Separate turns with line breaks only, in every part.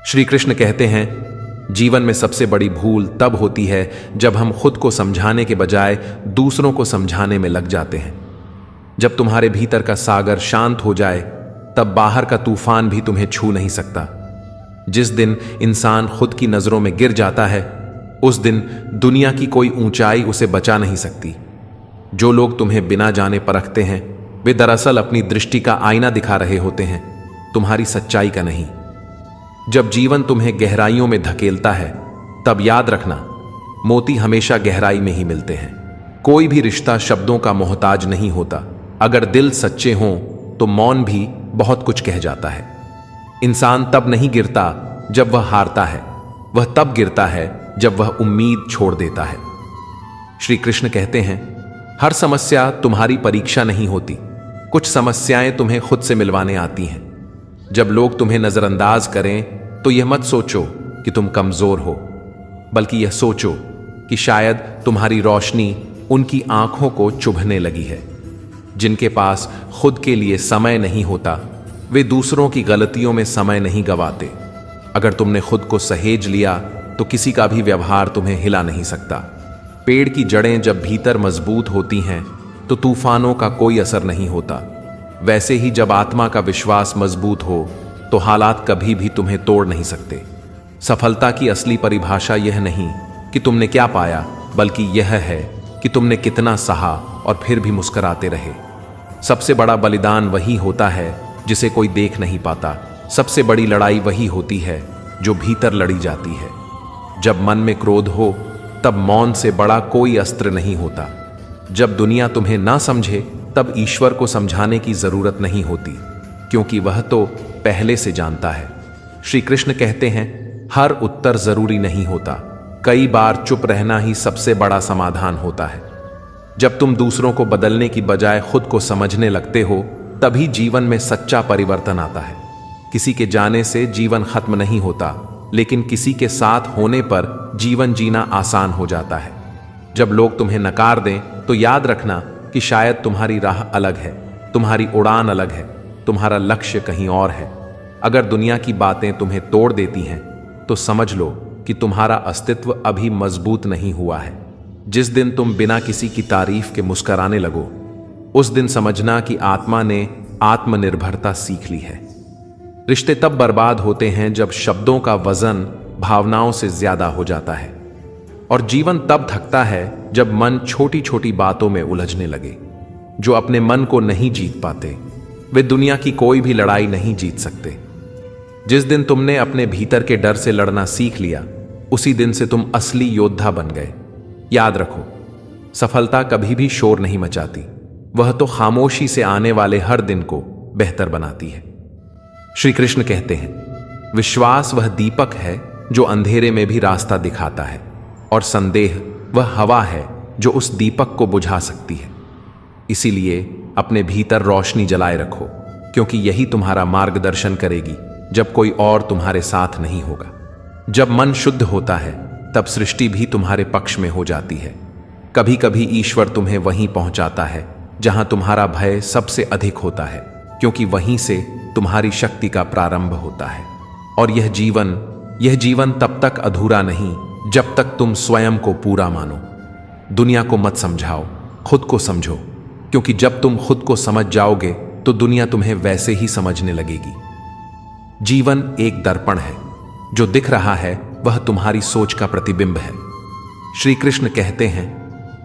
श्री कृष्ण कहते हैं, जीवन में सबसे बड़ी भूल तब होती है जब हम खुद को समझाने के बजाय दूसरों को समझाने में लग जाते हैं। जब तुम्हारे भीतर का सागर शांत हो जाए, तब बाहर का तूफान भी तुम्हें छू नहीं सकता। जिस दिन इंसान खुद की नजरों में गिर जाता है, उस दिन दुनिया की कोई ऊंचाई उसे बचा नहीं सकती। जो लोग तुम्हें बिना जाने परखते हैं, वे दरअसल अपनी दृष्टि का आईना दिखा रहे होते हैं, तुम्हारी सच्चाई का नहीं। जब जीवन तुम्हें गहराइयों में धकेलता है, तब याद रखना, मोती हमेशा गहराई में ही मिलते हैं। कोई भी रिश्ता शब्दों का मोहताज नहीं होता। अगर दिल सच्चे हों तो मौन भी बहुत कुछ कह जाता है। इंसान तब नहीं गिरता जब वह हारता है, वह तब गिरता है जब वह उम्मीद छोड़ देता है। श्री कृष्ण कहते हैं, हर समस्या तुम्हारी परीक्षा नहीं होती। कुछ समस्याएं तुम्हें खुद से मिलवाने आती हैं। जब लोग तुम्हें नजरअंदाज करें तो यह मत सोचो कि तुम कमजोर हो, बल्कि यह सोचो कि शायद तुम्हारी रोशनी उनकी आंखों को चुभने लगी है। जिनके पास खुद के लिए समय नहीं होता, वे दूसरों की गलतियों में समय नहीं गवाते। अगर तुमने खुद को सहेज लिया तो किसी का भी व्यवहार तुम्हें हिला नहीं सकता। पेड़ की जड़ें जब भीतर मजबूत होती हैं तो तूफानों का कोई असर नहीं होता। वैसे ही जब आत्मा का विश्वास मजबूत हो तो हालात कभी भी तुम्हें तोड़ नहीं सकते। सफलता की असली परिभाषा यह नहीं कि तुमने क्या पाया, बल्कि यह है कि तुमने कितना सहा और फिर भी मुस्कुराते रहे। सबसे बड़ा बलिदान वही होता है जिसे कोई देख नहीं पाता। सबसे बड़ी लड़ाई वही होती है जो भीतर लड़ी जाती है। जब मन में क्रोध हो, तब मौन से बड़ा कोई अस्त्र नहीं होता। जब दुनिया तुम्हें ना समझे, तब ईश्वर को समझाने की जरूरत नहीं होती, क्योंकि वह तो पहले से जानता है। श्री कृष्ण कहते हैं, हर उत्तर जरूरी नहीं होता। कई बार चुप रहना ही सबसे बड़ा समाधान होता है। जब तुम दूसरों को बदलने की बजाय खुद को समझने लगते हो, तभी जीवन में सच्चा परिवर्तन आता है। किसी के जाने से जीवन खत्म नहीं होता, लेकिन किसी के साथ होने पर जीवन जीना आसान हो जाता है। जब लोग तुम्हें नकार दें तो याद रखना कि शायद तुम्हारी राह अलग है, तुम्हारी उड़ान अलग है, तुम्हारा लक्ष्य कहीं और है। अगर दुनिया की बातें तुम्हें तोड़ देती हैं तो समझ लो कि तुम्हारा अस्तित्व अभी मजबूत नहीं हुआ है। जिस दिन तुम बिना किसी की तारीफ के मुस्कुराने लगो, उस दिन समझना कि आत्मा ने आत्मनिर्भरता सीख ली है। रिश्ते तब बर्बाद होते हैं जब शब्दों का वजन भावनाओं से ज्यादा हो जाता है, और जीवन तब थकता है जब मन छोटी छोटी बातों में उलझने लगे। जो अपने मन को नहीं जीत पाते, वे दुनिया की कोई भी लड़ाई नहीं जीत सकते। जिस दिन तुमने अपने भीतर के डर से लड़ना सीख लिया, उसी दिन से तुम असली योद्धा बन गए। याद रखो, सफलता कभी भी शोर नहीं मचाती, वह तो खामोशी से आने वाले हर दिन को बेहतर बनाती है। श्री कृष्ण कहते हैं, विश्वास वह दीपक है जो अंधेरे में भी रास्ता दिखाता है, और संदेह वह हवा है जो उस दीपक को बुझा सकती है। इसीलिए अपने भीतर रोशनी जलाए रखो, क्योंकि यही तुम्हारा मार्गदर्शन करेगी जब कोई और तुम्हारे साथ नहीं होगा। जब मन शुद्ध होता है, तब सृष्टि भी तुम्हारे पक्ष में हो जाती है। कभी कभी ईश्वर तुम्हें वहीं पहुंचाता है जहां तुम्हारा भय सबसे अधिक होता है, क्योंकि वहीं से तुम्हारी शक्ति का प्रारंभ होता है। और यह जीवन तब तक अधूरा नहीं जब तक तुम स्वयं को पूरा मानो। दुनिया को मत समझाओ, खुद को समझो, क्योंकि जब तुम खुद को समझ जाओगे तो दुनिया तुम्हें वैसे ही समझने लगेगी। जीवन एक दर्पण है, जो दिख रहा है वह तुम्हारी सोच का प्रतिबिंब है। श्री कृष्ण कहते हैं,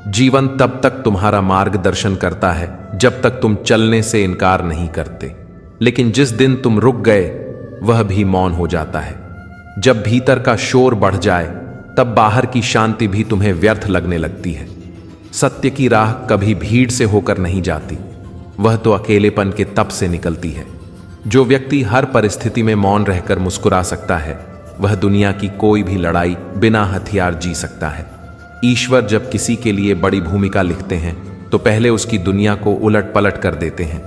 जीवन तब तक तुम्हारा मार्गदर्शन करता है जब तक तुम चलने से इनकार नहीं करते, लेकिन जिस दिन तुम रुक गए, वह भी मौन हो जाता है। जब भीतर का शोर बढ़ जाए, तब बाहर की शांति भी तुम्हें व्यर्थ लगने लगती है। सत्य की राह कभी भीड़ से होकर नहीं जाती, वह तो अकेलेपन के तप से निकलती है। जो व्यक्ति हर परिस्थिति में मौन रहकर मुस्कुरा सकता है, वह दुनिया की कोई भी लड़ाई बिना हथियार जी सकता है। ईश्वर जब किसी के लिए बड़ी भूमिका लिखते हैं तो पहले उसकी दुनिया को उलट पलट कर देते हैं।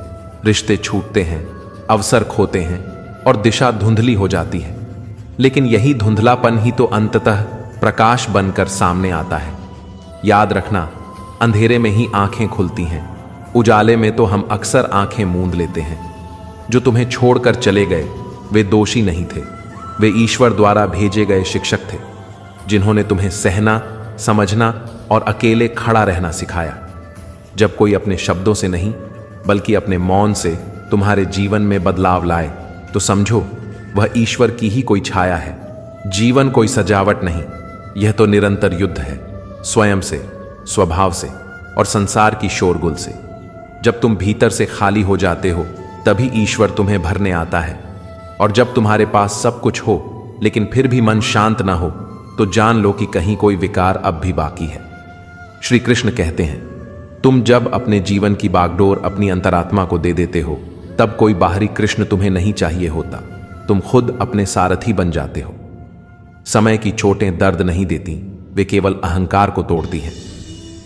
रिश्ते छूटते हैं, अवसर खोते हैं और दिशा धुंधली हो जाती है। लेकिन यही धुंधलापन ही तो अंततः प्रकाश बनकर सामने आता है। याद रखना, अंधेरे में ही आंखें खुलती हैं, उजाले में तो हम अक्सर आंखें मूंद लेते हैं। जो तुम्हें छोड़कर चले गए वे दोषी नहीं थे, वे ईश्वर द्वारा भेजे गए शिक्षक थे, जिन्होंने तुम्हें सहना, समझना और अकेले खड़ा रहना सिखाया। जब कोई अपने शब्दों से नहीं बल्कि अपने मौन से तुम्हारे जीवन में बदलाव लाए, तो समझो वह ईश्वर की ही कोई छाया है। जीवन कोई सजावट नहीं, यह तो निरंतर युद्ध है, स्वयं से, स्वभाव से और संसार की शोरगुल से। जब तुम भीतर से खाली हो जाते हो, तभी ईश्वर तुम्हें भरने आता है। और जब तुम्हारे पास सब कुछ हो लेकिन फिर भी मन शांत ना हो, तो जान लो कि कहीं कोई विकार अब भी बाकी है। श्री कृष्ण कहते हैं, तुम जब अपने जीवन की बागडोर अपनी अंतरात्मा को दे देते हो, तब कोई बाहरी कृष्ण तुम्हें नहीं चाहिए होता। तुम खुद अपने सारथी बन जाते हो। समय की चोटें दर्द नहीं देती, वे केवल अहंकार को तोड़ती हैं।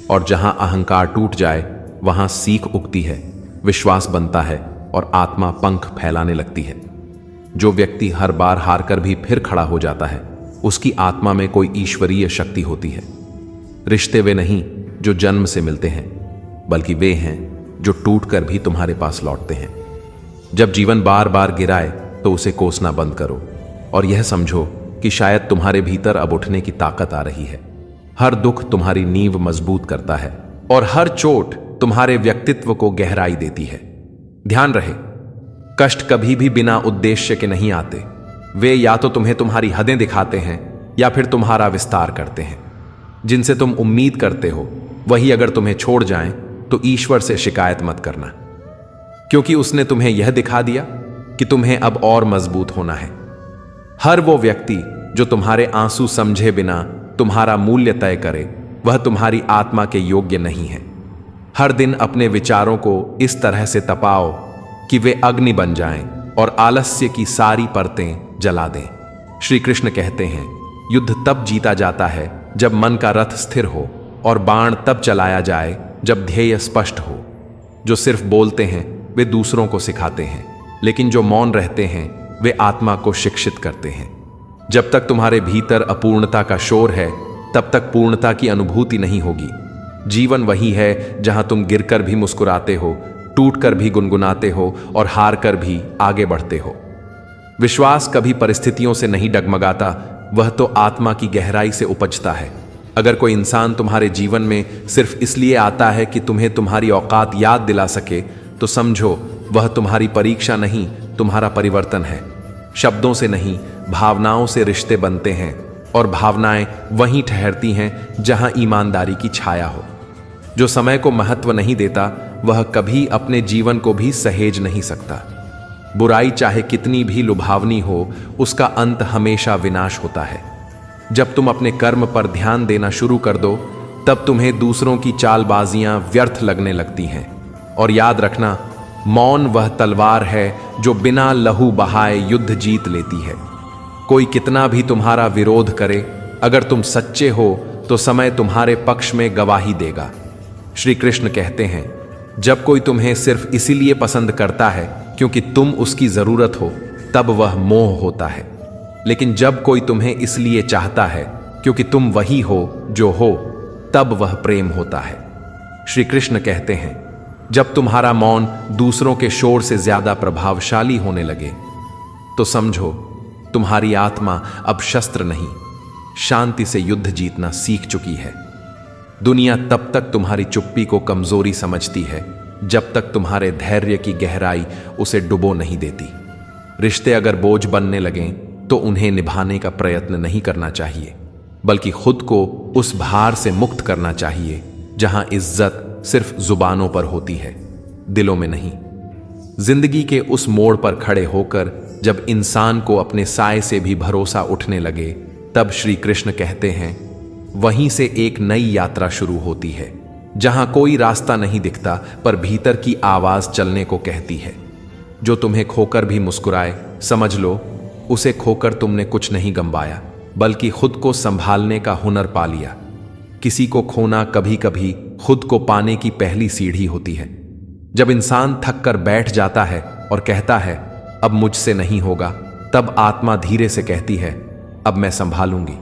और जहां अहंकार टूट जाए, वहां सीख उगती है, विश्वास बनता है और आत्मा पंख फैलाने लगती है। जो व्यक्ति हर बार हारकर भी फिर खड़ा हो जाता है, उसकी आत्मा में कोई ईश्वरीय शक्ति होती है। रिश्ते वे नहीं जो जन्म से मिलते हैं, बल्कि वे हैं जो टूटकर भी तुम्हारे पास लौटते हैं। जब जीवन बार बार गिराए, तो उसे कोसना बंद करो और यह समझो कि शायद तुम्हारे भीतर अब उठने की ताकत आ रही है। हर दुख तुम्हारी नींव मजबूत करता है और हर चोट तुम्हारे व्यक्तित्व को गहराई देती है। ध्यान रहे, कष्ट कभी भी बिना उद्देश्य के नहीं आते। वे या तो तुम्हें तुम्हारी हदें दिखाते हैं या फिर तुम्हारा विस्तार करते हैं। जिनसे तुम उम्मीद करते हो, वही अगर तुम्हें छोड़ जाएं, तो ईश्वर से शिकायत मत करना, क्योंकि उसने तुम्हें यह दिखा दिया कि तुम्हें अब और मजबूत होना है। हर वो व्यक्ति जो तुम्हारे आंसू समझे बिना तुम्हारा मूल्य तय करे, वह तुम्हारी आत्मा के योग्य नहीं है। हर दिन अपने विचारों को इस तरह से तपाओ कि वे अग्नि बन जाएं और आलस्य की सारी परतें जला दें। श्री कृष्ण कहते हैं, युद्ध तब जीता जाता है जब मन का रथ स्थिर हो, और बाण तब चलाया जाए जब ध्येय स्पष्ट हो। जो सिर्फ बोलते हैं वे दूसरों को सिखाते हैं, लेकिन जो मौन रहते हैं वे आत्मा को शिक्षित करते हैं। जब तक तुम्हारे भीतर अपूर्णता का शोर है, तब तक पूर्णता की अनुभूति नहीं होगी। जीवन वही है जहां तुम गिरकर भी मुस्कुराते हो, टूटकर भी गुनगुनाते हो और हार कर भी आगे बढ़ते हो। विश्वास कभी परिस्थितियों से नहीं डगमगाता, वह तो आत्मा की गहराई से उपजता है। अगर कोई इंसान तुम्हारे जीवन में सिर्फ इसलिए आता है कि तुम्हें तुम्हारी औकात याद दिला सके, तो समझो वह तुम्हारी परीक्षा नहीं, तुम्हारा परिवर्तन है। शब्दों से नहीं, भावनाओं से रिश्ते बनते हैं, और भावनाएं वहीं ठहरती हैं जहां ईमानदारी की छाया हो। जो समय को महत्व नहीं देता, वह कभी अपने जीवन को भी सहेज नहीं सकता। बुराई चाहे कितनी भी लुभावनी हो, उसका अंत हमेशा विनाश होता है। जब तुम अपने कर्म पर ध्यान देना शुरू कर दो, तब तुम्हें दूसरों की चालबाजियां व्यर्थ लगने लगती हैं। और याद रखना, मौन वह तलवार है जो बिना लहू बहाए युद्ध जीत लेती है। कोई कितना भी तुम्हारा विरोध करे, अगर तुम सच्चे हो तो समय तुम्हारे पक्ष में गवाही देगा। श्री कृष्ण कहते हैं, जब कोई तुम्हें सिर्फ इसीलिए पसंद करता है क्योंकि तुम उसकी जरूरत हो, तब वह मोह होता है। लेकिन जब कोई तुम्हें इसलिए चाहता है क्योंकि तुम वही हो जो हो, तब वह प्रेम होता है। श्री कृष्ण कहते हैं, जब तुम्हारा मौन दूसरों के शोर से ज्यादा प्रभावशाली होने लगे, तो समझो तुम्हारी आत्मा अब शस्त्र नहीं, शांति से युद्ध जीतना सीख चुकी है। दुनिया तब तक तुम्हारी चुप्पी को कमजोरी समझती है, जब तक तुम्हारे धैर्य की गहराई उसे डुबो नहीं देती। रिश्ते अगर बोझ बनने लगें, तो उन्हें निभाने का प्रयत्न नहीं करना चाहिए, बल्कि खुद को उस भार से मुक्त करना चाहिए जहां इज्जत सिर्फ जुबानों पर होती है, दिलों में नहीं। जिंदगी के उस मोड़ पर खड़े होकर जब इंसान को अपने साए से भी भरोसा उठने लगे, तब श्री कृष्ण कहते हैं, वहीं से एक नई यात्रा शुरू होती है, जहां कोई रास्ता नहीं दिखता, पर भीतर की आवाज चलने को कहती है। जो तुम्हें खोकर भी मुस्कुराए, समझ लो उसे खोकर तुमने कुछ नहीं गंवाया, बल्कि खुद को संभालने का हुनर पा लिया। किसी को खोना कभी कभी खुद को पाने की पहली सीढ़ी होती है। जब इंसान थक कर बैठ जाता है और कहता है, अब मुझसे नहीं होगा, तब आत्मा धीरे से कहती है, अब मैं संभालूंगी।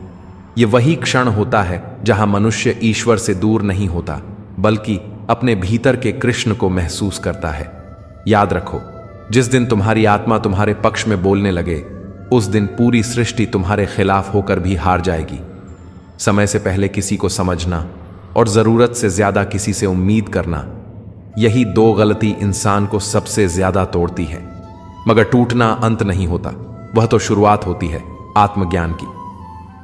ये वही क्षण होता है जहां मनुष्य ईश्वर से दूर नहीं होता, बल्कि अपने भीतर के कृष्ण को महसूस करता है। याद रखो, जिस दिन तुम्हारी आत्मा तुम्हारे पक्ष में बोलने लगे, उस दिन पूरी सृष्टि तुम्हारे खिलाफ होकर भी हार जाएगी। समय से पहले किसी को समझना और जरूरत से ज्यादा किसी से उम्मीद करना, यही दो गलती इंसान को सबसे ज्यादा तोड़ती है। मगर टूटना अंत नहीं होता, वह तो शुरुआत होती है आत्मज्ञान की।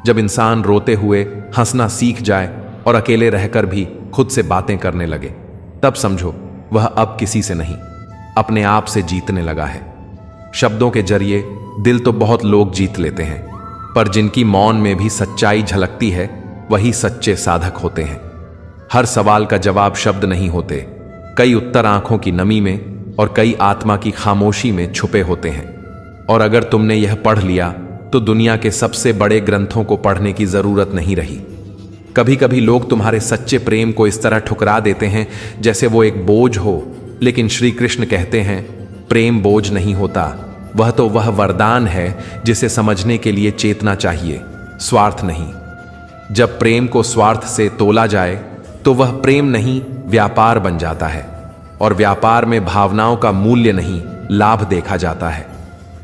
जब इंसान रोते हुए हंसना सीख जाए और अकेले रहकर भी खुद से बातें करने लगे, तब समझो वह अब किसी से नहीं, अपने आप से जीतने लगा है। शब्दों के जरिए दिल तो बहुत लोग जीत लेते हैं, पर जिनकी मौन में भी सच्चाई झलकती है वही सच्चे साधक होते हैं। हर सवाल का जवाब शब्द नहीं होते, कई उत्तर आंखों की नमी में और कई आत्मा की खामोशी में छुपे होते हैं। और अगर तुमने यह पढ़ लिया तो दुनिया के सबसे बड़े ग्रंथों को पढ़ने की जरूरत नहीं रही। कभी कभी लोग तुम्हारे सच्चे प्रेम को इस तरह ठुकरा देते हैं जैसे वो एक बोझ हो, लेकिन श्री कृष्ण कहते हैं प्रेम बोझ नहीं होता, वह वरदान है जिसे समझने के लिए चेतना चाहिए, स्वार्थ नहीं। जब प्रेम को स्वार्थ से तोला जाए तो वह प्रेम नहीं, व्यापार बन जाता है। और व्यापार में भावनाओं का मूल्य नहीं, लाभ देखा जाता है।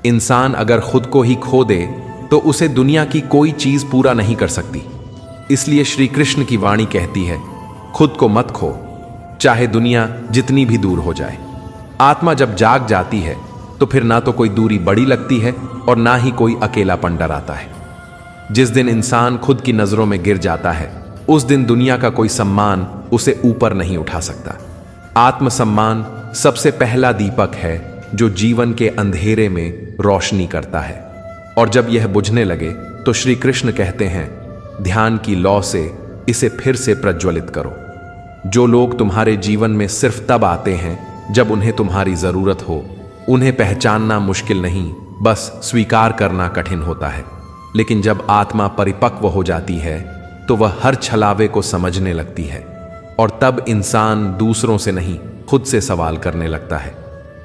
इंसान अगर खुद को ही खो दे तो उसे दुनिया की कोई चीज पूरा नहीं कर सकती। इसलिए श्री कृष्ण की वाणी कहती है, खुद को मत खो, चाहे दुनिया जितनी भी दूर हो जाए। आत्मा जब जाग जाती है तो फिर ना तो कोई दूरी बड़ी लगती है और ना ही कोई अकेलापन डराता है। जिस दिन इंसान खुद की नजरों में गिर जाता है, उस दिन दुनिया का कोई सम्मान उसे ऊपर नहीं उठा सकता। आत्मसम्मान सबसे पहला दीपक है जो जीवन के अंधेरे में रोशनी करता है। और जब यह बुझने लगे तो श्री कृष्ण कहते हैं, ध्यान की लौ से इसे फिर से प्रज्वलित करो। जो लोग तुम्हारे जीवन में सिर्फ तब आते हैं जब उन्हें तुम्हारी जरूरत हो, उन्हें पहचानना मुश्किल नहीं, बस स्वीकार करना कठिन होता है। लेकिन जब आत्मा परिपक्व हो जाती है तो वह हर छलावे को समझने लगती है, और तब इंसान दूसरों से नहीं, खुद से सवाल करने लगता है।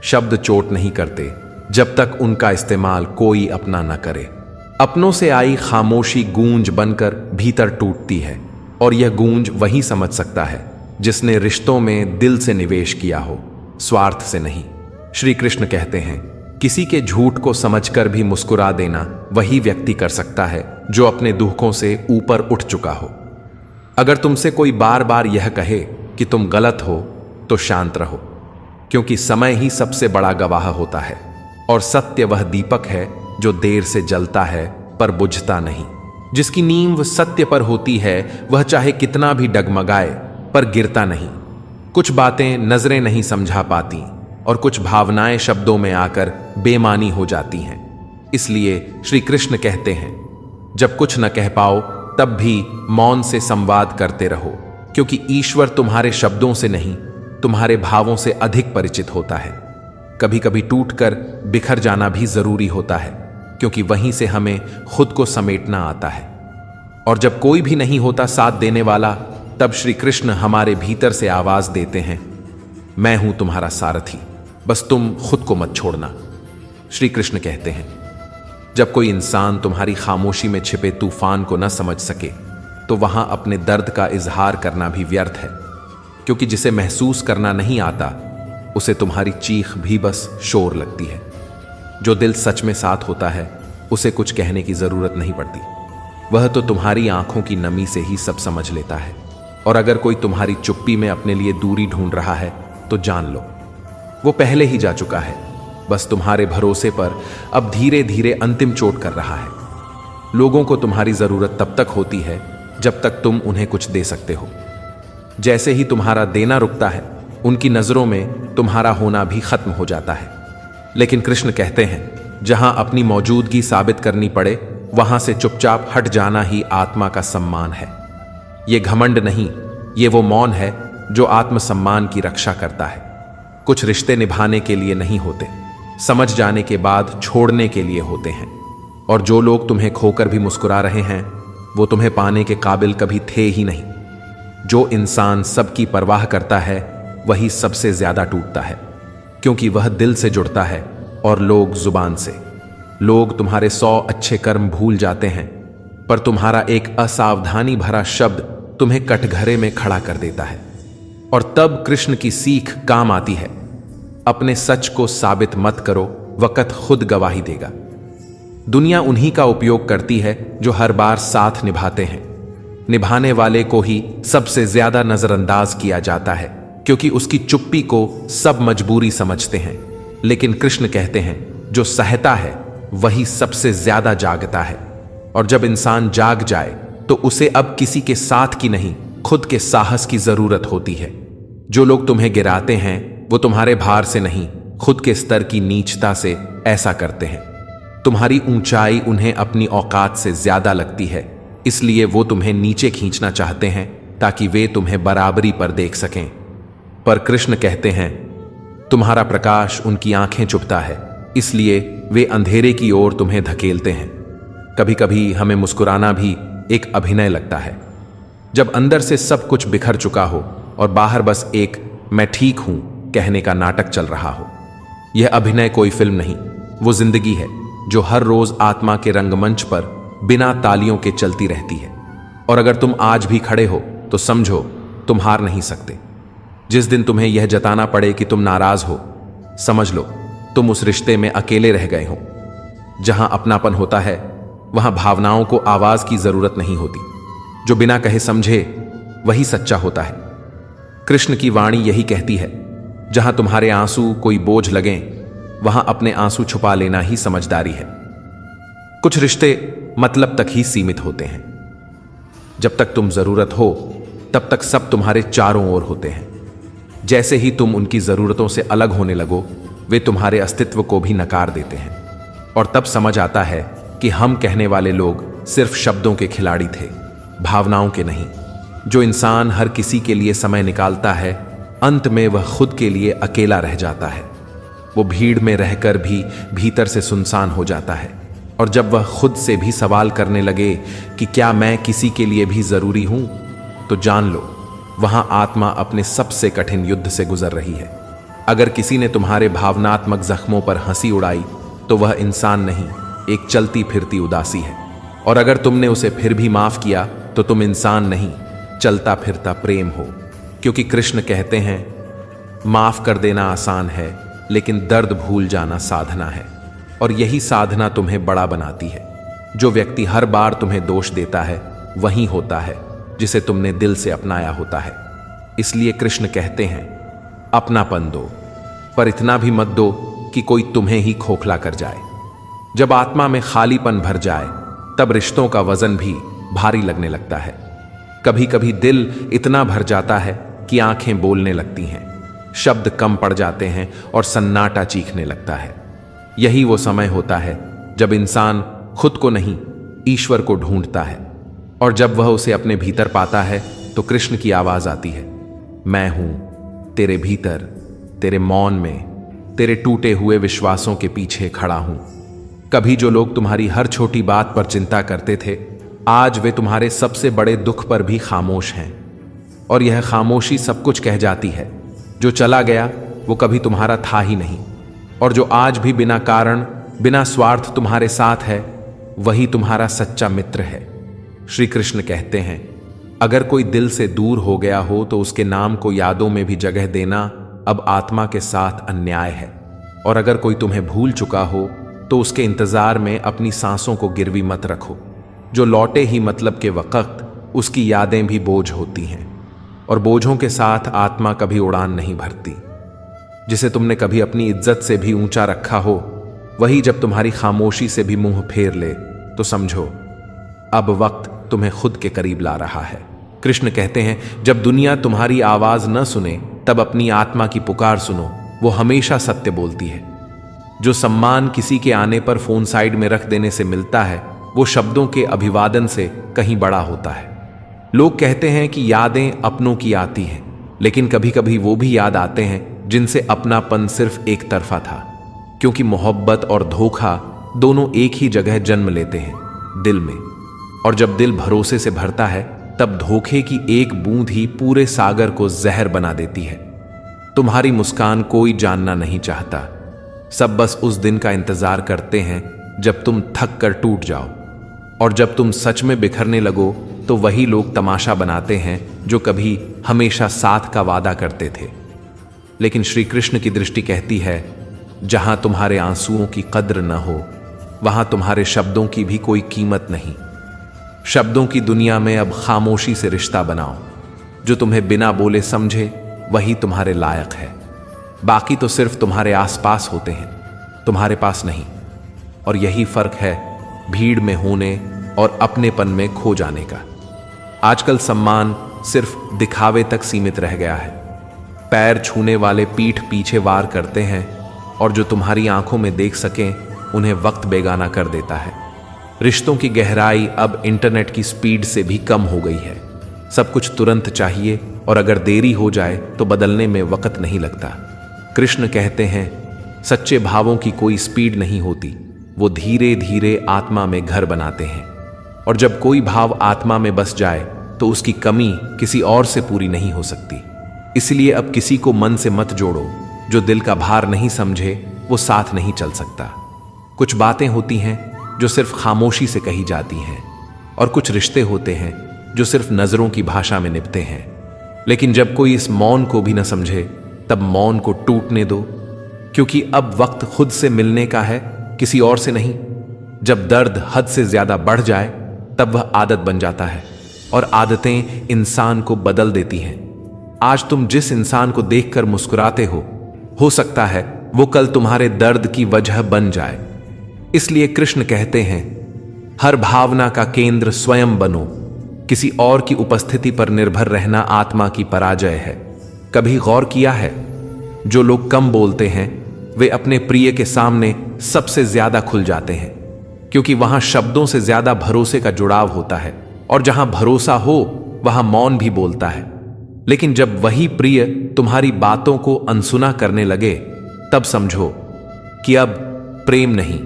शब्द चोट नहीं करते जब तक उनका इस्तेमाल कोई अपना न करे। अपनों से आई खामोशी गूंज बनकर भीतर टूटती है, और यह गूंज वही समझ सकता है जिसने रिश्तों में दिल से निवेश किया हो, स्वार्थ से नहीं। श्री कृष्ण कहते हैं, किसी के झूठ को समझकर भी मुस्कुरा देना वही व्यक्ति कर सकता है जो अपने दुखों से ऊपर उठ चुका हो। अगर तुमसे कोई बार बार यह कहे कि तुम गलत हो तो शांत रहो, क्योंकि समय ही सबसे बड़ा गवाह होता है। और सत्य वह दीपक है जो देर से जलता है पर बुझता नहीं। जिसकी नींव सत्य पर होती है वह चाहे कितना भी डगमगाए पर गिरता नहीं। कुछ बातें नजरें नहीं समझा पाती और कुछ भावनाएं शब्दों में आकर बेमानी हो जाती हैं। इसलिए श्री कृष्ण कहते हैं, जब कुछ न कह पाओ तब भी मौन से संवाद करते रहो, क्योंकि ईश्वर तुम्हारे शब्दों से नहीं, तुम्हारे भावों से अधिक परिचित होता है। कभी कभी टूटकर बिखर जाना भी जरूरी होता है, क्योंकि वहीं से हमें खुद को समेटना आता है। और जब कोई भी नहीं होता साथ देने वाला, तब श्री कृष्ण हमारे भीतर से आवाज देते हैं, मैं हूं तुम्हारा सारथी, बस तुम खुद को मत छोड़ना। श्री कृष्ण कहते हैं, जब कोई इंसान तुम्हारी खामोशी में छिपे तूफान को न समझ सके तो वहां अपने दर्द का इजहार करना भी व्यर्थ है, क्योंकि जिसे महसूस करना नहीं आता उसे तुम्हारी चीख भी बस शोर लगती है। जो दिल सच में साथ होता है उसे कुछ कहने की जरूरत नहीं पड़ती, वह तो तुम्हारी आंखों की नमी से ही सब समझ लेता है। और अगर कोई तुम्हारी चुप्पी में अपने लिए दूरी ढूंढ रहा है तो जान लो वो पहले ही जा चुका है, बस तुम्हारे भरोसे पर अब धीरे धीरे अंतिम चोट कर रहा है। लोगों को तुम्हारी जरूरत तब तक होती है जब तक तुम उन्हें कुछ दे सकते हो। जैसे ही तुम्हारा देना रुकता है, उनकी नजरों में तुम्हारा होना भी खत्म हो जाता है। लेकिन कृष्ण कहते हैं, जहां अपनी मौजूदगी साबित करनी पड़े वहां से चुपचाप हट जाना ही आत्मा का सम्मान है। ये घमंड नहीं, ये वो मौन है जो आत्मसम्मान की रक्षा करता है। कुछ रिश्ते निभाने के लिए नहीं होते, समझ जाने के बाद छोड़ने के लिए होते हैं। और जो लोग तुम्हें खोकर भी मुस्कुरा रहे हैं वो तुम्हें पाने के काबिल कभी थे ही नहीं। जो इंसान सबकी परवाह करता है वही सबसे ज्यादा टूटता है, क्योंकि वह दिल से जुड़ता है और लोग जुबान से। लोग तुम्हारे 100 अच्छे कर्म भूल जाते हैं, पर तुम्हारा एक असावधानी भरा शब्द तुम्हें कटघरे में खड़ा कर देता है। और तब कृष्ण की सीख काम आती है, अपने सच को साबित मत करो, वक्त खुद गवाही देगा। दुनिया उन्हीं का उपयोग करती है जो हर बार साथ निभाते हैं। निभाने वाले को ही सबसे ज्यादा नजरअंदाज किया जाता है, क्योंकि उसकी चुप्पी को सब मजबूरी समझते हैं। लेकिन कृष्ण कहते हैं, जो सहता है वही सबसे ज्यादा जागता है। और जब इंसान जाग जाए तो उसे अब किसी के साथ की नहीं, खुद के साहस की जरूरत होती है। जो लोग तुम्हें गिराते हैं वो तुम्हारे भार से नहीं, खुद के स्तर की नीचता से ऐसा करते हैं। तुम्हारी ऊंचाई उन्हें अपनी औकात से ज्यादा लगती है, इसलिए वो तुम्हें नीचे खींचना चाहते हैं ताकि वे तुम्हें बराबरी पर देख सकें। पर कृष्ण कहते हैं, तुम्हारा प्रकाश उनकी आंखें चुभता है, इसलिए वे अंधेरे की ओर तुम्हें धकेलते हैं। कभी कभी हमें मुस्कुराना भी एक अभिनय लगता है, जब अंदर से सब कुछ बिखर चुका हो और बाहर बस एक मैं ठीक हूं कहने का नाटक चल रहा हो। यह अभिनय कोई फिल्म नहीं, वो जिंदगी है जो हर रोज आत्मा के रंगमंच पर बिना तालियों के चलती रहती है। और अगर तुम आज भी खड़े हो तो समझो तुम हार नहीं सकते। जिस दिन तुम्हें यह जताना पड़े कि तुम नाराज हो, समझ लो तुम उस रिश्ते में अकेले रह गए हो। जहां अपनापन होता है वहां भावनाओं को आवाज की जरूरत नहीं होती। जो बिना कहे समझे वही सच्चा होता है। कृष्ण की वाणी यही कहती है, जहां तुम्हारे आंसू कोई बोझ लगें वहां अपने आंसू छुपा लेना ही समझदारी है। कुछ रिश्ते मतलब तक ही सीमित होते हैं। जब तक तुम जरूरत हो तब तक सब तुम्हारे चारों ओर होते हैं। जैसे ही तुम उनकी जरूरतों से अलग होने लगो, वे तुम्हारे अस्तित्व को भी नकार देते हैं। और तब समझ आता है कि हम कहने वाले लोग सिर्फ शब्दों के खिलाड़ी थे, भावनाओं के नहीं। जो इंसान हर किसी के लिए समय निकालता है, अंत में वह खुद के लिए अकेला रह जाता है। वो भीड़ में रहकर भी भीतर से सुनसान हो जाता है। और जब वह खुद से भी सवाल करने लगे कि क्या मैं किसी के लिए भी जरूरी हूं, तो जान लो वहां आत्मा अपने सबसे कठिन युद्ध से गुजर रही है। अगर किसी ने तुम्हारे भावनात्मक जख्मों पर हंसी उड़ाई तो वह इंसान नहीं, एक चलती फिरती उदासी है। और अगर तुमने उसे फिर भी माफ किया तो तुम इंसान नहीं, चलता फिरता प्रेम हो। क्योंकि कृष्ण कहते हैं, माफ कर देना आसान है लेकिन दर्द भूल जाना साधना है। और यही साधना तुम्हें बड़ा बनाती है। जो व्यक्ति हर बार तुम्हें दोष देता है वही होता है जिसे तुमने दिल से अपनाया होता है। इसलिए कृष्ण कहते हैं, अपनापन दो, पर इतना भी मत दो कि कोई तुम्हें ही खोखला कर जाए। जब आत्मा में खालीपन भर जाए तब रिश्तों का वजन भी भारी लगने लगता है। कभी कभी दिल इतना भर जाता है कि आंखें बोलने लगती हैं, शब्द कम पड़ जाते हैं और सन्नाटा चीखने लगता है। यही वो समय होता है जब इंसान खुद को नहीं, ईश्वर को ढूंढता है। और जब वह उसे अपने भीतर पाता है तो कृष्ण की आवाज आती है, मैं हूं तेरे भीतर, तेरे मौन में, तेरे टूटे हुए विश्वासों के पीछे खड़ा हूं। कभी जो लोग तुम्हारी हर छोटी बात पर चिंता करते थे, आज वे तुम्हारे सबसे बड़े दुख पर भी खामोश हैं। और यह खामोशी सब कुछ कह जाती है। जो चला गया वो कभी तुम्हारा था ही नहीं, और जो आज भी बिना कारण, बिना स्वार्थ तुम्हारे साथ है, वही तुम्हारा सच्चा मित्र है। श्री कृष्ण कहते हैं, अगर कोई दिल से दूर हो गया हो तो उसके नाम को यादों में भी जगह देना अब आत्मा के साथ अन्याय है। और अगर कोई तुम्हें भूल चुका हो तो उसके इंतजार में अपनी सांसों को गिरवी मत रखो। जो लौटे ही मतलब के वक्त उसकी यादें भी बोझ होती हैं, और बोझों के साथ आत्मा कभी उड़ान नहीं भरती। जिसे तुमने कभी अपनी इज्जत से भी ऊंचा रखा हो, वही जब तुम्हारी खामोशी से भी मुंह फेर ले तो समझो अब वक्त तुम्हें खुद के करीब ला रहा है। कृष्ण कहते हैं, जब दुनिया तुम्हारी आवाज न सुने तब अपनी आत्मा की पुकार सुनो, वो हमेशा सत्य बोलती है। जो सम्मान किसी के आने पर फोन साइड में रख देने से मिलता है, वो शब्दों के अभिवादन से कहीं बड़ा होता है। लोग कहते हैं कि यादें अपनों की आती हैं, लेकिन कभी कभी वो भी याद आते हैं जिनसे अपनापन सिर्फ एक तरफा था। क्योंकि मोहब्बत और धोखा दोनों एक ही जगह जन्म लेते हैं, दिल में। और जब दिल भरोसे से भरता है तब धोखे की एक बूंद ही पूरे सागर को जहर बना देती है। तुम्हारी मुस्कान कोई जानना नहीं चाहता, सब बस उस दिन का इंतजार करते हैं जब तुम थक कर टूट जाओ। और जब तुम सच में बिखरने लगो तो वही लोग तमाशा बनाते हैं जो कभी हमेशा साथ का वादा करते थे। लेकिन श्री कृष्ण की दृष्टि कहती है, जहां तुम्हारे आंसुओं की कद्र न हो वहां तुम्हारे शब्दों की भी कोई कीमत नहीं। शब्दों की दुनिया में अब खामोशी से रिश्ता बनाओ। जो तुम्हें बिना बोले समझे वही तुम्हारे लायक है। बाकी तो सिर्फ तुम्हारे आसपास होते हैं, तुम्हारे पास नहीं। और यही फर्क है भीड़ में होने और अपनेपन में खो जाने का। आजकल सम्मान सिर्फ दिखावे तक सीमित रह गया है। पैर छूने वाले पीठ पीछे वार करते हैं, और जो तुम्हारी आंखों में देख सकें उन्हें वक्त बेगाना कर देता है। रिश्तों की गहराई अब इंटरनेट की स्पीड से भी कम हो गई है। सब कुछ तुरंत चाहिए, और अगर देरी हो जाए तो बदलने में वक्त नहीं लगता। कृष्ण कहते हैं सच्चे भावों की कोई स्पीड नहीं होती, वो धीरे धीरे आत्मा में घर बनाते हैं। और जब कोई भाव आत्मा में बस जाए तो उसकी कमी किसी और से पूरी नहीं हो सकती। इसलिए अब किसी को मन से मत जोड़ो। जो दिल का भार नहीं समझे वो साथ नहीं चल सकता। कुछ बातें होती हैं जो सिर्फ खामोशी से कही जाती हैं, और कुछ रिश्ते होते हैं जो सिर्फ नजरों की भाषा में निभते हैं। लेकिन जब कोई इस मौन को भी न समझे तब मौन को टूटने दो, क्योंकि अब वक्त खुद से मिलने का है, किसी और से नहीं। जब दर्द हद से ज्यादा बढ़ जाए तब वह आदत बन जाता है, और आदतें इंसान को बदल देती हैं। आज तुम जिस इंसान को देखकर मुस्कुराते हो सकता है वो कल तुम्हारे दर्द की वजह बन जाए। इसलिए कृष्ण कहते हैं हर भावना का केंद्र स्वयं बनो। किसी और की उपस्थिति पर निर्भर रहना आत्मा की पराजय है। कभी गौर किया है जो लोग कम बोलते हैं वे अपने प्रिय के सामने सबसे ज्यादा खुल जाते हैं, क्योंकि वहां शब्दों से ज्यादा भरोसे का जुड़ाव होता है, और जहां भरोसा हो वहां मौन भी बोलता है। लेकिन जब वही प्रिय तुम्हारी बातों को अनसुना करने लगे तब समझो कि अब प्रेम नहीं,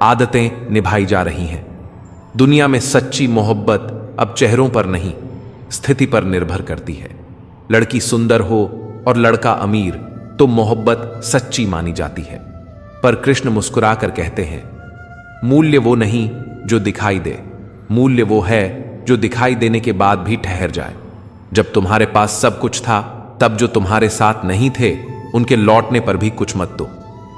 आदतें निभाई जा रही हैं। दुनिया में सच्ची मोहब्बत अब चेहरों पर नहीं, स्थिति पर निर्भर करती है। लड़की सुंदर हो और लड़का अमीर तो मोहब्बत सच्ची मानी जाती है। पर कृष्ण मुस्कुरा कर कहते हैं मूल्य वो नहीं जो दिखाई दे, मूल्य वो है जो दिखाई देने के बाद भी ठहर जाए। जब तुम्हारे पास सब कुछ था तब जो तुम्हारे साथ नहीं थे उनके लौटने पर भी कुछ मत दो,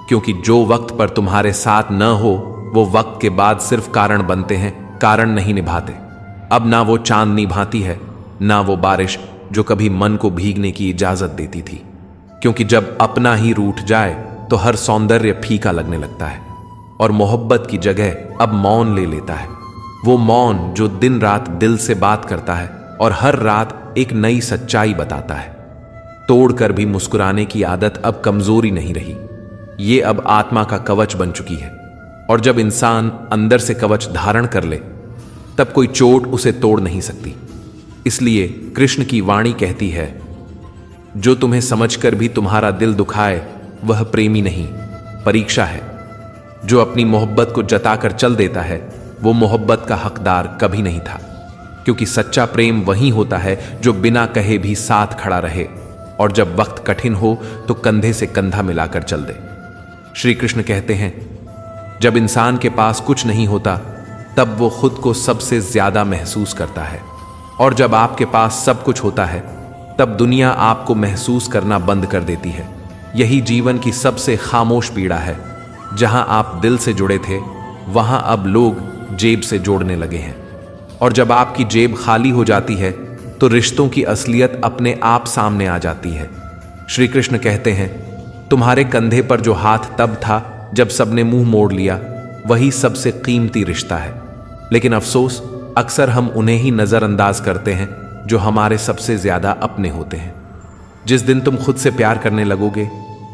क्योंकि जो वक्त पर तुम्हारे साथ न हो वो वक्त के बाद सिर्फ कारण बनते हैं, कारण नहीं निभाते। अब ना वो चांदनी भाती है, ना वो बारिश जो कभी मन को भीगने की इजाजत देती थी, क्योंकि जब अपना ही रूठ जाए तो हर सौंदर्य फीका लगने लगता है, और मोहब्बत की जगह अब मौन ले लेता है। वो मौन जो दिन रात दिल से बात करता है और हर रात एक नई सच्चाई बताता है। तोड़कर भी मुस्कुराने की आदत अब कमजोरी नहीं रही, ये अब आत्मा का कवच बन चुकी है। और जब इंसान अंदर से कवच धारण कर ले तब कोई चोट उसे तोड़ नहीं सकती। इसलिए कृष्ण की वाणी कहती है जो तुम्हें समझकर भी तुम्हारा दिल दुखाए वह प्रेमी नहीं, परीक्षा है। जो अपनी मोहब्बत को जताकर चल देता है वो मोहब्बत का हकदार कभी नहीं था, क्योंकि सच्चा प्रेम वही होता है जो बिना कहे भी साथ खड़ा रहे, और जब वक्त कठिन हो तो कंधे से कंधा मिलाकर चल दे। श्री कृष्ण कहते हैं जब इंसान के पास कुछ नहीं होता तब वो खुद को सबसे ज्यादा महसूस करता है, और जब आपके पास सब कुछ होता है तब दुनिया आपको महसूस करना बंद कर देती है। यही जीवन की सबसे खामोश पीड़ा है। जहां आप दिल से जुड़े थे वहां अब लोग जेब से जोड़ने लगे हैं, और जब आपकी जेब खाली हो जाती है तो रिश्तों की असलियत अपने आप सामने आ जाती है। श्री कृष्ण कहते हैं तुम्हारे कंधे पर जो हाथ तब था जब सबने मुंह मोड़ लिया वही सबसे कीमती रिश्ता है। लेकिन अफसोस अक्सर हम उन्हें ही नजरअंदाज करते हैं जो हमारे सबसे ज्यादा अपने होते हैं। जिस दिन तुम खुद से प्यार करने लगोगे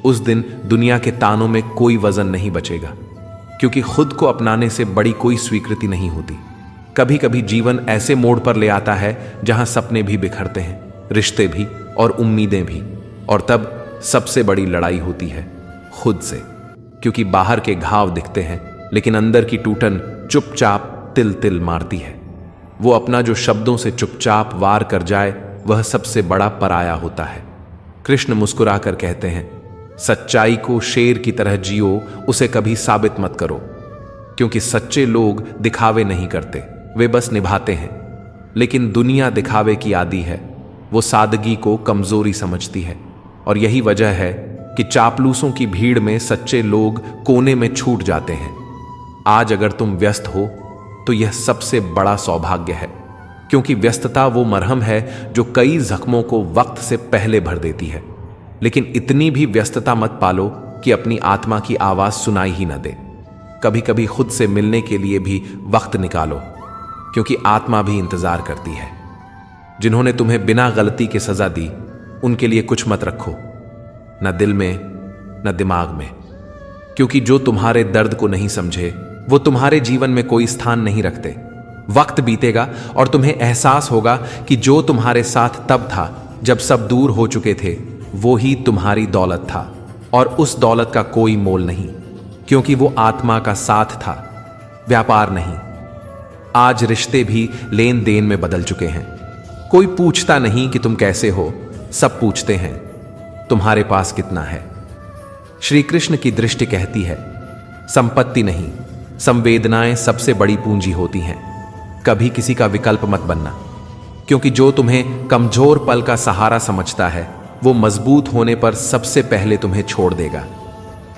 उस दिन दुनिया के तानों में कोई वजन नहीं बचेगा, क्योंकि खुद को अपनाने से बड़ी कोई स्वीकृति नहीं होती। कभी कभी जीवन ऐसे मोड़ पर ले आता है जहां सपने भी बिखरते हैं, रिश्ते भी और उम्मीदें भी, और तब सबसे बड़ी लड़ाई होती है खुद से, क्योंकि बाहर के घाव दिखते हैं लेकिन अंदर की टूटन चुपचाप तिल तिल मारती है। वो अपना जो शब्दों से चुपचाप वार कर जाए वह सबसे बड़ा पराया होता है। कृष्ण मुस्कुरा कर कहते हैं सच्चाई को शेर की तरह जियो, उसे कभी साबित मत करो, क्योंकि सच्चे लोग दिखावे नहीं करते, वे बस निभाते हैं। लेकिन दुनिया दिखावे की आदी है, वो सादगी को कमजोरी समझती है, और यही वजह है कि चापलूसों की भीड़ में सच्चे लोग कोने में छूट जाते हैं। आज अगर तुम व्यस्त हो तो यह सबसे बड़ा सौभाग्य है, क्योंकि व्यस्तता वो मरहम है जो कई जख्मों को वक्त से पहले भर देती है। लेकिन इतनी भी व्यस्तता मत पालो कि अपनी आत्मा की आवाज सुनाई ही न दे। कभी कभी खुद से मिलने के लिए भी वक्त निकालो, क्योंकि आत्मा भी इंतजार करती है। जिन्होंने तुम्हें बिना गलती के सजा दी, उनके लिए कुछ मत रखो, न दिल में न दिमाग में, क्योंकि जो तुम्हारे दर्द को नहीं समझे वो तुम्हारे जीवन में कोई स्थान नहीं रखते। वक्त बीतेगा और तुम्हें एहसास होगा कि जो तुम्हारे साथ तब था जब सब दूर हो चुके थे, वो ही तुम्हारी दौलत था, और उस दौलत का कोई मोल नहीं, क्योंकि वो आत्मा का साथ था, व्यापार नहीं। आज रिश्ते भी लेन देन में बदल चुके हैं। कोई पूछता नहीं कि तुम कैसे हो, सब पूछते हैं तुम्हारे पास कितना है। श्री कृष्ण की दृष्टि कहती है, संपत्ति नहीं, संवेदनाएं सबसे बड़ी पूंजी होती हैं। कभी किसी का विकल्प मत बनना, क्योंकि जो तुम्हें कमजोर पल का सहारा समझता है, वो मजबूत होने पर सबसे पहले तुम्हें छोड़ देगा।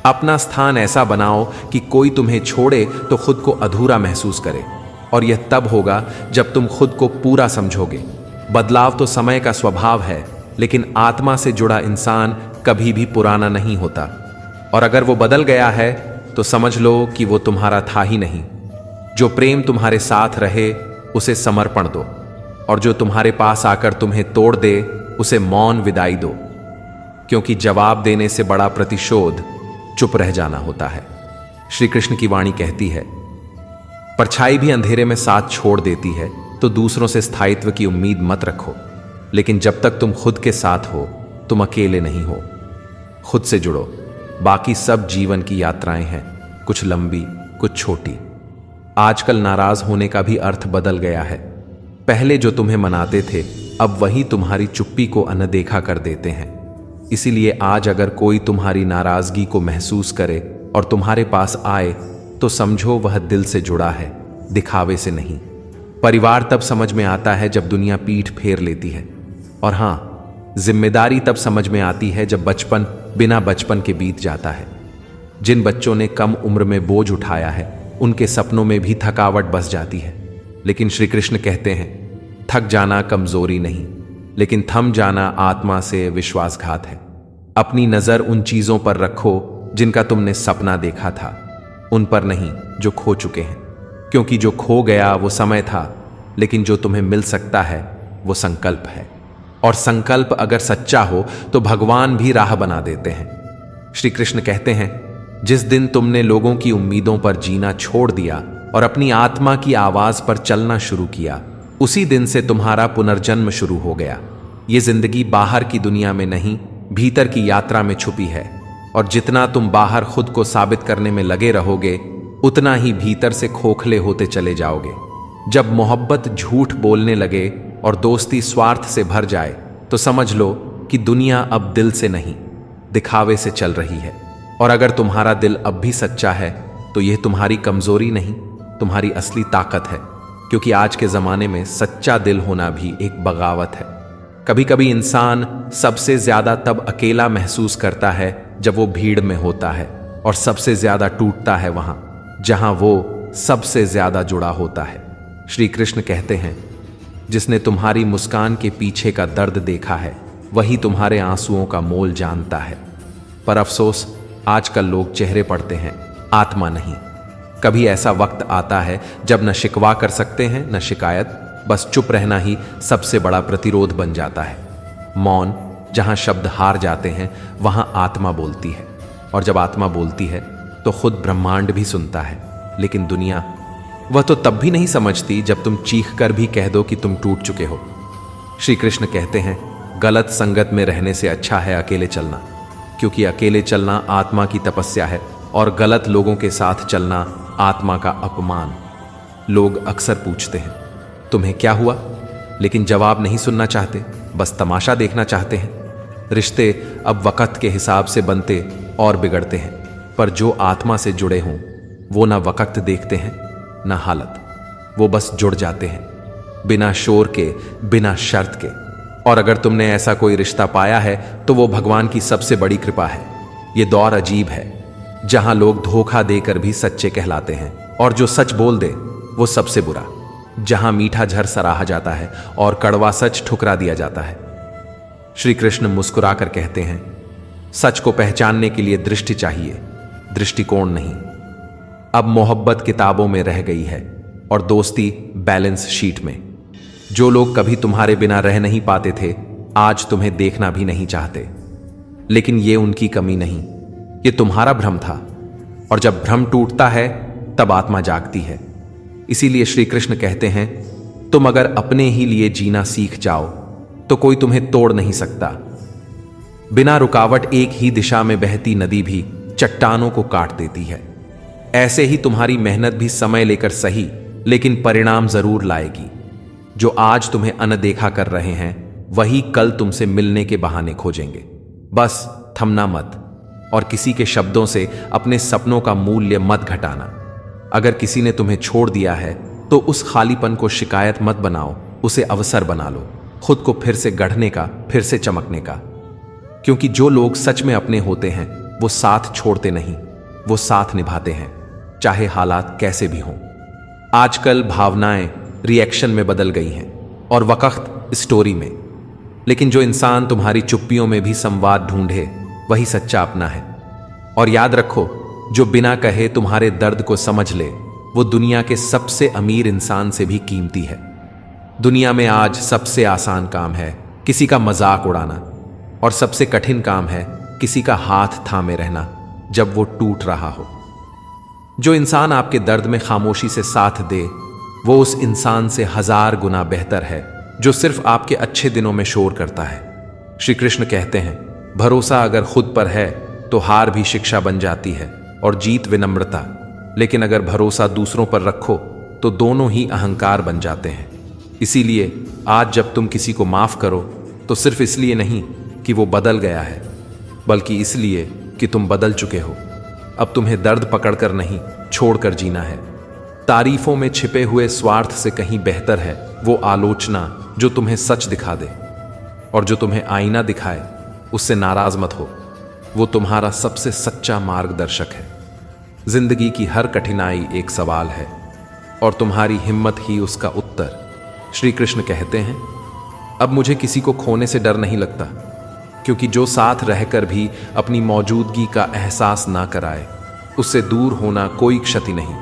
अपना स्थान ऐसा बनाओ कि कोई तुम्हें छोड़े तो खुद को अधूरा महसूस करे, और यह तब होगा जब तुम खुद को पूरा समझोगे। बदलाव तो समय का स्वभाव है, लेकिन आत्मा से जुड़ा इंसान कभी भी पुराना नहीं होता। और अगर वो बदल गया है तो समझ लो कि वो तुम्हारा था ही नहीं। जो प्रेम तुम्हारे साथ रहे उसे समर्पण दो, और जो तुम्हारे पास आकर तुम्हें तोड़ दे उसे मौन विदाई दो, क्योंकि जवाब देने से बड़ा प्रतिशोध चुप रह जाना होता है। श्री कृष्ण की वाणी कहती है, परछाई भी अंधेरे में साथ छोड़ देती है, तो दूसरों से स्थायित्व की उम्मीद मत रखो। लेकिन जब तक तुम खुद के साथ हो, तुम अकेले नहीं हो। खुद से जुड़ो, बाकी सब जीवन की यात्राएं हैं, कुछ लंबी कुछ छोटी। आजकल नाराज होने का भी अर्थ बदल गया है। पहले जो तुम्हें मनाते थे, अब वही तुम्हारी चुप्पी को अनदेखा कर देते हैं। इसीलिए आज अगर कोई तुम्हारी नाराजगी को महसूस करे और तुम्हारे पास आए, तो समझो वह दिल से जुड़ा है, दिखावे से नहीं। परिवार तब समझ में आता है जब दुनिया पीठ फेर लेती है, और हां, जिम्मेदारी तब समझ में आती है जब बचपन बिना बचपन के बीत जाता है। जिन बच्चों ने कम उम्र में बोझ उठाया है, उनके सपनों में भी थकावट बस जाती है। लेकिन श्री कृष्ण कहते हैं, थक जाना कमजोरी नहीं, लेकिन थम जाना आत्मा से विश्वासघात है। अपनी नजर उन चीजों पर रखो जिनका तुमने सपना देखा था, उन पर नहीं जो खो चुके हैं, क्योंकि जो खो गया वो समय था, लेकिन जो तुम्हें मिल सकता है वो संकल्प है। और संकल्प अगर सच्चा हो तो भगवान भी राह बना देते हैं। श्री कृष्ण कहते हैं, जिस दिन तुमने लोगों की उम्मीदों पर जीना छोड़ दिया और अपनी आत्मा की आवाज पर चलना शुरू किया, उसी दिन से तुम्हारा पुनर्जन्म शुरू हो गया। ये जिंदगी बाहर की दुनिया में नहीं, भीतर की यात्रा में छुपी है, और जितना तुम बाहर खुद को साबित करने में लगे रहोगे, उतना ही भीतर से खोखले होते चले जाओगे। जब मोहब्बत झूठ बोलने लगे और दोस्ती स्वार्थ से भर जाए, तो समझ लो कि दुनिया अब दिल से नहीं, दिखावे से चल रही है। और अगर तुम्हारा दिल अब भी सच्चा है, तो यह तुम्हारी कमजोरी नहीं, तुम्हारी असली ताकत है, क्योंकि आज के जमाने में सच्चा दिल होना भी एक बगावत है। कभी कभी इंसान सबसे ज्यादा तब अकेला महसूस करता है जब वो भीड़ में होता है, और सबसे ज्यादा टूटता है वहां जहां वो सबसे ज्यादा जुड़ा होता है। श्री कृष्ण कहते हैं, जिसने तुम्हारी मुस्कान के पीछे का दर्द देखा है, वही तुम्हारे आंसुओं का मोल जानता है। पर अफसोस, आजकल लोग चेहरे पढ़ते हैं, आत्मा नहीं। कभी ऐसा वक्त आता है जब न शिकवा कर सकते हैं न शिकायत, बस चुप रहना ही सबसे बड़ा प्रतिरोध बन जाता है। मौन, जहां शब्द हार जाते हैं, वहां आत्मा बोलती है, और जब आत्मा बोलती है तो खुद ब्रह्मांड भी सुनता है। लेकिन दुनिया, वह तो तब भी नहीं समझती जब तुम चीख कर भी कह दो कि तुम टूट चुके हो। श्री कृष्ण कहते हैं, गलत संगत में रहने से अच्छा है अकेले चलना, क्योंकि अकेले चलना आत्मा की तपस्या है, और गलत लोगों के साथ चलना आत्मा का अपमान। लोग अक्सर पूछते हैं, तुम्हें क्या हुआ, लेकिन जवाब नहीं सुनना चाहते, बस तमाशा देखना चाहते हैं। रिश्ते अब वक़्त के हिसाब से बनते और बिगड़ते हैं, पर जो आत्मा से जुड़े हों वो ना वक़्त देखते हैं ना हालत, वो बस जुड़ जाते हैं, बिना शोर के, बिना शर्त के। और अगर तुमने ऐसा कोई रिश्ता पाया है तो वो भगवान की सबसे बड़ी कृपा है। ये दौर अजीब है, जहां लोग धोखा देकर भी सच्चे कहलाते हैं और जो सच बोल दे वो सबसे बुरा। जहां मीठा झर सराहा जाता है और कड़वा सच ठुकरा दिया जाता है। श्री कृष्ण मुस्कुराकर कहते हैं, सच को पहचानने के लिए दृष्टि चाहिए, दृष्टिकोण नहीं। अब मोहब्बत किताबों में रह गई है और दोस्ती बैलेंस शीट में। जो लोग कभी तुम्हारे बिना रह नहीं पाते थे, आज तुम्हें देखना भी नहीं चाहते। लेकिन ये उनकी कमी नहीं, ये तुम्हारा भ्रम था। और जब भ्रम टूटता है तब आत्मा जागती है। इसीलिए श्री कृष्ण कहते हैं, तुम अगर अपने ही लिए जीना सीख जाओ तो कोई तुम्हें तोड़ नहीं सकता। बिना रुकावट एक ही दिशा में बहती नदी भी चट्टानों को काट देती है। ऐसे ही तुम्हारी मेहनत भी समय लेकर सही, लेकिन परिणाम जरूर लाएगी। जो आज तुम्हें अनदेखा कर रहे हैं, वही कल तुमसे मिलने के बहाने खोजेंगे। बस थमना मत और किसी के शब्दों से अपने सपनों का मूल्य मत घटाना। अगर किसी ने तुम्हें छोड़ दिया है तो उस खालीपन को शिकायत मत बनाओ, उसे अवसर बना लो, खुद को फिर से गढ़ने का, फिर से चमकने का। क्योंकि जो लोग सच में अपने होते हैं वो साथ छोड़ते नहीं, वो साथ निभाते हैं, चाहे हालात कैसे भी हों। आजकल भावनाएं रिएक्शन में बदल गई हैं और वक्त स्टोरी में। लेकिन जो इंसान तुम्हारी चुप्पियों में भी संवाद ढूंढे, वही सच्चा अपना है। और याद रखो, जो बिना कहे तुम्हारे दर्द को समझ ले, वो दुनिया के सबसे अमीर इंसान से भी कीमती है। दुनिया में आज सबसे आसान काम है किसी का मजाक उड़ाना, और सबसे कठिन काम है किसी का हाथ थामे रहना जब वो टूट रहा हो। जो इंसान आपके दर्द में खामोशी से साथ दे, वो उस इंसान से 1000 गुना बेहतर है जो सिर्फ आपके अच्छे दिनों में शोर करता है। श्री कृष्ण कहते हैं, भरोसा अगर खुद पर है तो हार भी शिक्षा बन जाती है और जीत विनम्रता। लेकिन अगर भरोसा दूसरों पर रखो तो दोनों ही अहंकार बन जाते हैं। इसीलिए आज जब तुम किसी को माफ करो तो सिर्फ इसलिए नहीं कि वो बदल गया है, बल्कि इसलिए कि तुम बदल चुके हो। अब तुम्हें दर्द पकड़कर नहीं, छोड़कर जीना है। तारीफों में छिपे हुए स्वार्थ से कहीं बेहतर है वो आलोचना जो तुम्हें सच दिखा दे, और जो तुम्हें आईना दिखाए उससे नाराज मत हो। वो तुम्हारा सबसे सच्चा मार्गदर्शक है। जिंदगी की हर कठिनाई एक सवाल है और तुम्हारी हिम्मत ही उसका उत्तर। श्री कृष्ण कहते हैं, अब मुझे किसी को खोने से डर नहीं लगता, क्योंकि जो साथ रहकर भी अपनी मौजूदगी का एहसास ना कराए, उससे दूर होना कोई क्षति नहीं,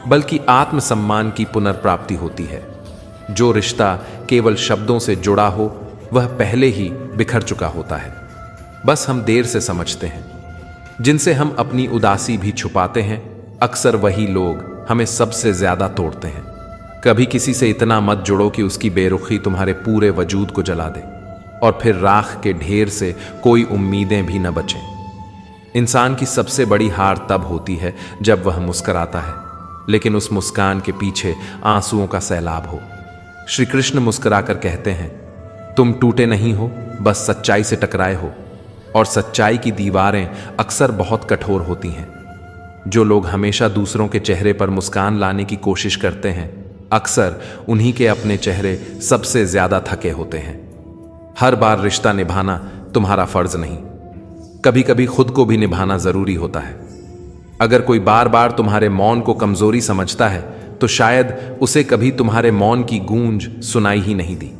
बल्कि आत्मसम्मान की पुनर्प्राप्ति होती है। जो रिश्ता केवल शब्दों से जुड़ा हो, वह पहले ही बिखर चुका होता है। बस हम देर से समझते हैं। जिनसे हम अपनी उदासी भी छुपाते हैं, अक्सर वही लोग हमें सबसे ज्यादा तोड़ते हैं। कभी किसी से इतना मत जुड़ो कि उसकी बेरुखी तुम्हारे पूरे वजूद को जला दे, और फिर राख के ढेर से कोई उम्मीदें भी न बचें। इंसान की सबसे बड़ी हार तब होती है जब वह मुस्कुराता है, लेकिन उस मुस्कान के पीछे आंसुओं का सैलाब हो। श्री कृष्ण मुस्कुराकर कहते हैं, तुम टूटे नहीं हो, बस सच्चाई से टकराए हो, और सच्चाई की दीवारें अक्सर बहुत कठोर होती हैं। जो लोग हमेशा दूसरों के चेहरे पर मुस्कान लाने की कोशिश करते हैं, अक्सर उन्हीं के अपने चेहरे सबसे ज्यादा थके होते हैं। हर बार रिश्ता निभाना तुम्हारा फर्ज नहीं, कभी कभी खुद को भी निभाना जरूरी होता है। अगर कोई बार बार तुम्हारे मौन को कमजोरी समझता है, तो शायद उसे कभी तुम्हारे मौन की गूंज सुनाई ही नहीं दी।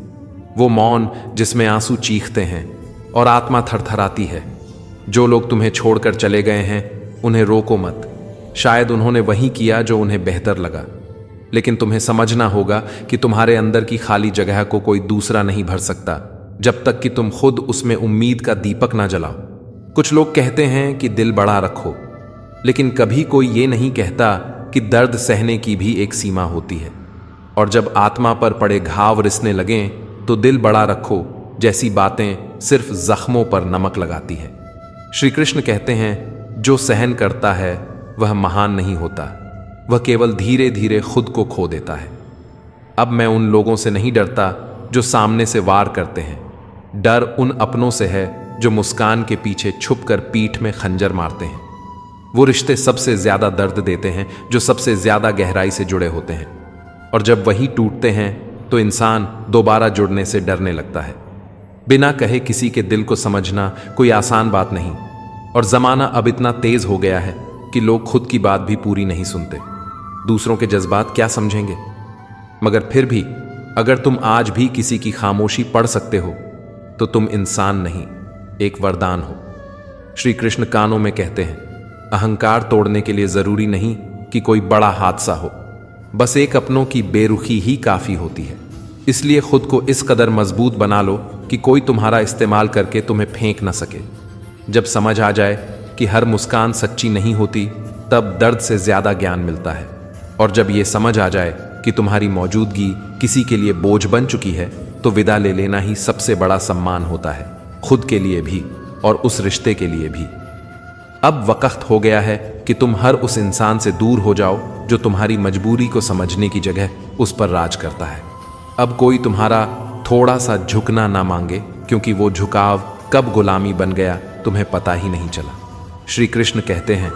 वो मौन जिसमें आंसू चीखते हैं और आत्मा थरथराती है। जो लोग तुम्हें छोड़कर चले गए हैं, उन्हें रोको मत। शायद उन्होंने वही किया जो उन्हें बेहतर लगा, लेकिन तुम्हें समझना होगा कि तुम्हारे अंदर की खाली जगह को कोई दूसरा नहीं भर सकता, जब तक कि तुम खुद उसमें उम्मीद का दीपक ना जलाओ। कुछ लोग कहते हैं कि दिल बड़ा रखो, लेकिन कभी कोई ये नहीं कहता कि दर्द सहने की भी एक सीमा होती है। और जब आत्मा पर पड़े घाव रिसने लगें, तो दिल बड़ा रखो जैसी बातें सिर्फ जख्मों पर नमक लगाती है। श्री कृष्ण कहते हैं, जो सहन करता है वह महान नहीं होता, वह केवल धीरे धीरे खुद को खो देता है। अब मैं उन लोगों से नहीं डरता जो सामने से वार करते हैं। डर उन अपनों से है जो मुस्कान के पीछे छुपकर पीठ में खंजर मारते हैं। वो रिश्ते सबसे ज्यादा दर्द देते हैं जो सबसे ज्यादा गहराई से जुड़े होते हैं, और जब वही टूटते हैं तो इंसान दोबारा जुड़ने से डरने लगता है। बिना कहे किसी के दिल को समझना कोई आसान बात नहीं, और जमाना अब इतना तेज हो गया है कि लोग खुद की बात भी पूरी नहीं सुनते। दूसरों के जज्बात क्या समझेंगे? मगर फिर भी अगर तुम आज भी किसी की खामोशी पढ़ सकते हो तो तुम इंसान नहीं, एक वरदान हो। श्री कृष्ण कानों में कहते हैं, अहंकार तोड़ने के लिए जरूरी नहीं कि कोई बड़ा हादसा हो, बस एक अपनों की बेरुखी ही काफी होती है। इसलिए खुद को इस कदर मजबूत बना लो कि कोई तुम्हारा इस्तेमाल करके तुम्हें फेंक ना सके। जब समझ आ जाए कि हर मुस्कान सच्ची नहीं होती, तब दर्द से ज्यादा ज्ञान मिलता है। और जब ये समझ आ जाए कि तुम्हारी मौजूदगी किसी के लिए बोझ बन चुकी है, तो विदा ले लेना ही सबसे बड़ा सम्मान होता है, खुद के लिए भी और उस रिश्ते के लिए भी। अब वक्त हो गया है कि तुम हर उस इंसान से दूर हो जाओ जो तुम्हारी मजबूरी को समझने की जगह उस पर राज करता है। अब कोई तुम्हारा थोड़ा सा झुकना ना मांगे, क्योंकि वो झुकाव कब गुलामी बन गया तुम्हें पता ही नहीं चला। श्री कृष्ण कहते हैं,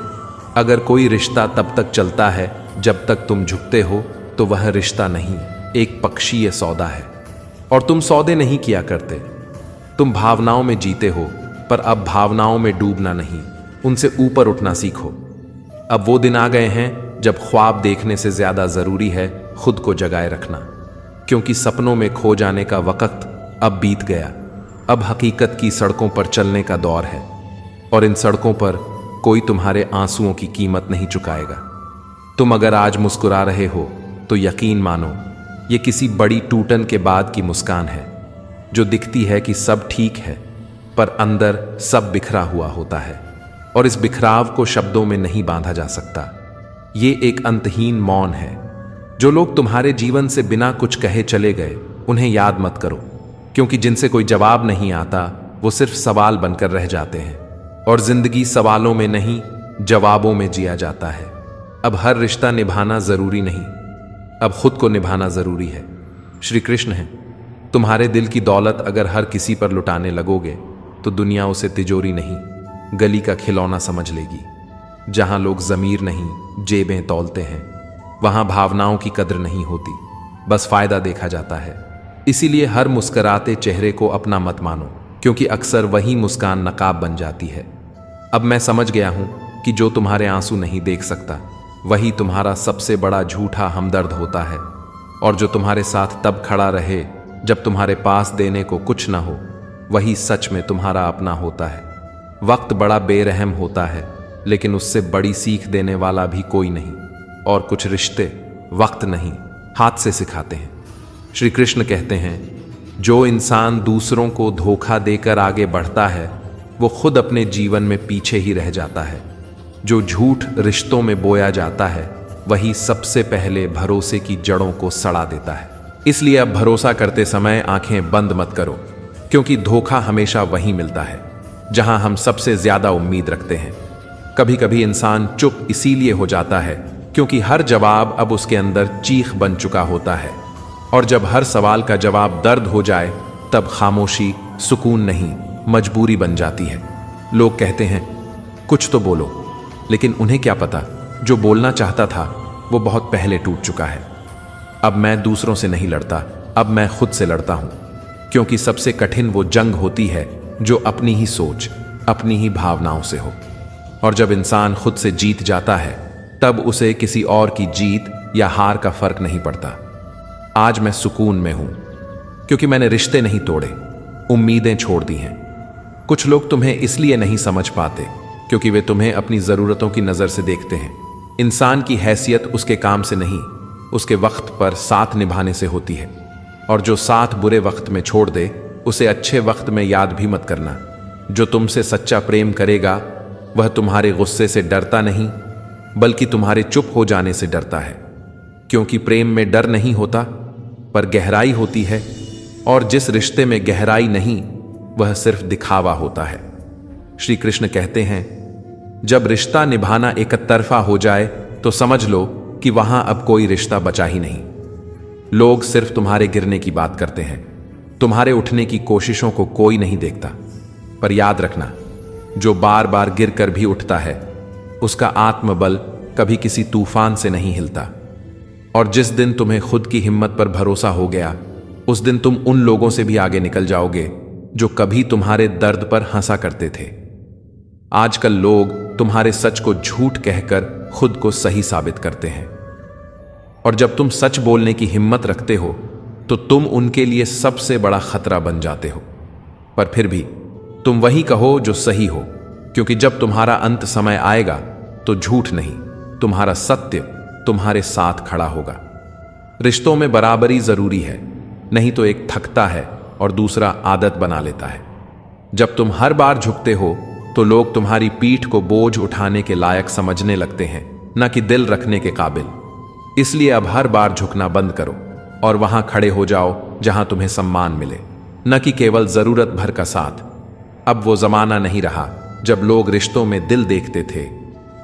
अगर कोई रिश्ता तब तक चलता है जब तक तुम झुकते हो, तो वह रिश्ता नहीं, एक पक्षीय सौदा है। और तुम सौदे नहीं किया करते, तुम भावनाओं में जीते हो, पर अब भावनाओं में डूबना नहीं, उनसे ऊपर उठना सीखो। अब वो दिन आ गए हैं जब ख्वाब देखने से ज्यादा जरूरी है खुद को जगाए रखना, क्योंकि सपनों में खो जाने का वक्त अब बीत गया। अब हकीकत की सड़कों पर चलने का दौर है, और इन सड़कों पर कोई तुम्हारे आंसुओं की कीमत नहीं चुकाएगा। तुम अगर आज मुस्कुरा रहे हो तो यकीन मानो, ये किसी बड़ी टूटन के बाद की मुस्कान है, जो दिखती है कि सब ठीक है, पर अंदर सब बिखरा हुआ होता है, और इस बिखराव को शब्दों में नहीं बांधा जा सकता। ये एक अंतहीन मौन है। जो लोग तुम्हारे जीवन से बिना कुछ कहे चले गए, उन्हें याद मत करो, क्योंकि जिनसे कोई जवाब नहीं आता वो सिर्फ सवाल बनकर रह जाते हैं। और जिंदगी सवालों में नहीं, जवाबों में जिया जाता है। अब हर रिश्ता निभाना जरूरी नहीं, अब खुद को निभाना जरूरी है। श्री कृष्ण हैं, तुम्हारे दिल की दौलत अगर हर किसी पर लुटाने लगोगे तो दुनिया उसे तिजोरी नहीं, गली का खिलौना समझ लेगी। जहां लोग जमीर नहीं जेबें तौलते हैं, वहां भावनाओं की कद्र नहीं होती, बस फायदा देखा जाता है। इसीलिए हर मुस्कुराते चेहरे को अपना मत मानो, क्योंकि अक्सर वही मुस्कान नकाब बन जाती है। अब मैं समझ गया हूं कि जो तुम्हारे आंसू नहीं देख सकता, वही तुम्हारा सबसे बड़ा झूठा हमदर्द होता है। और जो तुम्हारे साथ तब खड़ा रहे जब तुम्हारे पास देने को कुछ ना हो, वही सच में तुम्हारा अपना होता है। वक्त बड़ा बेरहम होता है, लेकिन उससे बड़ी सीख देने वाला भी कोई नहीं। और कुछ रिश्ते वक्त नहीं, हाथ से सिखाते हैं। श्री कृष्ण कहते हैं, जो इंसान दूसरों को धोखा देकर आगे बढ़ता है, वो खुद अपने जीवन में पीछे ही रह जाता है। जो झूठ रिश्तों में बोया जाता है, वही सबसे पहले भरोसे की जड़ों को सड़ा देता है। इसलिए अब भरोसा करते समय आंखें बंद मत करो, क्योंकि धोखा हमेशा वहीं मिलता है जहां हम सबसे ज्यादा उम्मीद रखते हैं। कभी कभी इंसान चुप इसीलिए हो जाता है क्योंकि हर जवाब अब उसके अंदर चीख बन चुका होता है। और जब हर सवाल का जवाब दर्द हो जाए, तब खामोशी सुकून नहीं, मजबूरी बन जाती है। लोग कहते हैं, कुछ तो बोलो, लेकिन उन्हें क्या पता, जो बोलना चाहता था वो बहुत पहले टूट चुका है। अब मैं दूसरों से नहीं लड़ता, अब मैं खुद से लड़ता हूं, क्योंकि सबसे कठिन वो जंग होती है जो अपनी ही सोच, अपनी ही भावनाओं से हो। और जब इंसान खुद से जीत जाता है, तब उसे किसी और की जीत या हार का फर्क नहीं पड़ता। आज मैं सुकून में हूं, क्योंकि मैंने रिश्ते नहीं तोड़े, उम्मीदें छोड़ दी हैं। कुछ लोग तुम्हें इसलिए नहीं समझ पाते क्योंकि वे तुम्हें अपनी जरूरतों की नजर से देखते हैं। इंसान की हैसियत उसके काम से नहीं, उसके वक्त पर साथ निभाने से होती है। और जो साथ बुरे वक्त में छोड़ दे, उसे अच्छे वक्त में याद भी मत करना। जो तुमसे सच्चा प्रेम करेगा, वह तुम्हारे गुस्से से डरता नहीं, बल्कि तुम्हारे चुप हो जाने से डरता है। क्योंकि प्रेम में डर नहीं होता, पर गहराई होती है। और जिस रिश्ते में गहराई नहीं, वह सिर्फ दिखावा होता है। श्री कृष्ण कहते हैं, जब रिश्ता निभाना एक तरफा हो जाए तो समझ लो कि वहां अब कोई रिश्ता बचा ही नहीं। लोग सिर्फ तुम्हारे गिरने की बात करते हैं, तुम्हारे उठने की कोशिशों को कोई नहीं देखता। पर याद रखना, जो बार बार गिर कर भी उठता है, उसका आत्मबल कभी किसी तूफान से नहीं हिलता। और जिस दिन तुम्हें खुद की हिम्मत पर भरोसा हो गया, उस दिन तुम उन लोगों से भी आगे निकल जाओगे जो कभी तुम्हारे दर्द पर हंसा करते थे। आजकल लोग तुम्हारे सच को झूठ कहकर खुद को सही साबित करते हैं। और जब तुम सच बोलने की हिम्मत रखते हो तो तुम उनके लिए सबसे बड़ा खतरा बन जाते हो। पर फिर भी तुम वही कहो जो सही हो, क्योंकि जब तुम्हारा अंत समय आएगा तो झूठ नहीं, तुम्हारा सत्य तुम्हारे साथ खड़ा होगा। रिश्तों में बराबरी जरूरी है, नहीं तो एक थकता है और दूसरा आदत बना लेता है। जब तुम हर बार झुकते हो तो लोग तुम्हारी पीठ को बोझ उठाने के लायक समझने लगते हैं, न कि दिल रखने के काबिल। इसलिए अब हर बार झुकना बंद करो और वहां खड़े हो जाओ जहां तुम्हें सम्मान मिले, न कि केवल जरूरत भर का साथ। अब वो जमाना नहीं रहा जब लोग रिश्तों में दिल देखते थे,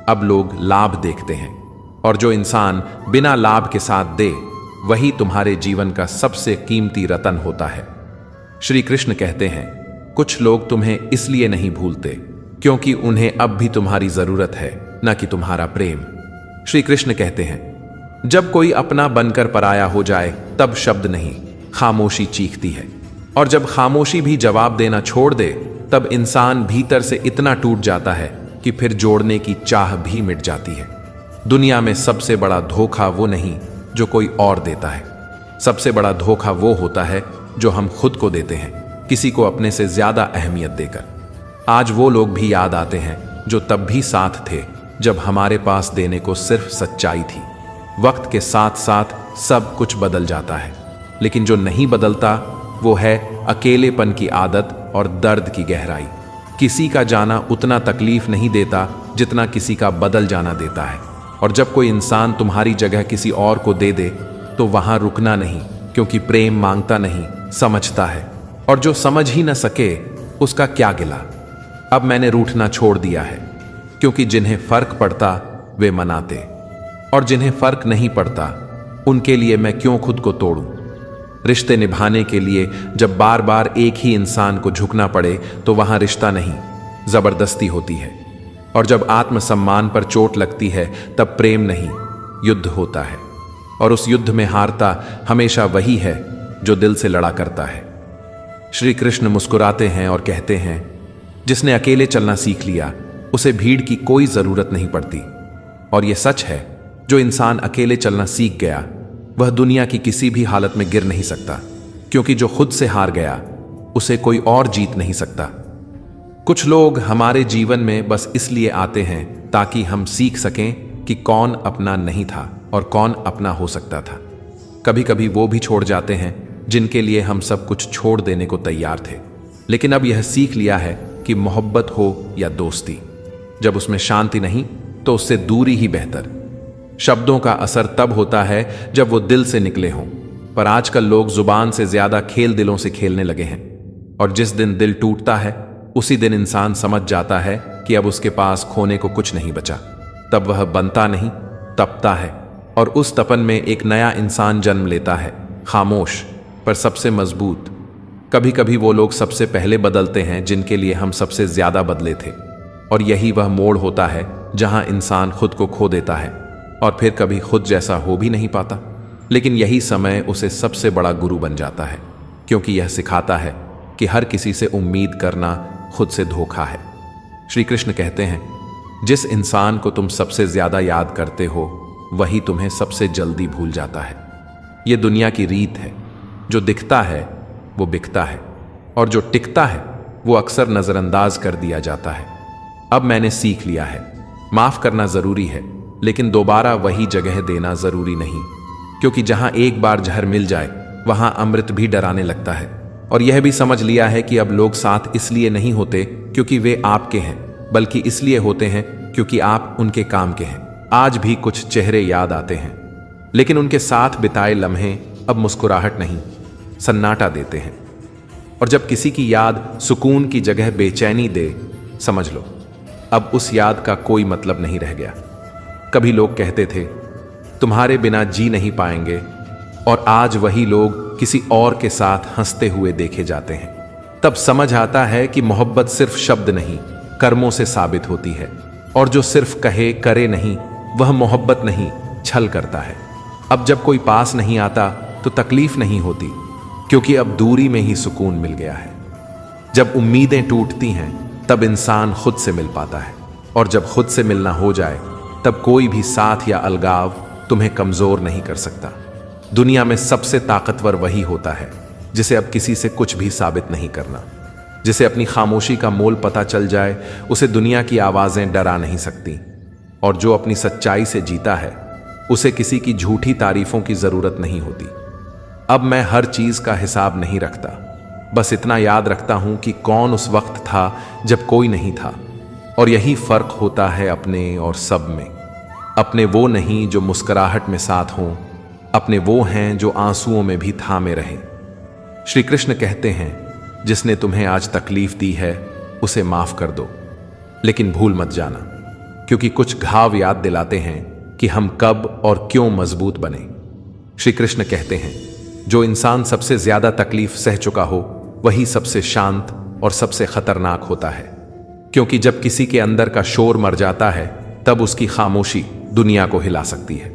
अब लोग लाभ देखते हैं। और जो इंसान बिना लाभ के साथ दे, वही तुम्हारे जीवन का सबसे कीमती रतन होता है। श्री कृष्ण कहते हैं, कुछ लोग तुम्हें इसलिए नहीं भूलते क्योंकि उन्हें अब भी तुम्हारी जरूरत है, न कि तुम्हारा प्रेम। श्री कृष्ण कहते हैं, जब कोई अपना बनकर पराया हो जाए तब शब्द नहीं, खामोशी चीखती है। और जब खामोशी भी जवाब देना छोड़ दे, तब इंसान भीतर से इतना टूट जाता है कि फिर जोड़ने की चाह भी मिट जाती है। दुनिया में सबसे बड़ा धोखा वो नहीं जो कोई और देता है, सबसे बड़ा धोखा वो होता है जो हम खुद को देते हैं, किसी को अपने से ज्यादा अहमियत देकर। आज वो लोग भी याद आते हैं जो तब भी साथ थे जब हमारे पास देने को सिर्फ सच्चाई थी। वक्त के साथ साथ सब कुछ बदल जाता है, लेकिन जो नहीं बदलता वो है अकेलेपन की आदत और दर्द की गहराई। किसी का जाना उतना तकलीफ नहीं देता जितना किसी का बदल जाना देता है। और जब कोई इंसान तुम्हारी जगह किसी और को दे दे तो वहां रुकना नहीं, क्योंकि प्रेम मांगता नहीं, समझता है। और जो समझ ही न सके उसका क्या गिला। अब मैंने रूठना छोड़ दिया है, क्योंकि जिन्हें फर्क पड़ता वे मनाते, और जिन्हें फर्क नहीं पड़ता उनके लिए मैं क्यों खुद को तोड़ूं। रिश्ते निभाने के लिए जब बार बार एक ही इंसान को झुकना पड़े तो वहां रिश्ता नहीं, जबरदस्ती होती है। और जब आत्मसम्मान पर चोट लगती है तब प्रेम नहीं, युद्ध होता है। और उस युद्ध में हारता हमेशा वही है जो दिल से लड़ा करता है। श्री कृष्ण मुस्कुराते हैं और कहते हैं, जिसने अकेले चलना सीख लिया उसे भीड़ की कोई जरूरत नहीं पड़ती। और यह सच है, जो इंसान अकेले चलना सीख गया वह दुनिया की किसी भी हालत में गिर नहीं सकता, क्योंकि जो खुद से हार गया उसे कोई और जीत नहीं सकता। कुछ लोग हमारे जीवन में बस इसलिए आते हैं ताकि हम सीख सकें कि कौन अपना नहीं था और कौन अपना हो सकता था। कभी कभी वो भी छोड़ जाते हैं जिनके लिए हम सब कुछ छोड़ देने को तैयार थे। लेकिन अब यह सीख लिया है कि मोहब्बत हो या दोस्ती, जब उसमें शांति नहीं तो उससे दूरी ही बेहतर। शब्दों का असर तब होता है जब वो दिल से निकले हों, पर आजकल लोग जुबान से ज्यादा खेल दिलों से खेलने लगे हैं। और जिस दिन दिल टूटता है उसी दिन इंसान समझ जाता है कि अब उसके पास खोने को कुछ नहीं बचा। तब वह बनता नहीं, तपता है, और उस तपन में एक नया इंसान जन्म लेता है, खामोश पर सबसे मजबूत। कभी कभी वो लोग सबसे पहले बदलते हैं जिनके लिए हम सबसे ज्यादा बदले थे। और यही वह मोड़ होता है जहां इंसान खुद को खो देता है और फिर कभी खुद जैसा हो भी नहीं पाता। लेकिन यही समय उसे सबसे बड़ा गुरु बन जाता है, क्योंकि यह सिखाता है कि हर किसी से उम्मीद करना खुद से धोखा है। श्री कृष्ण कहते हैं, जिस इंसान को तुम सबसे ज्यादा याद करते हो वही तुम्हें सबसे जल्दी भूल जाता है। यह दुनिया की रीत है, जो दिखता है वो बिकता है, और जो टिकता है वो अक्सर नजरअंदाज कर दिया जाता है। अब मैंने सीख लिया है, माफ करना जरूरी है, लेकिन दोबारा वही जगह देना जरूरी नहीं, क्योंकि जहां एक बार जहर मिल जाए वहां अमृत भी डराने लगता है। और यह भी समझ लिया है कि अब लोग साथ इसलिए नहीं होते क्योंकि वे आपके हैं, बल्कि इसलिए होते हैं क्योंकि आप उनके काम के हैं। आज भी कुछ चेहरे याद आते हैं, लेकिन उनके साथ बिताए लम्हे अब मुस्कुराहट नहीं, सन्नाटा देते हैं। और जब किसी की याद सुकून की जगह बेचैनी दे, समझ लो अब उस याद का कोई मतलब नहीं रह गया। कभी लोग कहते थे, तुम्हारे बिना जी नहीं पाएंगे, और आज वही लोग किसी और के साथ हंसते हुए देखे जाते हैं। तब समझ आता है कि मोहब्बत सिर्फ शब्द नहीं, कर्मों से साबित होती है। और जो सिर्फ कहे करे नहीं, वह मोहब्बत नहीं, छल करता है। अब जब कोई पास नहीं आता तो तकलीफ नहीं होती, क्योंकि अब दूरी में ही सुकून मिल गया है। जब उम्मीदें टूटती हैं तब इंसान खुद से मिल पाता है, और जब खुद से मिलना हो जाए तब कोई भी साथ या अलगाव तुम्हें कमजोर नहीं कर सकता। दुनिया में सबसे ताकतवर वही होता है जिसे अब किसी से कुछ भी साबित नहीं करना। जिसे अपनी खामोशी का मोल पता चल जाए, उसे दुनिया की आवाजें डरा नहीं सकती। और जो अपनी सच्चाई से जीता है, उसे किसी की झूठी तारीफों की जरूरत नहीं होती। अब मैं हर चीज का हिसाब नहीं रखता, बस इतना याद रखता हूं कि कौन उस वक्त था जब कोई नहीं था। और यही फर्क होता है अपने और सब में। अपने वो नहीं जो मुस्कुराहट में साथ हों, अपने वो हैं जो आंसुओं में भी थामे रहें। श्री कृष्ण कहते हैं, जिसने तुम्हें आज तकलीफ दी है उसे माफ कर दो, लेकिन भूल मत जाना, क्योंकि कुछ घाव याद दिलाते हैं कि हम कब और क्यों मजबूत बने। श्री कृष्ण कहते हैं, जो इंसान सबसे ज्यादा तकलीफ सह चुका हो वही सबसे शांत और सबसे खतरनाक होता है, क्योंकि जब किसी के अंदर का शोर मर जाता है तब उसकी खामोशी दुनिया को हिला सकती है।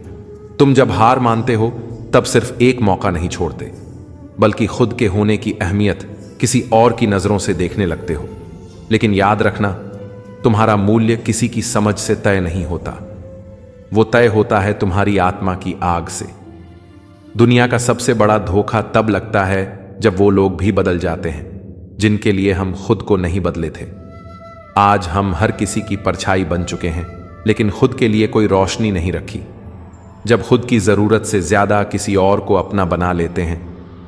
तुम जब हार मानते हो तब सिर्फ एक मौका नहीं छोड़ते, बल्कि खुद के होने की अहमियत किसी और की नजरों से देखने लगते हो। लेकिन याद रखना, तुम्हारा मूल्य किसी की समझ से तय नहीं होता, वो तय होता है तुम्हारी आत्मा की आग से। दुनिया का सबसे बड़ा धोखा तब लगता है जब वो लोग भी बदल जाते हैं जिनके लिए हम खुद को नहीं बदले थे। आज हम हर किसी की परछाई बन चुके हैं, लेकिन खुद के लिए कोई रोशनी नहीं रखी। जब खुद की जरूरत से ज्यादा किसी और को अपना बना लेते हैं,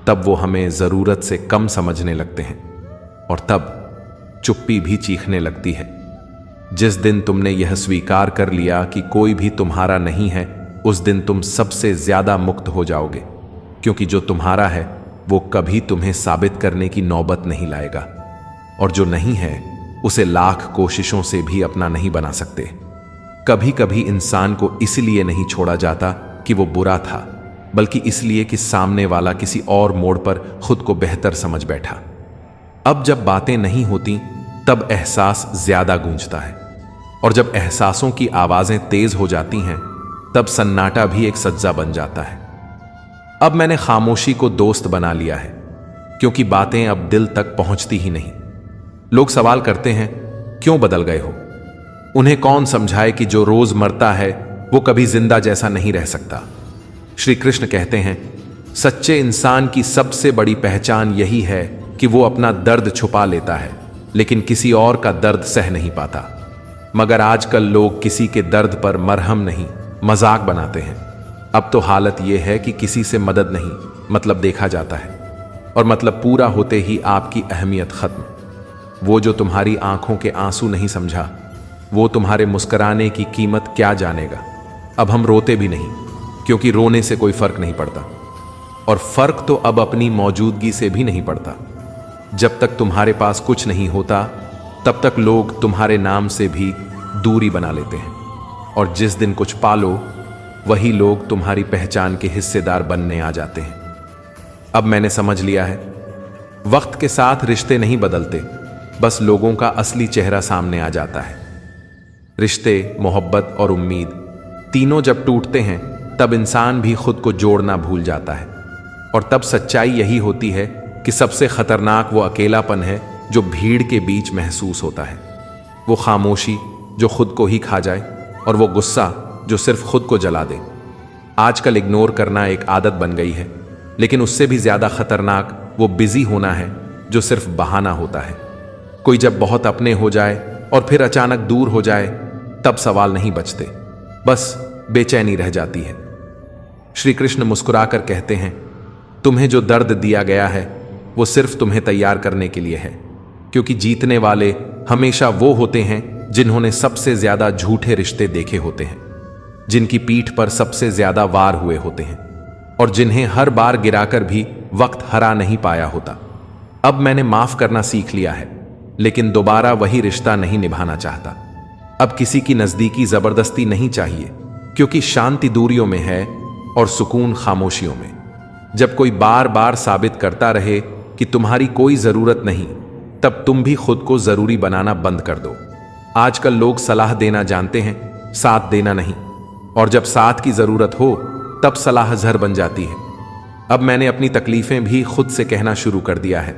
तब वो हमें जरूरत से कम समझने लगते हैं, और तब चुप्पी भी चीखने लगती है। जिस दिन तुमने यह स्वीकार कर लिया कि कोई भी तुम्हारा नहीं है, उस दिन तुम सबसे ज्यादा मुक्त हो जाओगे, क्योंकि जो तुम्हारा है वो कभी तुम्हें साबित करने की नौबत नहीं लाएगा, और जो नहीं है उसे लाख कोशिशों से भी अपना नहीं बना सकते। कभी कभी इंसान को इसलिए नहीं छोड़ा जाता कि वो बुरा था, बल्कि इसलिए कि सामने वाला किसी और मोड़ पर खुद को बेहतर समझ बैठा। अब जब बातें नहीं होती तब एहसास ज्यादा गूंजता है, और जब एहसासों की आवाजें तेज हो जाती हैं तब सन्नाटा भी एक सज्जा बन जाता है। अब मैंने खामोशी को दोस्त बना लिया है, क्योंकि बातें अब दिल तक पहुंचती ही नहीं। लोग सवाल करते हैं, क्यों बदल गए हो? उन्हें कौन समझाए कि जो रोज मरता है वो कभी जिंदा जैसा नहीं रह सकता। श्री कृष्ण कहते हैं, सच्चे इंसान की सबसे बड़ी पहचान यही है कि वो अपना दर्द छुपा लेता है, लेकिन किसी और का दर्द सह नहीं पाता। मगर आजकल लोग किसी के दर्द पर मरहम नहीं, मजाक बनाते हैं। अब तो हालत यह है कि किसी से मदद नहीं, मतलब देखा जाता है, और मतलब पूरा होते ही आपकी अहमियत खत्म। वो जो तुम्हारी आंखों के आंसू नहीं समझा, वो तुम्हारे मुस्कुराने की कीमत क्या जानेगा। अब हम रोते भी नहीं, क्योंकि रोने से कोई फर्क नहीं पड़ता, और फर्क तो अब अपनी मौजूदगी से भी नहीं पड़ता। जब तक तुम्हारे पास कुछ नहीं होता, तब तक लोग तुम्हारे नाम से भी दूरी बना लेते हैं, और जिस दिन कुछ पालो, वही लोग तुम्हारी पहचान के हिस्सेदार बनने आ जाते हैं। अब मैंने समझ लिया है, वक्त के साथ रिश्ते नहीं बदलते, बस लोगों का असली चेहरा सामने आ जाता है। रिश्ते, मोहब्बत और उम्मीद तीनों जब टूटते हैं, तब इंसान भी खुद को जोड़ना भूल जाता है, और तब सच्चाई यही होती है कि सबसे खतरनाक वो अकेलापन है जो भीड़ के बीच महसूस होता है। वो खामोशी जो खुद को ही खा जाए, और वो गुस्सा जो सिर्फ खुद को जला दे। आजकल इग्नोर करना एक आदत बन गई है, लेकिन उससे भी ज्यादा खतरनाक वो बिजी होना है जो सिर्फ बहाना होता है। कोई जब बहुत अपने हो जाए और फिर अचानक दूर हो जाए, तब सवाल नहीं बचते, बस बेचैनी रह जाती है। श्री कृष्ण मुस्कुराकर कहते हैं, तुम्हें जो दर्द दिया गया है वो सिर्फ तुम्हें तैयार करने के लिए है, क्योंकि जीतने वाले हमेशा वो होते हैं जिन्होंने सबसे ज्यादा झूठे रिश्ते देखे होते हैं, जिनकी पीठ पर सबसे ज्यादा वार हुए होते हैं, और जिन्हें हर बार गिराकर भी वक्त हरा नहीं पाया होता। अब मैंने माफ करना सीख लिया है, लेकिन दोबारा वही रिश्ता नहीं निभाना चाहता। अब किसी की नजदीकी जबरदस्ती नहीं चाहिए, क्योंकि शांति दूरियों में है और सुकून खामोशियों में। जब कोई बार बार साबित करता रहे कि तुम्हारी कोई जरूरत नहीं, तब तुम भी खुद को जरूरी बनाना बंद कर दो। आजकल लोग सलाह देना जानते हैं, साथ देना नहीं, और जब साथ की जरूरत हो तब सलाह जहर बन जाती है। अब मैंने अपनी तकलीफें भी खुद से कहना शुरू कर दिया है,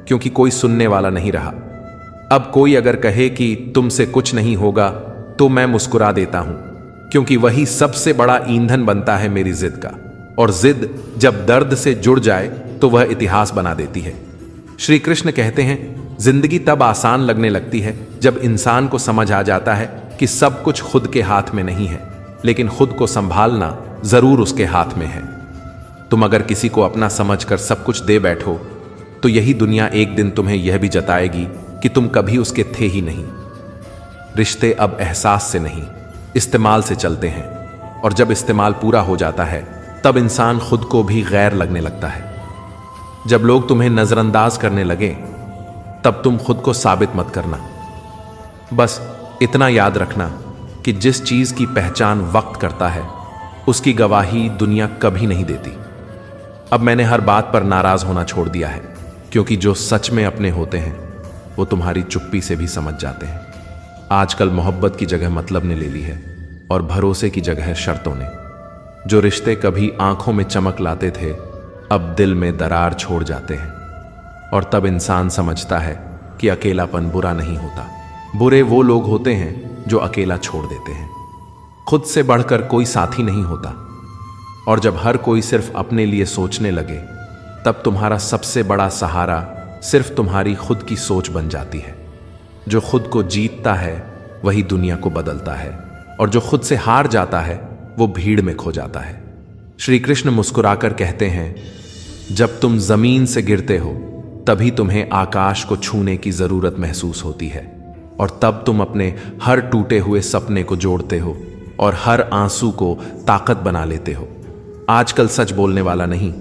क्योंकि कोई सुनने वाला नहीं रहा। अब कोई अगर कहे कि तुमसे कुछ नहीं होगा, तो मैं मुस्कुरा देता हूं, क्योंकि वही सबसे बड़ा ईंधन बनता है मेरी जिद का। और जिद जब दर्द से जुड़ जाए तो वह इतिहास बना देती है। श्री कृष्ण कहते हैं, जिंदगी तब आसान लगने लगती है जब इंसान को समझ आ जाता है कि सब कुछ खुद के हाथ में नहीं है, लेकिन खुद को संभालना जरूर उसके हाथ में है। तुम अगर किसी को अपना समझकर सब कुछ दे बैठो तो यही दुनिया एक दिन तुम्हें यह भी जताएगी कि तुम कभी उसके थे ही नहीं। रिश्ते अब एहसास से नहीं, इस्तेमाल से चलते हैं, और जब इस्तेमाल पूरा हो जाता है तब इंसान खुद को भी गैर लगने लगता है। जब लोग तुम्हें नजरअंदाज करने लगे तब तुम खुद को साबित मत करना। बस इतना याद रखना कि जिस चीज की पहचान वक्त करता है उसकी गवाही दुनिया कभी नहीं देती। अब मैंने हर बात पर नाराज होना छोड़ दिया है, क्योंकि जो सच में अपने होते हैं वो तुम्हारी चुप्पी से भी समझ जाते हैं। आजकल मोहब्बत की जगह मतलब ने ले ली है और भरोसे की जगह शर्तों ने। जो रिश्ते कभी आंखों में चमक लाते थे अब दिल में दरार छोड़ जाते हैं। और तब इंसान समझता है कि अकेलापन बुरा नहीं होता, बुरे वो लोग होते हैं जो अकेला छोड़ देते हैं। खुद से बढ़कर कोई साथी नहीं होता, और जब हर कोई सिर्फ अपने लिए सोचने लगे तब तुम्हारा सबसे बड़ा सहारा सिर्फ तुम्हारी खुद की सोच बन जाती है। जो खुद को जीतता है वही दुनिया को बदलता है, और जो खुद से हार जाता है वो भीड़ में खो जाता है। श्री कृष्ण मुस्कुराकर कहते हैं, जब तुम जमीन से गिरते हो तभी तुम्हें आकाश को छूने की जरूरत महसूस होती है, और तब तुम अपने हर टूटे हुए सपने को जोड़ते हो और हर आंसू को ताकत बना लेते हो। आजकल सच बोलने वाला नहीं,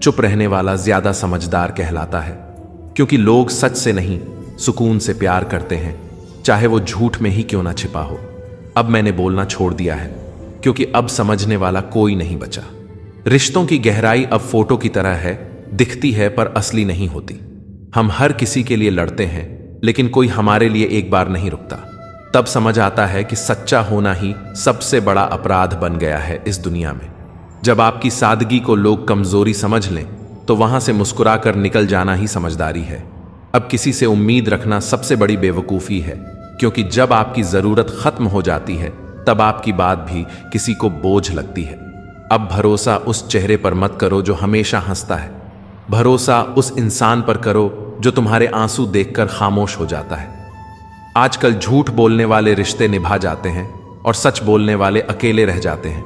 चुप रहने वाला ज्यादा समझदार कहलाता है, क्योंकि लोग सच से नहीं सुकून से प्यार करते हैं, चाहे वो झूठ में ही क्यों ना छिपा हो। अब मैंने बोलना छोड़ दिया है, क्योंकि अब समझने वाला कोई नहीं बचा। रिश्तों की गहराई अब फोटो की तरह है, दिखती है पर असली नहीं होती। हम हर किसी के लिए लड़ते हैं, लेकिन कोई हमारे लिए एक बार नहीं रुकता। तब समझ आता है कि सच्चा होना ही सबसे बड़ा अपराध बन गया है इस दुनिया में। जब आपकी सादगी को लोग कमजोरी समझ लें तो वहां से मुस्कुराकर निकल जाना ही समझदारी है। अब किसी से उम्मीद रखना सबसे बड़ी बेवकूफ़ी है, क्योंकि जब आपकी ज़रूरत ख़त्म हो जाती है तब आपकी बात भी किसी को बोझ लगती है। अब भरोसा उस चेहरे पर मत करो जो हमेशा हंसता है, भरोसा उस इंसान पर करो जो तुम्हारे आंसू देखकर खामोश हो जाता है। आजकल झूठ बोलने वाले रिश्ते निभा जाते हैं और सच बोलने वाले अकेले रह जाते हैं।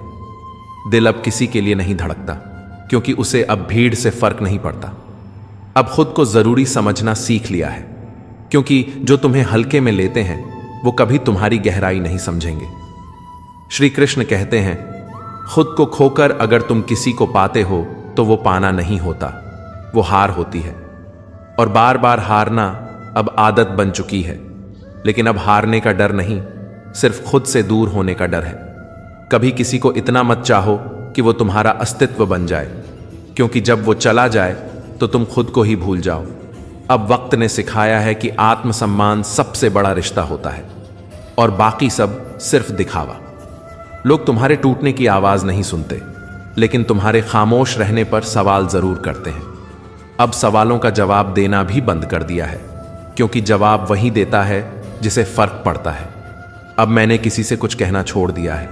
दिल अब किसी के लिए नहीं धड़कता, क्योंकि उसे अब भीड़ से फर्क नहीं पड़ता। अब खुद को जरूरी समझना सीख लिया है, क्योंकि जो तुम्हें हल्के में लेते हैं वो कभी तुम्हारी गहराई नहीं समझेंगे। श्री कृष्ण कहते हैं, खुद को खोकर अगर तुम किसी को पाते हो तो वो पाना नहीं होता, वो हार होती है। और बार बार हारना अब आदत बन चुकी है, लेकिन अब हारने का डर नहीं, सिर्फ खुद से दूर होने का डर है। कभी किसी को इतना मत चाहो कि वो तुम्हारा अस्तित्व बन जाए, क्योंकि जब वो चला जाए तो तुम खुद को ही भूल जाओ। अब वक्त ने सिखाया है कि आत्मसम्मान सबसे बड़ा रिश्ता होता है, और बाकी सब सिर्फ दिखावा। लोग तुम्हारे टूटने की आवाज नहीं सुनते, लेकिन तुम्हारे खामोश रहने पर सवाल जरूर करते हैं। अब सवालों का जवाब देना भी बंद कर दिया है, क्योंकि जवाब वही देता है जिसे फर्क पड़ता है। अब मैंने किसी से कुछ कहना छोड़ दिया है,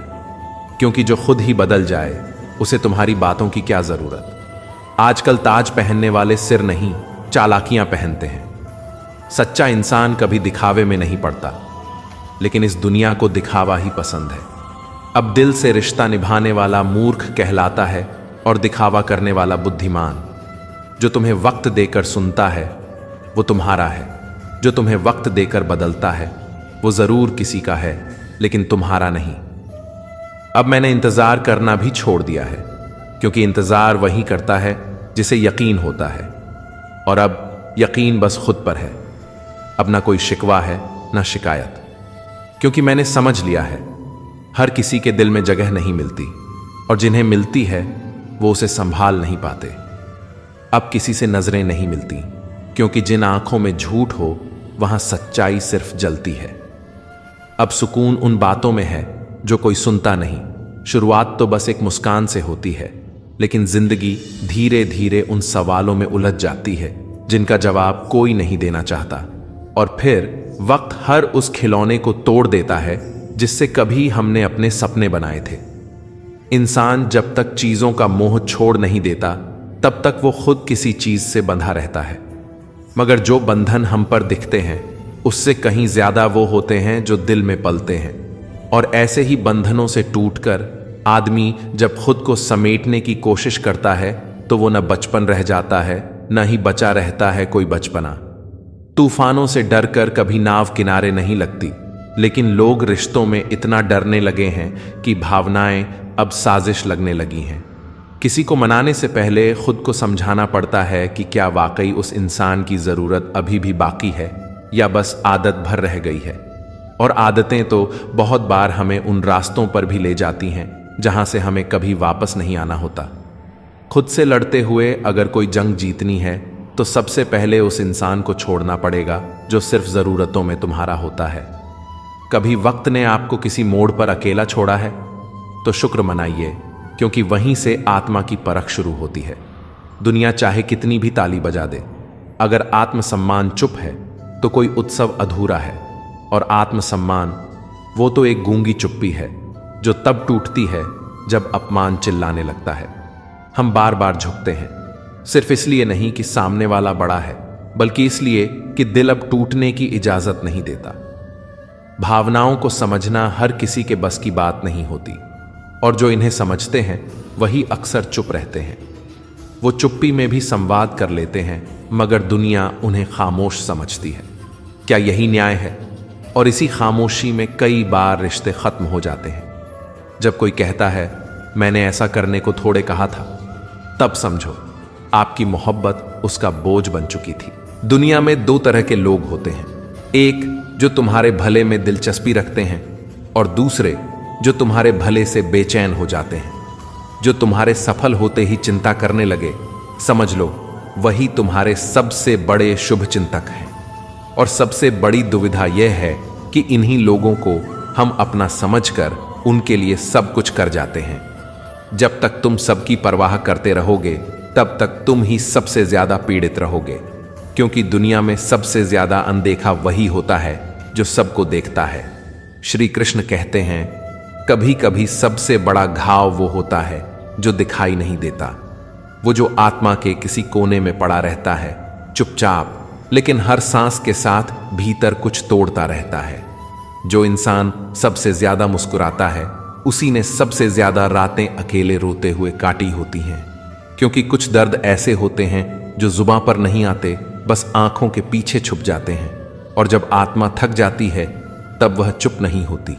क्योंकि जो खुद ही बदल जाए उसे तुम्हारी बातों की क्या जरूरत। आजकल ताज पहनने वाले सिर नहीं, चालाकियां पहनते हैं। सच्चा इंसान कभी दिखावे में नहीं पड़ता, लेकिन इस दुनिया को दिखावा ही पसंद है। अब दिल से रिश्ता निभाने वाला मूर्ख कहलाता है और दिखावा करने वाला बुद्धिमान। जो तुम्हें वक्त देकर सुनता है वो तुम्हारा है, जो तुम्हें वक्त देकर बदलता है वो जरूर किसी का है, लेकिन तुम्हारा नहीं। अब मैंने इंतजार करना भी छोड़ दिया है, क्योंकि इंतजार वही करता है जिसे यकीन होता है, और अब यकीन बस खुद पर है। अब ना कोई शिकवा है ना शिकायत, क्योंकि मैंने समझ लिया है हर किसी के दिल में जगह नहीं मिलती, और जिन्हें मिलती है वो उसे संभाल नहीं पाते। अब किसी से नजरें नहीं मिलती, क्योंकि जिन आंखों में झूठ हो वहां सच्चाई सिर्फ जलती है। अब सुकून उन बातों में है जो कोई सुनता नहीं। शुरुआत तो बस एक मुस्कान से होती है, लेकिन जिंदगी धीरे धीरे उन सवालों में उलझ जाती है जिनका जवाब कोई नहीं देना चाहता। और फिर वक्त हर उस खिलौने को तोड़ देता है जिससे कभी हमने अपने सपने बनाए थे। इंसान जब तक चीजों का मोह छोड़ नहीं देता तब तक वो खुद किसी चीज से बंधा रहता है, मगर जो बंधन हम पर दिखते हैं उससे कहीं ज्यादा वो होते हैं जो दिल में पलते हैं। और ऐसे ही बंधनों से टूटकर आदमी जब खुद को समेटने की कोशिश करता है तो वो न बचपन रह जाता है, न ही बचा रहता है कोई बचपना। तूफानों से डरकर कभी नाव किनारे नहीं लगती, लेकिन लोग रिश्तों में इतना डरने लगे हैं कि भावनाएं अब साजिश लगने लगी हैं। किसी को मनाने से पहले खुद को समझाना पड़ता है कि क्या वाकई उस इंसान की जरूरत अभी भी बाकी है या बस आदत भर रह गई है। और आदतें तो बहुत बार हमें उन रास्तों पर भी ले जाती हैं जहां से हमें कभी वापस नहीं आना होता। खुद से लड़ते हुए अगर कोई जंग जीतनी है तो सबसे पहले उस इंसान को छोड़ना पड़ेगा जो सिर्फ जरूरतों में तुम्हारा होता है। कभी वक्त ने आपको किसी मोड़ पर अकेला छोड़ा है तो शुक्र मनाइए, क्योंकि वहीं से आत्मा की परख शुरू होती है। दुनिया चाहे कितनी भी ताली बजा दे, अगर आत्मसम्मान चुप है तो कोई उत्सव अधूरा है। और आत्मसम्मान वो तो एक गूंगी चुप्पी है जो तब टूटती है जब अपमान चिल्लाने लगता है। हम बार बार झुकते हैं, सिर्फ इसलिए नहीं कि सामने वाला बड़ा है, बल्कि इसलिए कि दिल अब टूटने की इजाजत नहीं देता। भावनाओं को समझना हर किसी के बस की बात नहीं होती, और जो इन्हें समझते हैं वही अक्सर चुप रहते हैं। वो चुप्पी में भी संवाद कर लेते हैं, मगर दुनिया उन्हें खामोश समझती है। क्या यही न्याय है? और इसी खामोशी में कई बार रिश्ते खत्म हो जाते हैं। जब कोई कहता है मैंने ऐसा करने को थोड़े कहा था, तब समझो आपकी मोहब्बत उसका बोझ बन चुकी थी। दुनिया में दो तरह के लोग होते हैं, एक जो तुम्हारे भले में दिलचस्पी रखते हैं, और दूसरे जो तुम्हारे भले से बेचैन हो जाते हैं। जो तुम्हारे सफल होते ही चिंता करने लगे, समझ लो वही तुम्हारे सबसे बड़े शुभ चिंतक हैं। और सबसे बड़ी दुविधा यह है कि इन्हीं लोगों को हम अपना समझकर उनके लिए सब कुछ कर जाते हैं। जब तक तुम सबकी परवाह करते रहोगे तब तक तुम ही सबसे ज्यादा पीड़ित रहोगे, क्योंकि दुनिया में सबसे ज्यादा अनदेखा वही होता है जो सबको देखता है। श्री कृष्ण कहते हैं, कभी कभी सबसे बड़ा घाव वो होता है जो दिखाई नहीं देता, वो जो आत्मा के किसी कोने में पड़ा रहता है, चुपचाप, लेकिन हर सांस के साथ भीतर कुछ तोड़ता रहता है। जो इंसान सबसे ज्यादा मुस्कुराता है उसी ने सबसे ज्यादा रातें अकेले रोते हुए काटी होती हैं, क्योंकि कुछ दर्द ऐसे होते हैं जो जुबां पर नहीं आते, बस आंखों के पीछे छुप जाते हैं। और जब आत्मा थक जाती है तब वह चुप नहीं होती,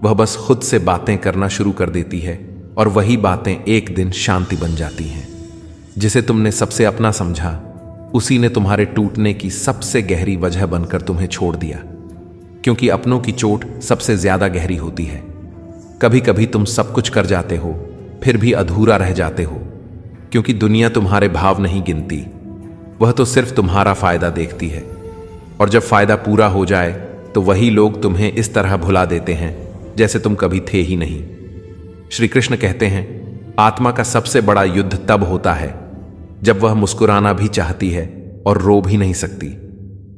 वह बस खुद से बातें करना शुरू कर देती है, और वही बातें एक दिन शांति बन जाती हैं। जिसे तुमने सबसे अपना समझा उसी ने तुम्हारे टूटने की सबसे गहरी वजह बनकर तुम्हें छोड़ दिया, क्योंकि अपनों की चोट सबसे ज्यादा गहरी होती है। कभी कभी तुम सब कुछ कर जाते हो फिर भी अधूरा रह जाते हो, क्योंकि दुनिया तुम्हारे भाव नहीं गिनती, वह तो सिर्फ तुम्हारा फायदा देखती है। और जब फायदा पूरा हो जाए तो वही लोग तुम्हें इस तरह भुला देते हैं जैसे तुम कभी थे ही नहीं। श्री कृष्ण कहते हैं, आत्मा का सबसे बड़ा युद्ध तब होता है जब वह मुस्कुराना भी चाहती है और रो भी नहीं सकती।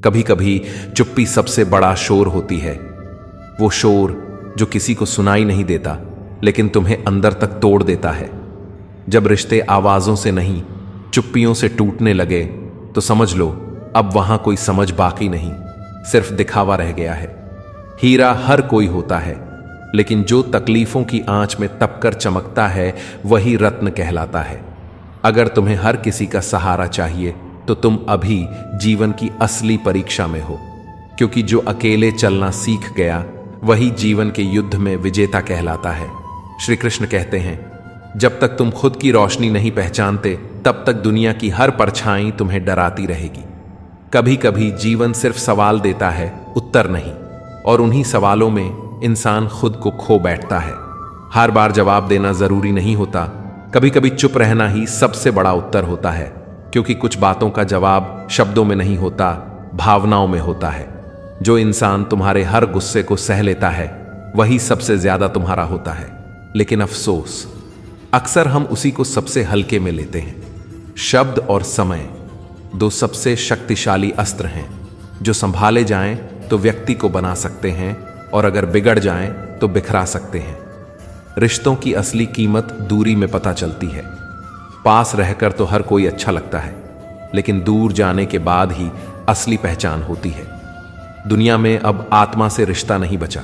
कभी कभी चुप्पी सबसे बड़ा शोर होती है, वो शोर जो किसी को सुनाई नहीं देता लेकिन तुम्हें अंदर तक तोड़ देता है। जब रिश्ते आवाजों से नहीं चुप्पियों से टूटने लगे तो समझ लो अब वहां कोई समझ बाकी नहीं, सिर्फ दिखावा रह गया है। हीरा हर कोई होता है, लेकिन जो तकलीफों की आंच में तपकर चमकता है वही रत्न कहलाता है। अगर तुम्हें हर किसी का सहारा चाहिए तो तुम अभी जीवन की असली परीक्षा में हो, क्योंकि जो अकेले चलना सीख गया वही जीवन के युद्ध में विजेता कहलाता है। श्री कृष्ण कहते हैं, जब तक तुम खुद की रोशनी नहीं पहचानते तब तक दुनिया की हर परछाई तुम्हें डराती रहेगी। कभी कभी जीवन सिर्फ सवाल देता है, उत्तर नहीं, और उन्हीं सवालों में इंसान खुद को खो बैठता है। हर बार जवाब देना जरूरी नहीं होता, कभी कभी चुप रहना ही सबसे बड़ा उत्तर होता है, क्योंकि कुछ बातों का जवाब शब्दों में नहीं होता, भावनाओं में होता है। जो इंसान तुम्हारे हर गुस्से को सह लेता है वही सबसे ज्यादा तुम्हारा होता है। लेकिन अफसोस, अक्सर हम उसी को सबसे हल्के में लेते हैं। शब्द और समय दो सबसे शक्तिशाली अस्त्र हैं, जो संभाले जाएं तो व्यक्ति को बना सकते हैं, और अगर बिगड़ जाएं तो बिखरा सकते हैं। रिश्तों की असली कीमत दूरी में पता चलती है। पास रहकर तो हर कोई अच्छा लगता है, लेकिन दूर जाने के बाद ही असली पहचान होती है। दुनिया में अब आत्मा से रिश्ता नहीं बचा।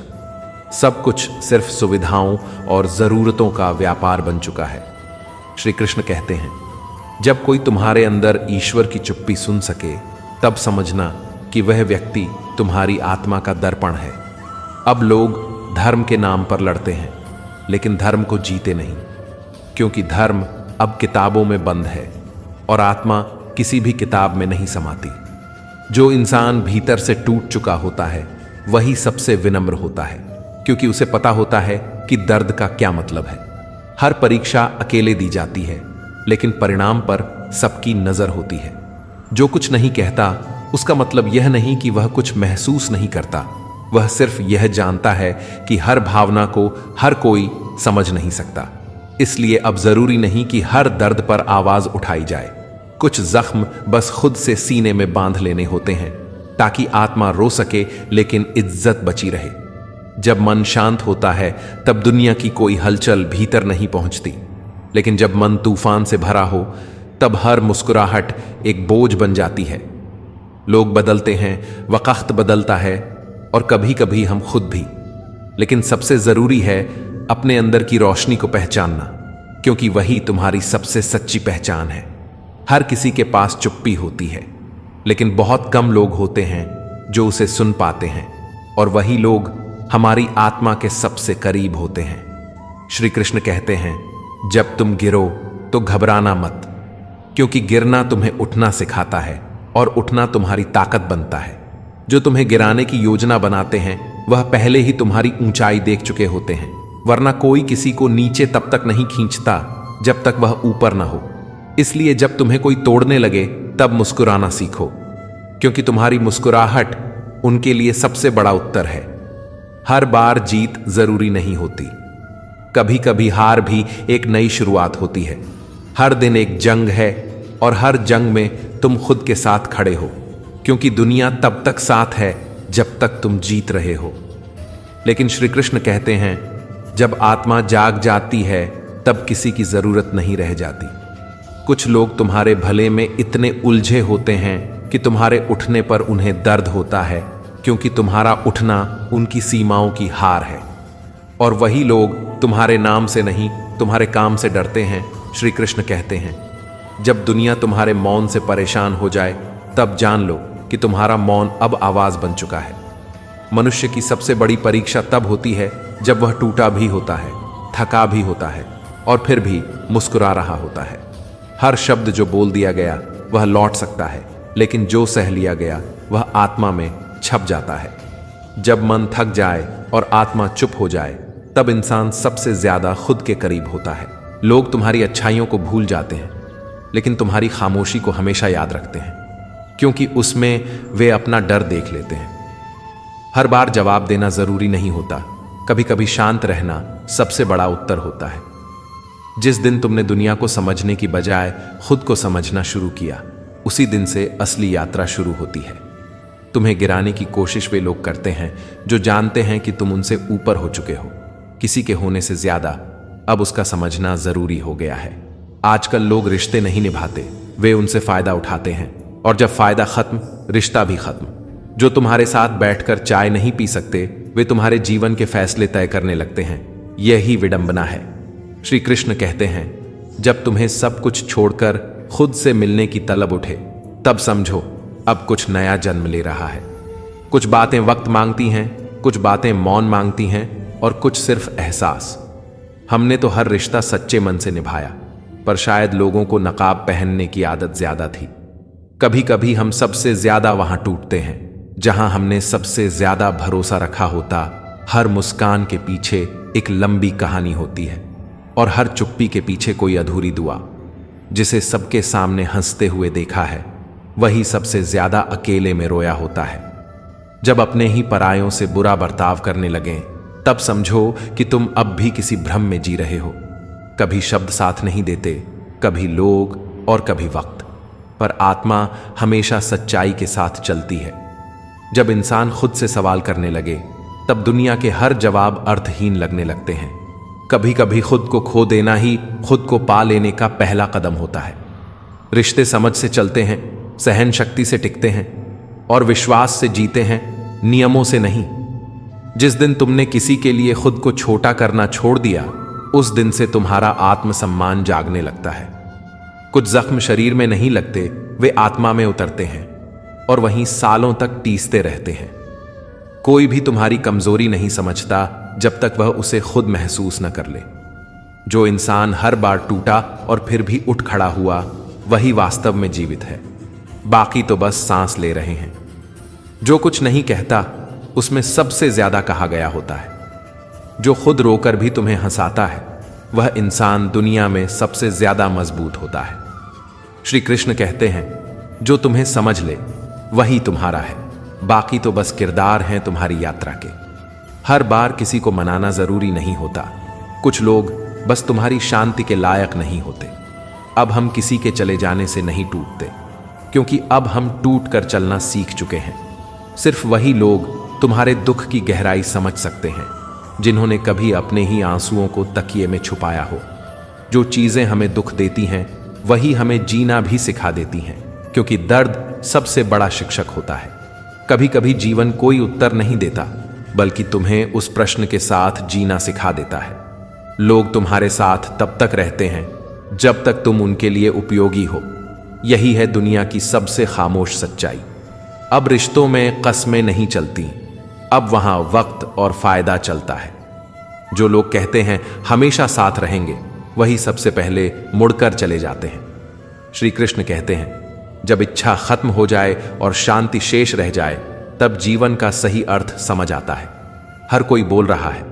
सब कुछ सिर्फ सुविधाओं और जरूरतों का व्यापार बन चुका है। श्री कृष्ण कहते हैं, जब कोई तुम्हारे अंदर ईश्वर की चुप्पी सुन सके, तब समझना कि वह व्यक्ति तुम्हारी आत्मा का दर्पण है। अब लोग धर्म के नाम पर लड़ते हैं, लेकिन धर्म को जीते नहीं, क्योंकि धर्म अब किताबों में बंद है और आत्मा किसी भी किताब में नहीं समाती। जो इंसान भीतर से टूट चुका होता है वही सबसे विनम्र होता है, क्योंकि उसे पता होता है कि दर्द का क्या मतलब है। हर परीक्षा अकेले दी जाती है, लेकिन परिणाम पर सबकी नजर होती है। जो कुछ नहीं कहता उसका मतलब यह नहीं कि वह कुछ महसूस नहीं करता, वह सिर्फ यह जानता है कि हर भावना को हर कोई समझ नहीं सकता। इसलिए अब जरूरी नहीं कि हर दर्द पर आवाज उठाई जाए। कुछ जख्म बस खुद से सीने में बांध लेने होते हैं, ताकि आत्मा रो सके लेकिन इज्जत बची रहे। जब मन शांत होता है तब दुनिया की कोई हलचल भीतर नहीं पहुंचती, लेकिन जब मन तूफान से भरा हो तब हर मुस्कुराहट एक बोझ बन जाती है। लोग बदलते हैं, वक्त बदलता है, और कभी कभी हम खुद भी। लेकिन सबसे जरूरी है अपने अंदर की रोशनी को पहचानना, क्योंकि वही तुम्हारी सबसे सच्ची पहचान है। हर किसी के पास चुप्पी होती है, लेकिन बहुत कम लोग होते हैं जो उसे सुन पाते हैं, और वही लोग हमारी आत्मा के सबसे करीब होते हैं। श्री कृष्ण कहते हैं, जब तुम गिरो तो घबराना मत, क्योंकि गिरना तुम्हें उठना सिखाता है और उठना तुम्हारी ताकत बनता है। जो तुम्हें गिराने की योजना बनाते हैं वह पहले ही तुम्हारी ऊंचाई देख चुके होते हैं, वरना कोई किसी को नीचे तब तक नहीं खींचता जब तक वह ऊपर ना हो। इसलिए जब तुम्हें कोई तोड़ने लगे तब मुस्कुराना सीखो, क्योंकि तुम्हारी मुस्कुराहट उनके लिए सबसे बड़ा उत्तर है। हर बार जीत जरूरी नहीं होती, कभी कभी हार भी एक नई शुरुआत होती है। हर दिन एक जंग है, और हर जंग में तुम खुद के साथ खड़े हो, क्योंकि दुनिया तब तक साथ है जब तक तुम जीत रहे हो। लेकिन श्री कृष्ण कहते हैं, जब आत्मा जाग जाती है तब किसी की जरूरत नहीं रह जाती। कुछ लोग तुम्हारे भले में इतने उलझे होते हैं कि तुम्हारे उठने पर उन्हें दर्द होता है, क्योंकि तुम्हारा उठना उनकी सीमाओं की हार है। और वही लोग तुम्हारे नाम से नहीं तुम्हारे काम से डरते हैं। श्री कृष्ण कहते हैं, जब दुनिया तुम्हारे मौन से परेशान हो जाए तब जान लो कि तुम्हारा मौन अब आवाज बन चुका है। मनुष्य की सबसे बड़ी परीक्षा तब होती है जब वह टूटा भी होता है, थका भी होता है, और फिर भी मुस्कुरा रहा होता है। हर शब्द जो बोल दिया गया वह लौट सकता है, लेकिन जो सह लिया गया वह आत्मा में छप जाता है। जब मन थक जाए और आत्मा चुप हो जाए तब इंसान सबसे ज्यादा खुद के करीब होता है। लोग तुम्हारी अच्छाइयों को भूल जाते हैं, लेकिन तुम्हारी खामोशी को हमेशा याद रखते हैं, क्योंकि उसमें वे अपना डर देख लेते हैं। हर बार जवाब देना जरूरी नहीं होता, कभी कभी शांत रहना सबसे बड़ा उत्तर होता है। जिस दिन तुमने दुनिया को समझने की बजाय खुद को समझना शुरू किया, उसी दिन से असली यात्रा शुरू होती है। तुम्हें गिराने की कोशिश वे लोग करते हैं जो जानते हैं कि तुम उनसे ऊपर हो चुके हो। किसी के होने से ज्यादा अब उसका समझना जरूरी हो गया है। आजकल लोग रिश्ते नहीं निभाते, वे उनसे फायदा उठाते हैं, और जब फायदा खत्म, रिश्ता भी खत्म। जो तुम्हारे साथ बैठकर चाय नहीं पी सकते, वे तुम्हारे जीवन के फैसले तय करने लगते हैं। यही विडंबना है। श्री कृष्ण कहते हैं, जब तुम्हें सब कुछ छोड़कर खुद से मिलने की तलब उठे, तब समझो अब कुछ नया जन्म ले रहा है। कुछ बातें वक्त मांगती हैं, कुछ बातें मौन मांगती हैं, और कुछ सिर्फ एहसास। हमने तो हर रिश्ता सच्चे मन से निभाया, पर शायद लोगों को नकाब पहनने की आदत ज्यादा थी। कभी कभी हम सबसे ज्यादा वहां टूटते हैं जहां हमने सबसे ज्यादा भरोसा रखा होता। हर मुस्कान के पीछे एक लंबी कहानी होती है, और हर चुप्पी के पीछे कोई अधूरी दुआ। जिसे सबके सामने हंसते हुए देखा है, वही सबसे ज्यादा अकेले में रोया होता है। जब अपने ही परायों से बुरा बर्ताव करने लगें, तब समझो कि तुम अब भी किसी भ्रम में जी रहे हो। कभी शब्द साथ नहीं देते, कभी लोग, और कभी वक्त, पर आत्मा हमेशा सच्चाई के साथ चलती है। जब इंसान खुद से सवाल करने लगे, तब दुनिया के हर जवाब अर्थहीन लगने लगते हैं। कभी कभी खुद को खो देना ही खुद को पा लेने का पहला कदम होता है। रिश्ते समझ से चलते हैं, सहन शक्ति से टिकते हैं और विश्वास से जीते हैं, नियमों से नहीं। जिस दिन तुमने किसी के लिए खुद को छोटा करना छोड़ दिया, उस दिन से तुम्हारा आत्मसम्मान जागने लगता है। कुछ जख्म शरीर में नहीं लगते, वे आत्मा में उतरते हैं और वहीं सालों तक टीसते रहते हैं। कोई भी तुम्हारी कमजोरी नहीं समझता जब तक वह उसे खुद महसूस न कर ले। जो इंसान हर बार टूटा और फिर भी उठ खड़ा हुआ, वही वास्तव में जीवित है। बाकी तो बस सांस ले रहे हैं। जो कुछ नहीं कहता, उसमें सबसे ज्यादा कहा गया होता है। जो खुद रोकर भी तुम्हें हंसाता है, वह इंसान दुनिया में सबसे ज्यादा मजबूत होता है। श्री कृष्ण कहते हैं, जो तुम्हें समझ ले वही तुम्हारा है, बाकी तो बस किरदार हैं तुम्हारी यात्रा के। हर बार किसी को मनाना जरूरी नहीं होता। कुछ लोग बस तुम्हारी शांति के लायक नहीं होते। अब हम किसी के चले जाने से नहीं टूटते, क्योंकि अब हम टूट कर चलना सीख चुके हैं। सिर्फ वही लोग तुम्हारे दुख की गहराई समझ सकते हैं, जिन्होंने कभी अपने ही आंसुओं को तकिए में छुपाया हो। जो चीजें हमें दुख देती हैं, वही हमें जीना भी सिखा देती हैं, क्योंकि दर्द सबसे बड़ा शिक्षक होता है। कभी कभी जीवन कोई उत्तर नहीं देता, बल्कि तुम्हें उस प्रश्न के साथ जीना सिखा देता है। लोग तुम्हारे साथ तब तक रहते हैं जब तक तुम उनके लिए उपयोगी हो। यही है दुनिया की सबसे खामोश सच्चाई। अब रिश्तों में कस्में नहीं चलती, अब वहां वक्त और फायदा चलता है। जो लोग कहते हैं हमेशा साथ रहेंगे, वही सबसे पहले मुड़कर चले जाते हैं। श्री कृष्ण कहते हैं, जब इच्छा खत्म हो जाए और शांति शेष रह जाए, तब जीवन का सही अर्थ समझ आता है। हर कोई बोल रहा है,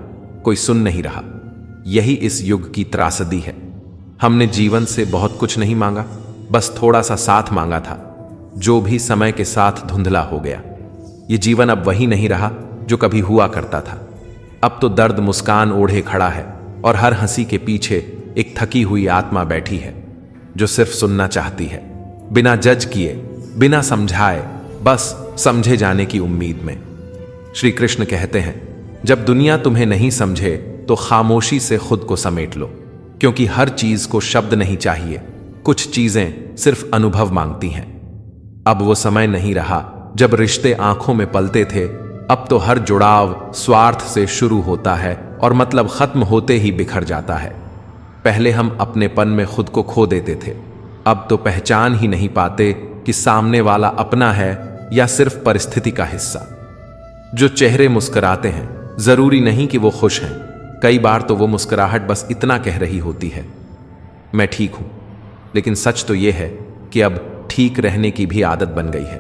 कोई सुन नहीं रहा। यही इस युग की त्रासदी है। हमने जीवन से बहुत कुछ नहीं मांगा, बस थोड़ा सा साथ मांगा था, जो भी समय के साथ धुंधला हो गया। ये जीवन अब वही नहीं रहा जो कभी हुआ करता था। अब तो दर्द मुस्कान ओढ़े खड़ा है और हर हंसी के पीछे एक थकी हुई आत्मा बैठी है, जो सिर्फ सुनना चाहती है, बिना जज किए, बिना समझाए, बस समझे जाने की उम्मीद में। श्री कृष्ण कहते हैं, जब दुनिया तुम्हें नहीं समझे तो खामोशी से खुद को समेट लो, क्योंकि हर चीज को शब्द नहीं चाहिए। कुछ चीजें सिर्फ अनुभव मांगती हैं। अब वो समय नहीं रहा जब रिश्ते आंखों में पलते थे। अब तो हर जुड़ाव स्वार्थ से शुरू होता है और मतलब खत्म होते ही बिखर जाता है। पहले हम अपनेपन में खुद को खो देते थे, अब तो पहचान ही नहीं पाते कि सामने वाला अपना है या सिर्फ परिस्थिति का हिस्सा। जो चेहरे मुस्कुराते हैं, जरूरी नहीं कि वो खुश हैं। कई बार तो वो मुस्कुराहट बस इतना कह रही होती है, मैं ठीक हूं। लेकिन सच तो ये है कि अब ठीक रहने की भी आदत बन गई है।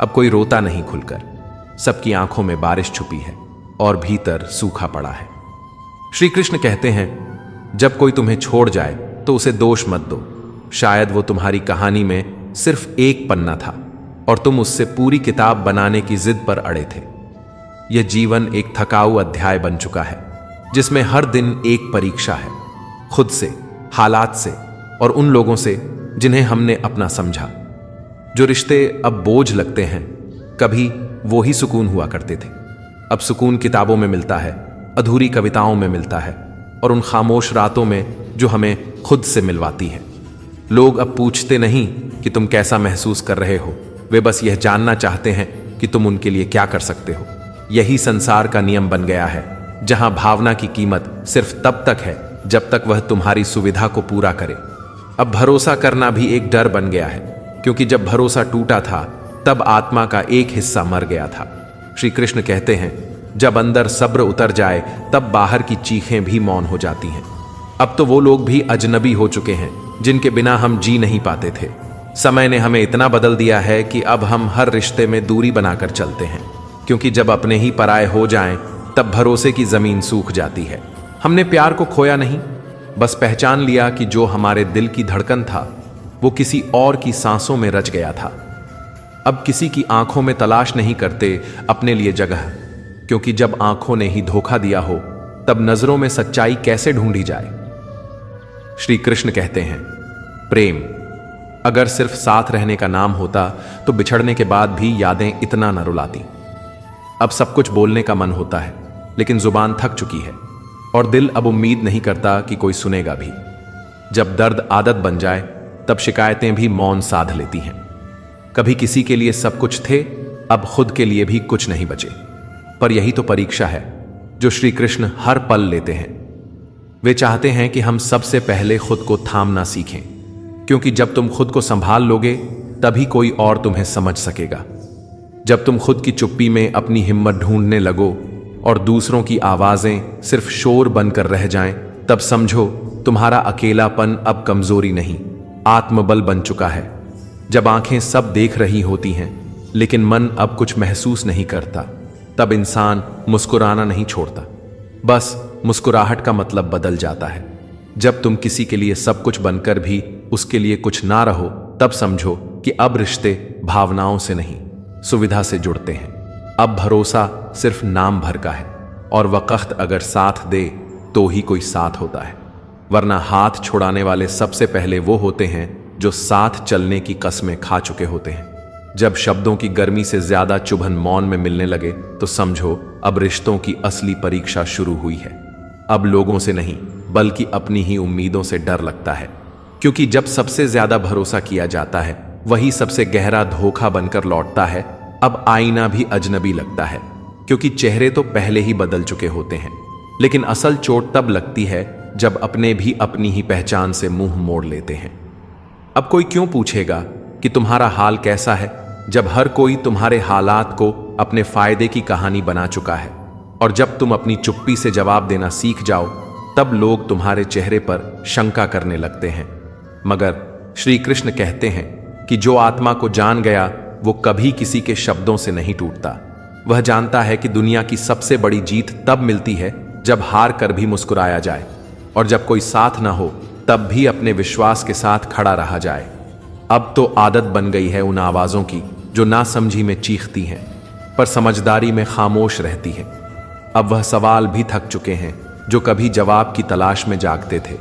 अब कोई रोता नहीं खुलकर, सबकी आंखों में बारिश छुपी है और भीतर सूखा पड़ा है। श्री कृष्ण कहते हैं, जब कोई तुम्हें छोड़ जाए तो उसे दोष मत दो। शायद वो तुम्हारी कहानी में सिर्फ एक पन्ना था और तुम उससे पूरी किताब बनाने की जिद पर अड़े थे। यह जीवन एक थकाऊ अध्याय बन चुका है, जिसमें हर दिन एक परीक्षा है, खुद से, हालात से और उन लोगों से जिन्हें हमने अपना समझा। जो रिश्ते अब बोझ लगते हैं, कभी वो ही सुकून हुआ करते थे। अब सुकून किताबों में मिलता है, अधूरी कविताओं में मिलता है और उन खामोश रातों में जो हमें खुद से मिलवाती है। लोग अब पूछते नहीं कि तुम कैसा महसूस कर रहे हो, वे बस यह जानना चाहते हैं कि तुम उनके लिए क्या कर सकते हो। यही संसार का नियम बन गया है, जहां भावना की कीमत सिर्फ तब तक है जब तक वह तुम्हारी सुविधा को पूरा करे। अब भरोसा करना भी एक डर बन गया है, क्योंकि जब भरोसा टूटा था तब आत्मा का एक हिस्सा मर गया था। श्री कृष्ण कहते हैं, जब अंदर सब्र उतर जाए तब बाहर की चीखें भी मौन हो जाती हैं। अब तो वो लोग भी अजनबी हो चुके हैं जिनके बिना हम जी नहीं पाते थे। समय ने हमें इतना बदल दिया है कि अब हम हर रिश्ते में दूरी बनाकर चलते हैं, क्योंकि जब अपने ही पराये हो जाएं तब भरोसे की जमीन सूख जाती है। हमने प्यार को खोया नहीं, बस पहचान लिया कि जो हमारे दिल की धड़कन था वो किसी और की सांसों में रच गया था। अब किसी की आंखों में तलाश नहीं करते अपने लिए जगह, क्योंकि जब आंखों ने ही धोखा दिया हो तब नजरों में सच्चाई कैसे ढूंढी जाए। श्री कृष्ण कहते हैं, प्रेम अगर सिर्फ साथ रहने का नाम होता तो बिछड़ने के बाद भी यादें इतना न रुलाती। अब सब कुछ बोलने का मन होता है, लेकिन जुबान थक चुकी है और दिल अब उम्मीद नहीं करता कि कोई सुनेगा भी। जब दर्द आदत बन जाए तब शिकायतें भी मौन साध लेती हैं। कभी किसी के लिए सब कुछ थे, अब खुद के लिए भी कुछ नहीं बचे। पर यही तो परीक्षा है जो श्री कृष्ण हर पल लेते हैं। वे चाहते हैं कि हम सबसे पहले खुद को थामना सीखें, क्योंकि जब तुम खुद को संभाल लोगे तभी कोई और तुम्हें समझ सकेगा। जब तुम खुद की चुप्पी में अपनी हिम्मत ढूंढने लगो और दूसरों की आवाजें सिर्फ शोर बनकर रह जाएं, तब समझो तुम्हारा अकेलापन अब कमजोरी नहीं, आत्मबल बन चुका है। जब आंखें सब देख रही होती हैं लेकिन मन अब कुछ महसूस नहीं करता, तब इंसान मुस्कुराना नहीं छोड़ता। बस मुस्कुराहट का मतलब बदल जाता है। जब तुम किसी के लिए सब कुछ बनकर भी उसके लिए कुछ ना रहो, तब समझो कि अब रिश्ते भावनाओं से नहीं, सुविधा से जुड़ते हैं। अब भरोसा सिर्फ नाम भर का है और वक्त अगर साथ दे तो ही कोई साथ होता है, वरना हाथ छुड़ाने वाले सबसे पहले वो होते हैं जो साथ चलने की कस्में खा चुके होते हैं। जब शब्दों की गर्मी से ज्यादा चुभन मौन में मिलने लगे तो समझो अब रिश्तों की असली परीक्षा शुरू हुई है। अब लोगों से नहीं बल्कि अपनी ही उम्मीदों से डर लगता है, क्योंकि जब सबसे ज्यादा भरोसा किया जाता है वही सबसे गहरा धोखा बनकर लौटता है। अब आईना भी अजनबी लगता है, क्योंकि चेहरे तो पहले ही बदल चुके होते हैं। लेकिन असल चोट तब लगती है जब अपने भी अपनी ही पहचान से मुंह मोड़ लेते हैं। अब कोई क्यों पूछेगा कि तुम्हारा हाल कैसा है, जब हर कोई तुम्हारे हालात को अपने फायदे की कहानी बना चुका है। और जब तुम अपनी चुप्पी से जवाब देना सीख जाओ तब लोग तुम्हारे चेहरे पर शंका करने लगते हैं। मगर श्री कृष्ण कहते हैं कि जो आत्मा को जान गया वो कभी किसी के शब्दों से नहीं टूटता। वह जानता है कि दुनिया की सबसे बड़ी जीत तब मिलती है जब हार कर भी मुस्कुराया जाए, और जब कोई साथ ना हो तब भी अपने विश्वास के साथ खड़ा रहा जाए। अब तो आदत बन गई है उन आवाजों की जो ना समझी में चीखती हैं पर समझदारी में खामोश रहती है। अब वह सवाल भी थक चुके हैं जो कभी जवाब की तलाश में जागते थे।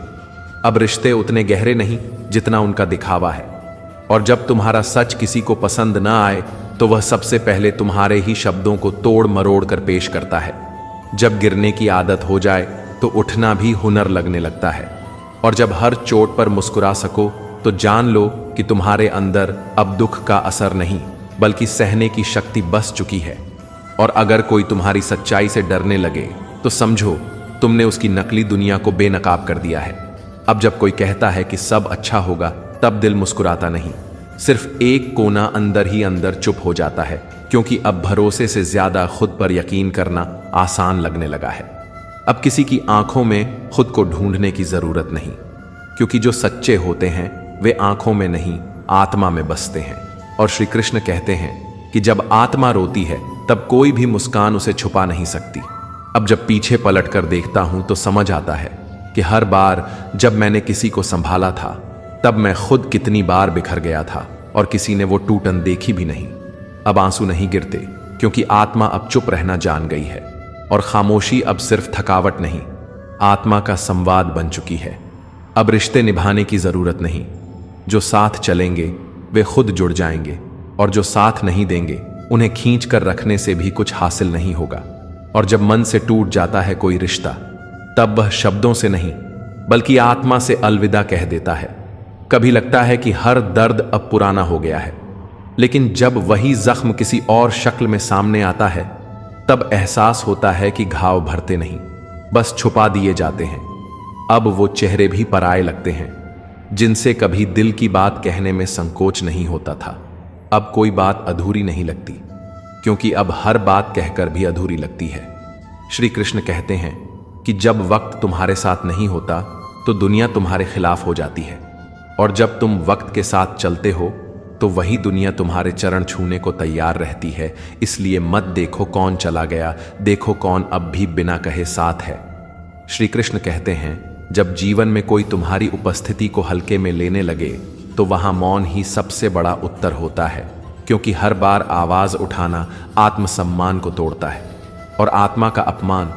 अब रिश्ते उतने गहरे नहीं जितना उनका दिखावा है, और जब तुम्हारा सच किसी को पसंद ना आए तो वह सबसे पहले तुम्हारे ही शब्दों को तोड़ मरोड़ कर पेश करता है। जब गिरने की आदत हो जाए तो उठना भी हुनर लगने लगता है, और जब हर चोट पर मुस्कुरा सको तो जान लो कि तुम्हारे अंदर अब दुख का असर नहीं बल्कि सहने की शक्ति बस चुकी है। और अगर कोई तुम्हारी सच्चाई से डरने लगे तो समझो तुमने उसकी नकली दुनिया को बेनकाब कर दिया है। अब जब कोई कहता है कि सब अच्छा होगा तब दिल मुस्कुराता नहीं, सिर्फ एक कोना अंदर ही अंदर चुप हो जाता है, क्योंकि अब भरोसे से ज्यादा खुद पर यकीन करना आसान लगने लगा है। अब किसी की आंखों में खुद को ढूंढने की जरूरत नहीं, क्योंकि जो सच्चे होते हैं वे आंखों में नहीं आत्मा में बसते हैं। और श्री कृष्ण कहते हैं कि जब आत्मा रोती है तब कोई भी मुस्कान उसे छुपा नहीं सकती। अब जब पीछे पलट कर देखता हूं तो समझ आता है कि हर बार जब मैंने किसी को संभाला था तब मैं खुद कितनी बार बिखर गया था और किसी ने वो टूटन देखी भी नहीं। अब आंसू नहीं गिरते क्योंकि आत्मा अब चुप रहना जान गई है, और खामोशी अब सिर्फ थकावट नहीं आत्मा का संवाद बन चुकी है। अब रिश्ते निभाने की जरूरत नहीं, जो साथ चलेंगे वे खुद जुड़ जाएंगे, और जो साथ नहीं देंगे उन्हें खींच कर रखने से भी कुछ हासिल नहीं होगा। और जब मन से टूट जाता है कोई रिश्ता तब वह शब्दों से नहीं बल्कि आत्मा से अलविदा कह देता है। कभी लगता है कि हर दर्द अब पुराना हो गया है, लेकिन जब वही जख्म किसी और शक्ल में सामने आता है तब एहसास होता है कि घाव भरते नहीं बस छुपा दिए जाते हैं। अब वो चेहरे भी पराये लगते हैं जिनसे कभी दिल की बात कहने में संकोच नहीं होता था। अब कोई बात अधूरी नहीं लगती, क्योंकि अब हर बात कहकर भी अधूरी लगती है। श्री कृष्ण कहते हैं कि जब वक्त तुम्हारे साथ नहीं होता तो दुनिया तुम्हारे खिलाफ हो जाती है, और जब तुम वक्त के साथ चलते हो तो वही दुनिया तुम्हारे चरण छूने को तैयार रहती है। इसलिए मत देखो कौन चला गया, देखो कौन अब भी बिना कहे साथ है। श्री कृष्ण कहते हैं जब जीवन में कोई तुम्हारी उपस्थिति को हल्के में लेने लगे तो वहां मौन ही सबसे बड़ा उत्तर होता है, क्योंकि हर बार आवाज उठाना आत्मसम्मान को तोड़ता है, और आत्मा का अपमान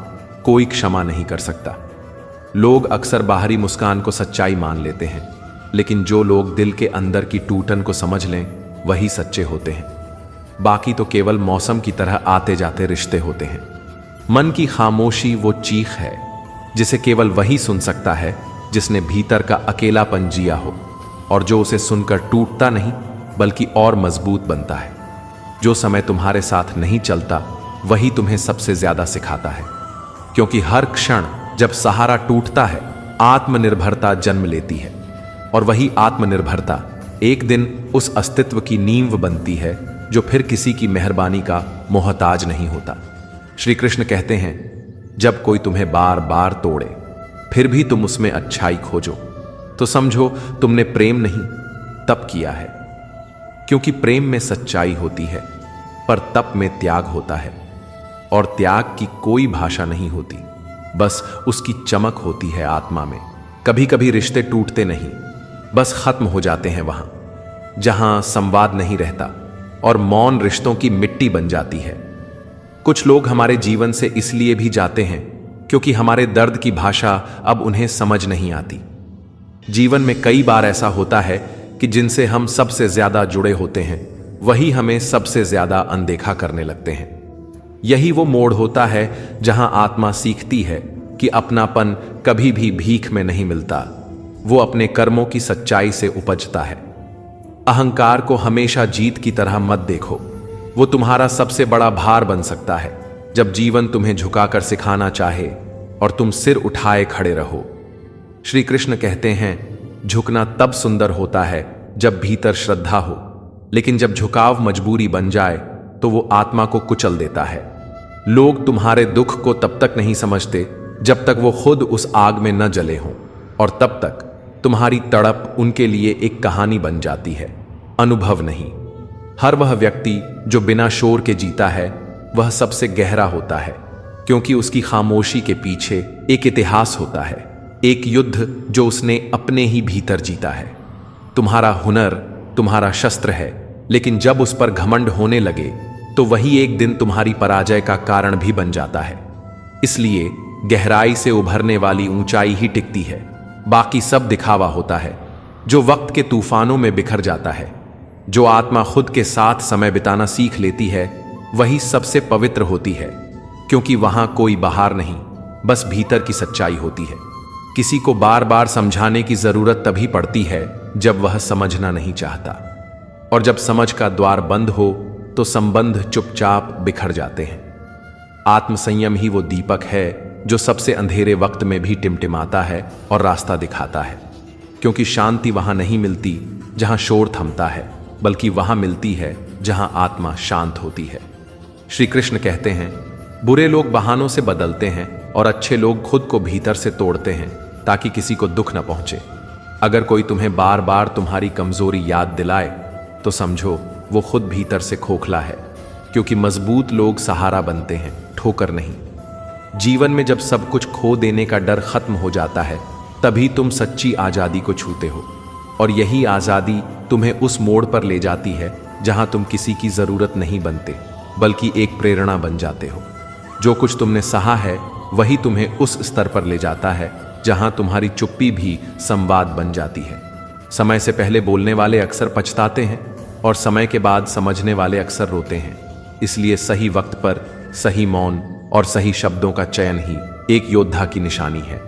कोई क्षमा नहीं कर सकता। लोग अक्सर बाहरी मुस्कान को सच्चाई मान लेते हैं, लेकिन जो लोग दिल के अंदर की टूटन को समझ लें वही सच्चे होते हैं। बाकी तो केवल मौसम की तरह आते जाते रिश्ते होते हैं। मन की खामोशी वो चीख है जिसे केवल वही सुन सकता है जिसने भीतर का अकेलापन जिया हो, और जो उसे सुनकर टूटता नहीं बल्कि और मजबूत बनता है। जो समय तुम्हारे साथ नहीं चलता वही तुम्हें सबसे ज्यादा सिखाता है, क्योंकि हर क्षण जब सहारा टूटता है आत्मनिर्भरता जन्म लेती है, और वही आत्मनिर्भरता एक दिन उस अस्तित्व की नींव बनती है जो फिर किसी की मेहरबानी का मोहताज नहीं होता। श्री कृष्ण कहते हैं, जब कोई तुम्हें बार बार तोड़े फिर भी तुम उसमें अच्छाई खोजो तो समझो तुमने प्रेम नहीं तप किया है, क्योंकि प्रेम में सच्चाई होती है पर तप में त्याग होता है, और त्याग की कोई भाषा नहीं होती, बस उसकी चमक होती है आत्मा में। कभी कभी रिश्ते टूटते नहीं, बस खत्म हो जाते हैं वहां जहां संवाद नहीं रहता, और मौन रिश्तों की मिट्टी बन जाती है। कुछ लोग हमारे जीवन से इसलिए भी जाते हैं क्योंकि हमारे दर्द की भाषा अब उन्हें समझ नहीं आती। जीवन में कई बार ऐसा होता है कि जिनसे हम सबसे ज्यादा जुड़े होते हैं वही हमें सबसे ज्यादा अनदेखा करने लगते हैं। यही वो मोड़ होता है जहां आत्मा सीखती है कि अपनापन कभी भी भीख में नहीं मिलता, वो अपने कर्मों की सच्चाई से उपजता है। अहंकार को हमेशा जीत की तरह मत देखो, वो तुम्हारा सबसे बड़ा भार बन सकता है जब जीवन तुम्हें झुकाकर सिखाना चाहे और तुम सिर उठाए खड़े रहो। श्री कृष्ण कहते हैं, झुकना तब सुंदर होता है जब भीतर श्रद्धा हो, लेकिन जब झुकाव मजबूरी बन जाए तो वो आत्मा को कुचल देता है। लोग तुम्हारे दुख को तब तक नहीं समझते जब तक वो खुद उस आग में न जले हों, और तब तक तुम्हारी तड़प उनके लिए एक कहानी बन जाती है, अनुभव नहीं। हर वह व्यक्ति जो बिना शोर के जीता है वह सबसे गहरा होता है, क्योंकि उसकी खामोशी के पीछे एक इतिहास होता है, एक युद्ध जो उसने अपने ही भीतर जीता है। तुम्हारा हुनर तुम्हारा शस्त्र है, लेकिन जब उस पर घमंड होने लगे तो वही एक दिन तुम्हारी पराजय का कारण भी बन जाता है। इसलिए गहराई से उभरने वाली ऊंचाई ही टिकती है, बाकी सब दिखावा होता है जो वक्त के तूफानों में बिखर जाता है। जो आत्मा खुद के साथ समय बिताना सीख लेती है वही सबसे पवित्र होती है, क्योंकि वहां कोई बाहर नहीं, बस भीतर की सच्चाई होती है। किसी को बार बार समझाने की जरूरत तभी पड़ती है जब वह समझना नहीं चाहता, और जब समझ का द्वार बंद हो तो संबंध चुपचाप बिखर जाते हैं। आत्मसंयम ही वो दीपक है जो सबसे अंधेरे वक्त में भी टिमटिमाता है और रास्ता दिखाता है, क्योंकि शांति वहां नहीं मिलती जहां शोर थमता है, बल्कि वहां मिलती है जहां आत्मा शांत होती है। श्री कृष्ण कहते हैं, बुरे लोग बहानों से बदलते हैं और अच्छे लोग खुद को भीतर से तोड़ते हैं ताकि किसी को दुख न पहुंचे। अगर कोई तुम्हें बार बार तुम्हारी कमजोरी याद दिलाए तो समझो वो खुद भीतर से खोखला है, क्योंकि मजबूत लोग सहारा बनते हैं, ठोकर नहीं। जीवन में जब सब कुछ खो देने का डर खत्म हो जाता है तभी तुम सच्ची आजादी को छूते हो, और यही आजादी तुम्हें उस मोड़ पर ले जाती है जहां तुम किसी की जरूरत नहीं बनते बल्कि एक प्रेरणा बन जाते हो। जो कुछ तुमने सहा है वही तुम्हें उस स्तर पर ले जाता है जहां तुम्हारी चुप्पी भी संवाद बन जाती है। समय से पहले बोलने वाले अक्सर पछताते हैं और समय के बाद समझने वाले अक्सर रोते हैं। इसलिए सही वक्त पर सही मौन और सही शब्दों का चयन ही एक योद्धा की निशानी है।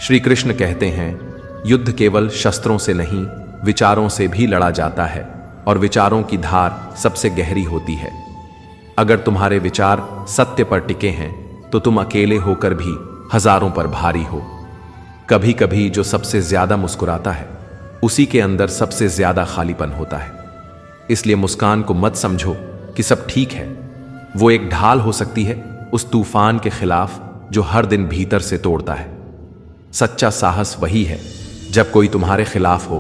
श्री कृष्ण कहते हैं, युद्ध केवल शस्त्रों से नहीं विचारों से भी लड़ा जाता है, और विचारों की धार सबसे गहरी होती है। अगर तुम्हारे विचार सत्य पर टिके हैं तो तुम अकेले होकर भी हजारों पर भारी हो। कभी कभी जो सबसे ज्यादा मुस्कुराता है उसी के अंदर सबसे ज्यादा खालीपन होता है। इसलिए मुस्कान को मत समझो कि सब ठीक है, वो एक ढाल हो सकती है उस तूफान के खिलाफ जो हर दिन भीतर से तोड़ता है। सच्चा साहस वही है जब कोई तुम्हारे खिलाफ हो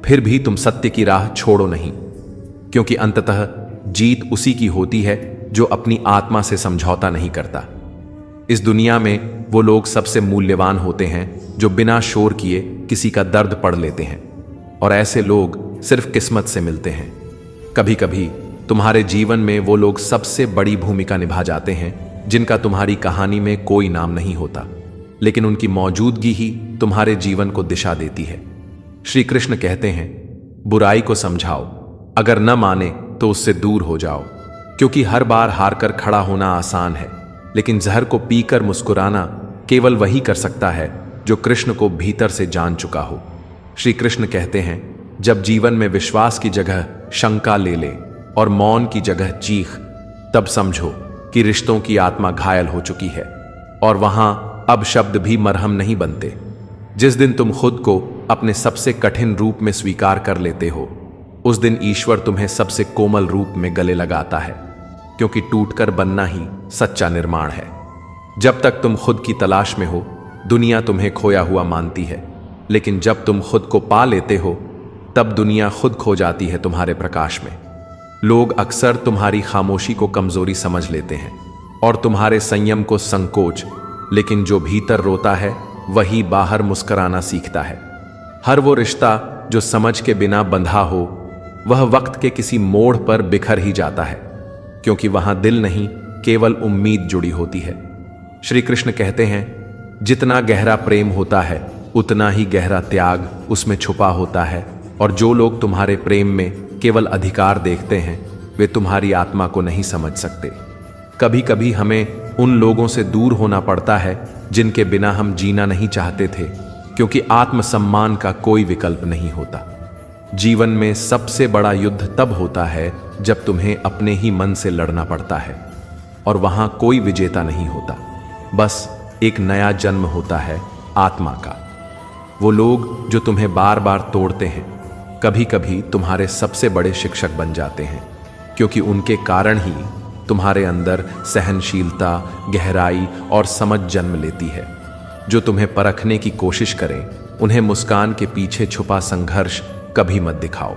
फिर भी तुम सत्य की राह छोड़ो नहीं, क्योंकि अंततः जीत उसी की होती है जो अपनी आत्मा से समझौता नहीं करता। इस दुनिया में वो लोग सबसे मूल्यवान होते हैं जो बिना शोर किए किसी का दर्द पढ़ लेते हैं, और ऐसे लोग सिर्फ किस्मत से मिलते हैं। कभी कभी तुम्हारे जीवन में वो लोग सबसे बड़ी भूमिका निभा जाते हैं जिनका तुम्हारी कहानी में कोई नाम नहीं होता, लेकिन उनकी मौजूदगी ही तुम्हारे जीवन को दिशा देती है। श्री कृष्ण कहते हैं, बुराई को समझाओ, अगर न माने तो उससे दूर हो जाओ, क्योंकि हर बार हार कर खड़ा होना आसान है, लेकिन जहर को पीकर मुस्कुराना केवल वही कर सकता है जो कृष्ण को भीतर से जान चुका हो। श्री कृष्ण कहते हैं, जब जीवन में विश्वास की जगह शंका ले ले और मौन की जगह चीख, तब समझो कि रिश्तों की आत्मा घायल हो चुकी है और वहां अब शब्द भी मरहम नहीं बनते। जिस दिन तुम खुद को अपने सबसे कठिन रूप में स्वीकार कर लेते हो, उस दिन ईश्वर तुम्हें सबसे कोमल रूप में गले लगाता है, क्योंकि टूटकर बनना ही सच्चा निर्माण है। जब तक तुम खुद की तलाश में हो, दुनिया तुम्हें खोया हुआ मानती है, लेकिन जब तुम खुद को पा लेते हो, तब दुनिया खुद खो जाती है तुम्हारे प्रकाश में। लोग अक्सर तुम्हारी खामोशी को कमजोरी समझ लेते हैं और तुम्हारे संयम को संकोच, लेकिन जो भीतर रोता है वही बाहर मुस्कुराना सीखता है। हर वो रिश्ता जो समझ के बिना बंधा हो, वह वक्त के किसी मोड़ पर बिखर ही जाता है, क्योंकि वहां दिल नहीं, केवल उम्मीद जुड़ी होती है। श्री कृष्ण कहते हैं, जितना गहरा प्रेम होता है उतना ही गहरा त्याग उसमें छुपा होता है, और जो लोग तुम्हारे प्रेम में केवल अधिकार देखते हैं, वे तुम्हारी आत्मा को नहीं समझ सकते। कभी कभी हमें उन लोगों से दूर होना पड़ता है जिनके बिना हम जीना नहीं चाहते थे, क्योंकि आत्मसम्मान का कोई विकल्प नहीं होता। जीवन में सबसे बड़ा युद्ध तब होता है जब तुम्हें अपने ही मन से लड़ना पड़ता है, और वहां कोई विजेता नहीं होता, बस एक नया जन्म होता है आत्मा का। वो लोग जो तुम्हें बार बार तोड़ते हैं, कभी कभी तुम्हारे सबसे बड़े शिक्षक बन जाते हैं, क्योंकि उनके कारण ही तुम्हारे अंदर सहनशीलता, गहराई और समझ जन्म लेती है। जो तुम्हें परखने की कोशिश करें, उन्हें मुस्कान के पीछे छुपा संघर्ष कभी मत दिखाओ,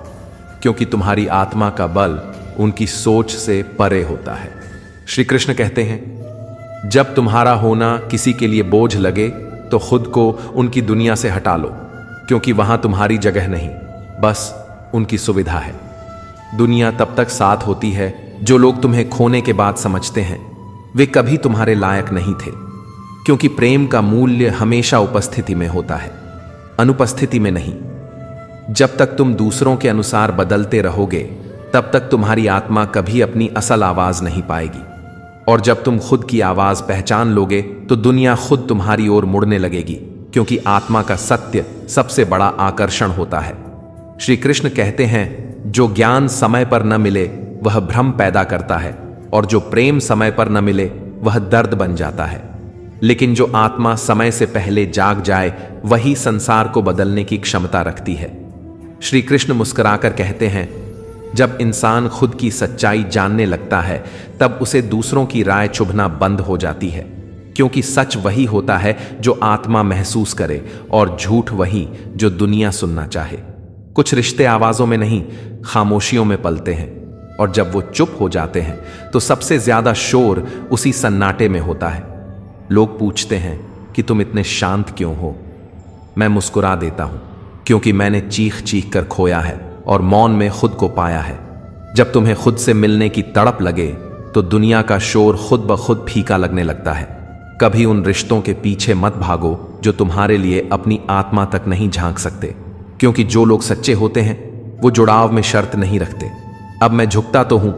क्योंकि तुम्हारी आत्मा का बल उनकी सोच से परे होता है। श्री कृष्ण कहते हैं, जब तुम्हारा होना किसी के लिए बोझ लगे तो खुद को उनकी दुनिया से हटा लो, क्योंकि वहां तुम्हारी जगह नहीं, बस उनकी सुविधा है। दुनिया तब तक साथ होती है जो लोग तुम्हें खोने के बाद समझते हैं वे कभी तुम्हारे लायक नहीं थे, क्योंकि प्रेम का मूल्य हमेशा उपस्थिति में होता है, अनुपस्थिति में नहीं। जब तक तुम दूसरों के अनुसार बदलते रहोगे, तब तक तुम्हारी आत्मा कभी अपनी असल आवाज नहीं पाएगी, और जब तुम खुद की आवाज पहचान लोगे तो दुनिया खुद तुम्हारी ओर मुड़ने लगेगी, क्योंकि आत्मा का सत्य सबसे बड़ा आकर्षण होता है। श्री कृष्ण कहते हैं, जो ज्ञान समय पर न मिले वह भ्रम पैदा करता है, और जो प्रेम समय पर न मिले वह दर्द बन जाता है, लेकिन जो आत्मा समय से पहले जाग जाए वही संसार को बदलने की क्षमता रखती है। श्री कृष्ण मुस्कुराकर कहते हैं, जब इंसान खुद की सच्चाई जानने लगता है, तब उसे दूसरों की राय चुभना बंद हो जाती है, क्योंकि सच वही होता है जो आत्मा महसूस करे, और झूठ वही जो दुनिया सुनना चाहे। कुछ रिश्ते आवाजों में नहीं, खामोशियों में पलते हैं, और जब वो चुप हो जाते हैं तो सबसे ज्यादा शोर उसी सन्नाटे में होता है। लोग पूछते हैं कि तुम इतने शांत क्यों हो? मैं मुस्कुरा देता हूं, क्योंकि मैंने चीख चीख कर खोया है और मौन में खुद को पाया है। जब तुम्हें खुद से मिलने की तड़प लगे तो दुनिया का शोर खुद ब खुद फीका लगने लगता है। कभी उन रिश्तों के पीछे मत भागो जो तुम्हारे लिए अपनी आत्मा तक नहीं झांक सकते, क्योंकि जो लोग सच्चे होते हैं वो जुड़ाव में शर्त नहीं रखते। अब मैं झुकता तो हूं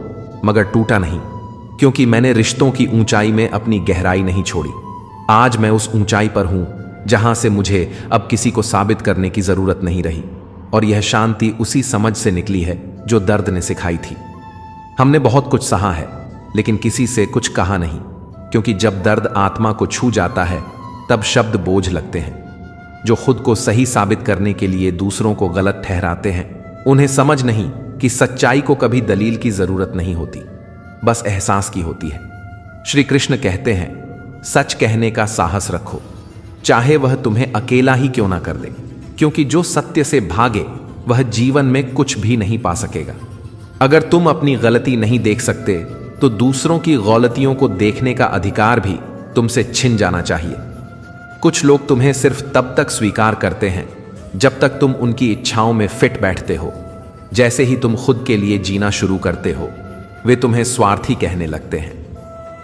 मगर टूटा नहीं, क्योंकि मैंने रिश्तों की ऊंचाई में अपनी गहराई नहीं छोड़ी। आज मैं उस ऊंचाई पर हूं जहां से मुझे अब किसी को साबित करने की जरूरत नहीं रही, और यह शांति उसी समझ से निकली है जो दर्द ने सिखाई थी। हमने बहुत कुछ सहा है, लेकिन किसी से कुछ कहा नहीं, क्योंकि जब दर्द आत्मा को छू जाता है तब शब्द बोझ लगते हैं। जो खुद को सही साबित करने के लिए दूसरों को गलत ठहराते हैं, उन्हें समझ नहीं कि सच्चाई को कभी दलील की जरूरत नहीं होती, बस एहसास की होती है। श्री कृष्ण कहते हैं, सच कहने का साहस रखो, चाहे वह तुम्हें अकेला ही क्यों ना कर दे, क्योंकि जो सत्य से भागे वह जीवन में कुछ भी नहीं पा सकेगा। अगर तुम अपनी गलती नहीं देख सकते तो दूसरों की गलतियों को देखने का अधिकार भी तुमसे छिन जाना चाहिए। कुछ लोग तुम्हें सिर्फ तब तक स्वीकार करते हैं जब तक तुम उनकी इच्छाओं में फिट बैठते हो। जैसे ही तुम खुद के लिए जीना शुरू करते हो, वे तुम्हें स्वार्थी कहने लगते हैं।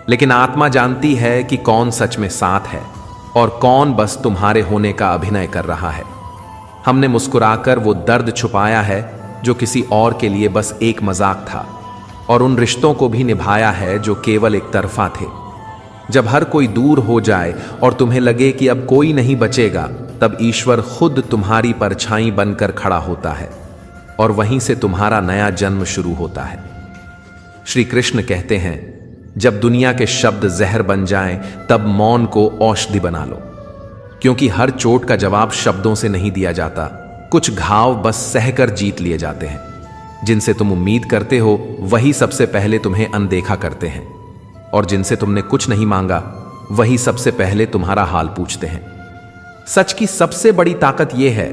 लेकिन आत्मा जानती है कि कौन सच में साथ है और कौन बस तुम्हारे होने का अभिनय कर रहा है। हमने मुस्कुराकर वो दर्द छुपाया है जो किसी और के लिए बस एक मजाक था, और उन रिश्तों को भी निभाया है जो केवल एक तरफा थे। जब हर कोई दूर हो जाए और तुम्हें लगे कि अब कोई नहीं बचेगा, तब ईश्वर खुद तुम्हारी परछाई बनकर खड़ा होता है और वहीं से तुम्हारा नया जन्म शुरू होता है। श्री कृष्ण कहते हैं, जब दुनिया के शब्द जहर बन जाएं, तब मौन को औषधि बना लो, क्योंकि हर चोट का जवाब शब्दों से नहीं दिया जाता। कुछ घाव बस सहकर जीत लिए जाते हैं। जिनसे तुम उम्मीद करते हो वही सबसे पहले तुम्हें अनदेखा करते हैं, और जिनसे तुमने कुछ नहीं मांगा वही सबसे पहले तुम्हारा हाल पूछते हैं। सच की सबसे बड़ी ताकत यह है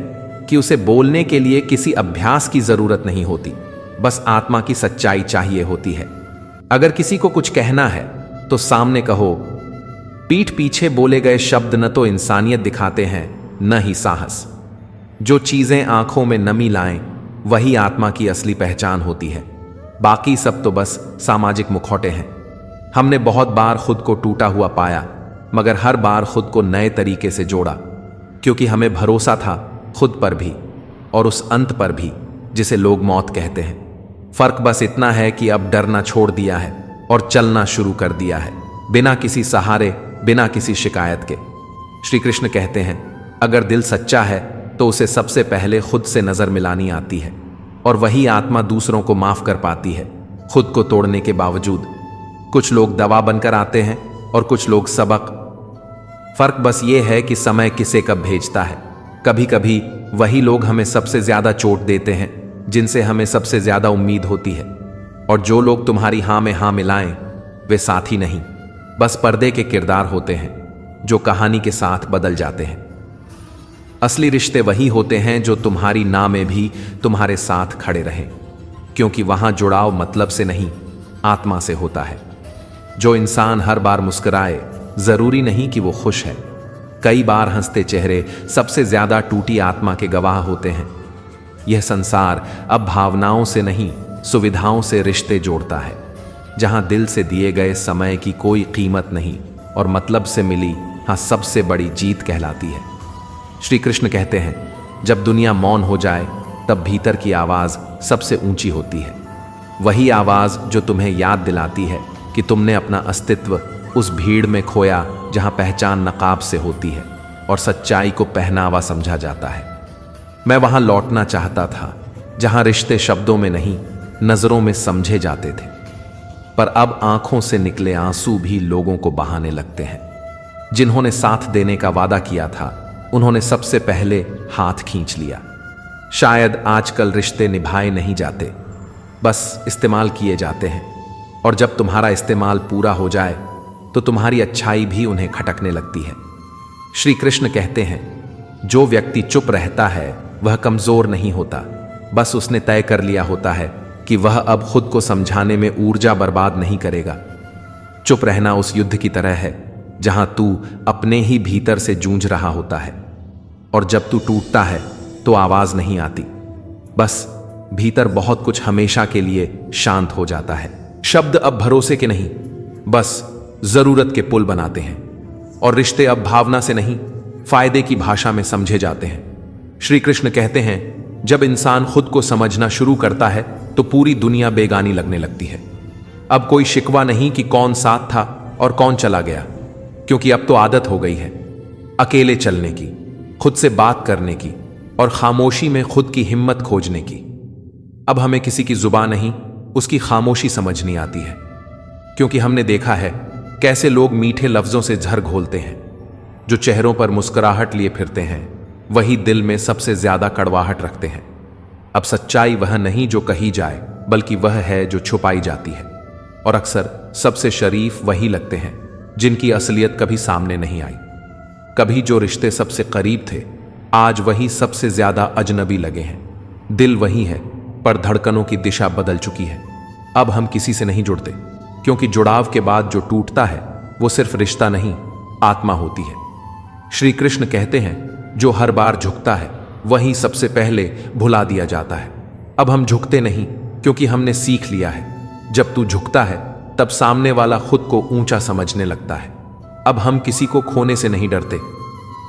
कि उसे बोलने के लिए किसी अभ्यास की जरूरत नहीं होती, बस आत्मा की सच्चाई चाहिए होती है। अगर किसी को कुछ कहना है तो सामने कहो। पीठ पीछे बोले गए शब्द न तो इंसानियत दिखाते हैं न ही साहस। जो चीजें आंखों में नमी लाएं वही आत्मा की असली पहचान होती है। बाकी सब तो बस सामाजिक मुखौटे हैं। हमने बहुत बार खुद को टूटा हुआ पाया, मगर हर बार खुद को नए तरीके से जोड़ा, क्योंकि हमें भरोसा था खुद पर भी और उस अंत पर भी जिसे लोग मौत कहते हैं। फर्क बस इतना है कि अब डरना छोड़ दिया है और चलना शुरू कर दिया है, बिना किसी सहारे, बिना किसी शिकायत के। श्री कृष्ण कहते हैं, अगर दिल सच्चा है तो उसे सबसे पहले खुद से नजर मिलानी आती है, और वही आत्मा दूसरों को माफ कर पाती है, खुद को तोड़ने के बावजूद। कुछ लोग दवा बनकर आते हैं और कुछ लोग सबक। फर्क बस ये है कि समय किसे कब भेजता है। कभी कभी वही लोग हमें सबसे ज्यादा चोट देते हैं जिनसे हमें सबसे ज्यादा उम्मीद होती है, और जो लोग तुम्हारी हां में हां मिलाएं वे साथी नहीं, बस पर्दे के किरदार होते हैं जो कहानी के साथ बदल जाते हैं। असली रिश्ते वही होते हैं जो तुम्हारी ना में भी तुम्हारे साथ खड़े रहें, क्योंकि वहां जुड़ाव मतलब से नहीं, आत्मा से होता है। जो इंसान हर बार मुस्कुराए जरूरी नहीं कि वो खुश है। कई बार हंसते चेहरे सबसे ज्यादा टूटी आत्मा के गवाह होते हैं। यह संसार अब भावनाओं से नहीं, सुविधाओं से रिश्ते जोड़ता है, जहां दिल से दिए गए समय की कोई कीमत नहीं और मतलब से मिली हाँ सबसे बड़ी जीत कहलाती है। श्री कृष्ण कहते हैं, जब दुनिया मौन हो जाए तब भीतर की आवाज सबसे ऊंची होती है। वही आवाज जो तुम्हें याद दिलाती है कि तुमने अपना अस्तित्व उस भीड़ में खोया जहां पहचान नकाब से होती है और सच्चाई को पहनावा समझा जाता है। मैं वहां लौटना चाहता था जहां रिश्ते शब्दों में नहीं, नजरों में समझे जाते थे, पर अब आंखों से निकले आंसू भी लोगों को बहाने लगते हैं। जिन्होंने साथ देने का वादा किया था उन्होंने सबसे पहले हाथ खींच लिया। शायद आजकल रिश्ते निभाए नहीं जाते, बस इस्तेमाल किए जाते हैं, और जब तुम्हारा इस्तेमाल पूरा हो जाए तो तुम्हारी अच्छाई भी उन्हें खटकने लगती है। श्री कृष्ण कहते हैं, जो व्यक्ति चुप रहता है वह कमजोर नहीं होता, बस उसने तय कर लिया होता है कि वह अब खुद को समझाने में ऊर्जा बर्बाद नहीं करेगा। चुप रहना उस युद्ध की तरह है जहां तू अपने ही भीतर से जूझ रहा होता है, और जब तू टूटता है तो आवाज नहीं आती, बस भीतर बहुत कुछ हमेशा के लिए शांत हो जाता है। शब्द अब भरोसे के नहीं, बस जरूरत के पुल बनाते हैं, और रिश्ते अब भावना से नहीं, फायदे की भाषा में समझे जाते हैं। श्री कृष्ण कहते हैं, जब इंसान खुद को समझना शुरू करता है तो पूरी दुनिया बेगानी लगने लगती है। अब कोई शिकवा नहीं कि कौन साथ था और कौन चला गया, क्योंकि अब तो आदत हो गई है अकेले चलने की, खुद से बात करने की और खामोशी में खुद की हिम्मत खोजने की। अब हमें किसी की जुबान नहीं, उसकी खामोशी समझनी आती है, क्योंकि हमने देखा है कैसे लोग मीठे लफ्जों से झर घोलते हैं। जो चेहरों पर मुस्कुराहट लिए फिरते हैं वही दिल में सबसे ज्यादा कड़वाहट रखते हैं। अब सच्चाई वह नहीं जो कही जाए, बल्कि वह है जो छुपाई जाती है, और अक्सर सबसे शरीफ वही लगते हैं जिनकी असलियत कभी सामने नहीं आई। कभी जो रिश्ते सबसे करीब थे आज वही सबसे ज्यादा अजनबी लगे हैं। दिल वही है पर धड़कनों की दिशा बदल चुकी है। अब हम किसी से नहीं जुड़ते, क्योंकि जुड़ाव के बाद जो टूटता है वो सिर्फ रिश्ता नहीं, आत्मा होती है। श्री कृष्ण कहते हैं, जो हर बार झुकता है वही सबसे पहले भुला दिया जाता है। अब हम झुकते नहीं, क्योंकि हमने सीख लिया है जब तू झुकता है तब सामने वाला खुद को ऊंचा समझने लगता है। अब हम किसी को खोने से नहीं डरते,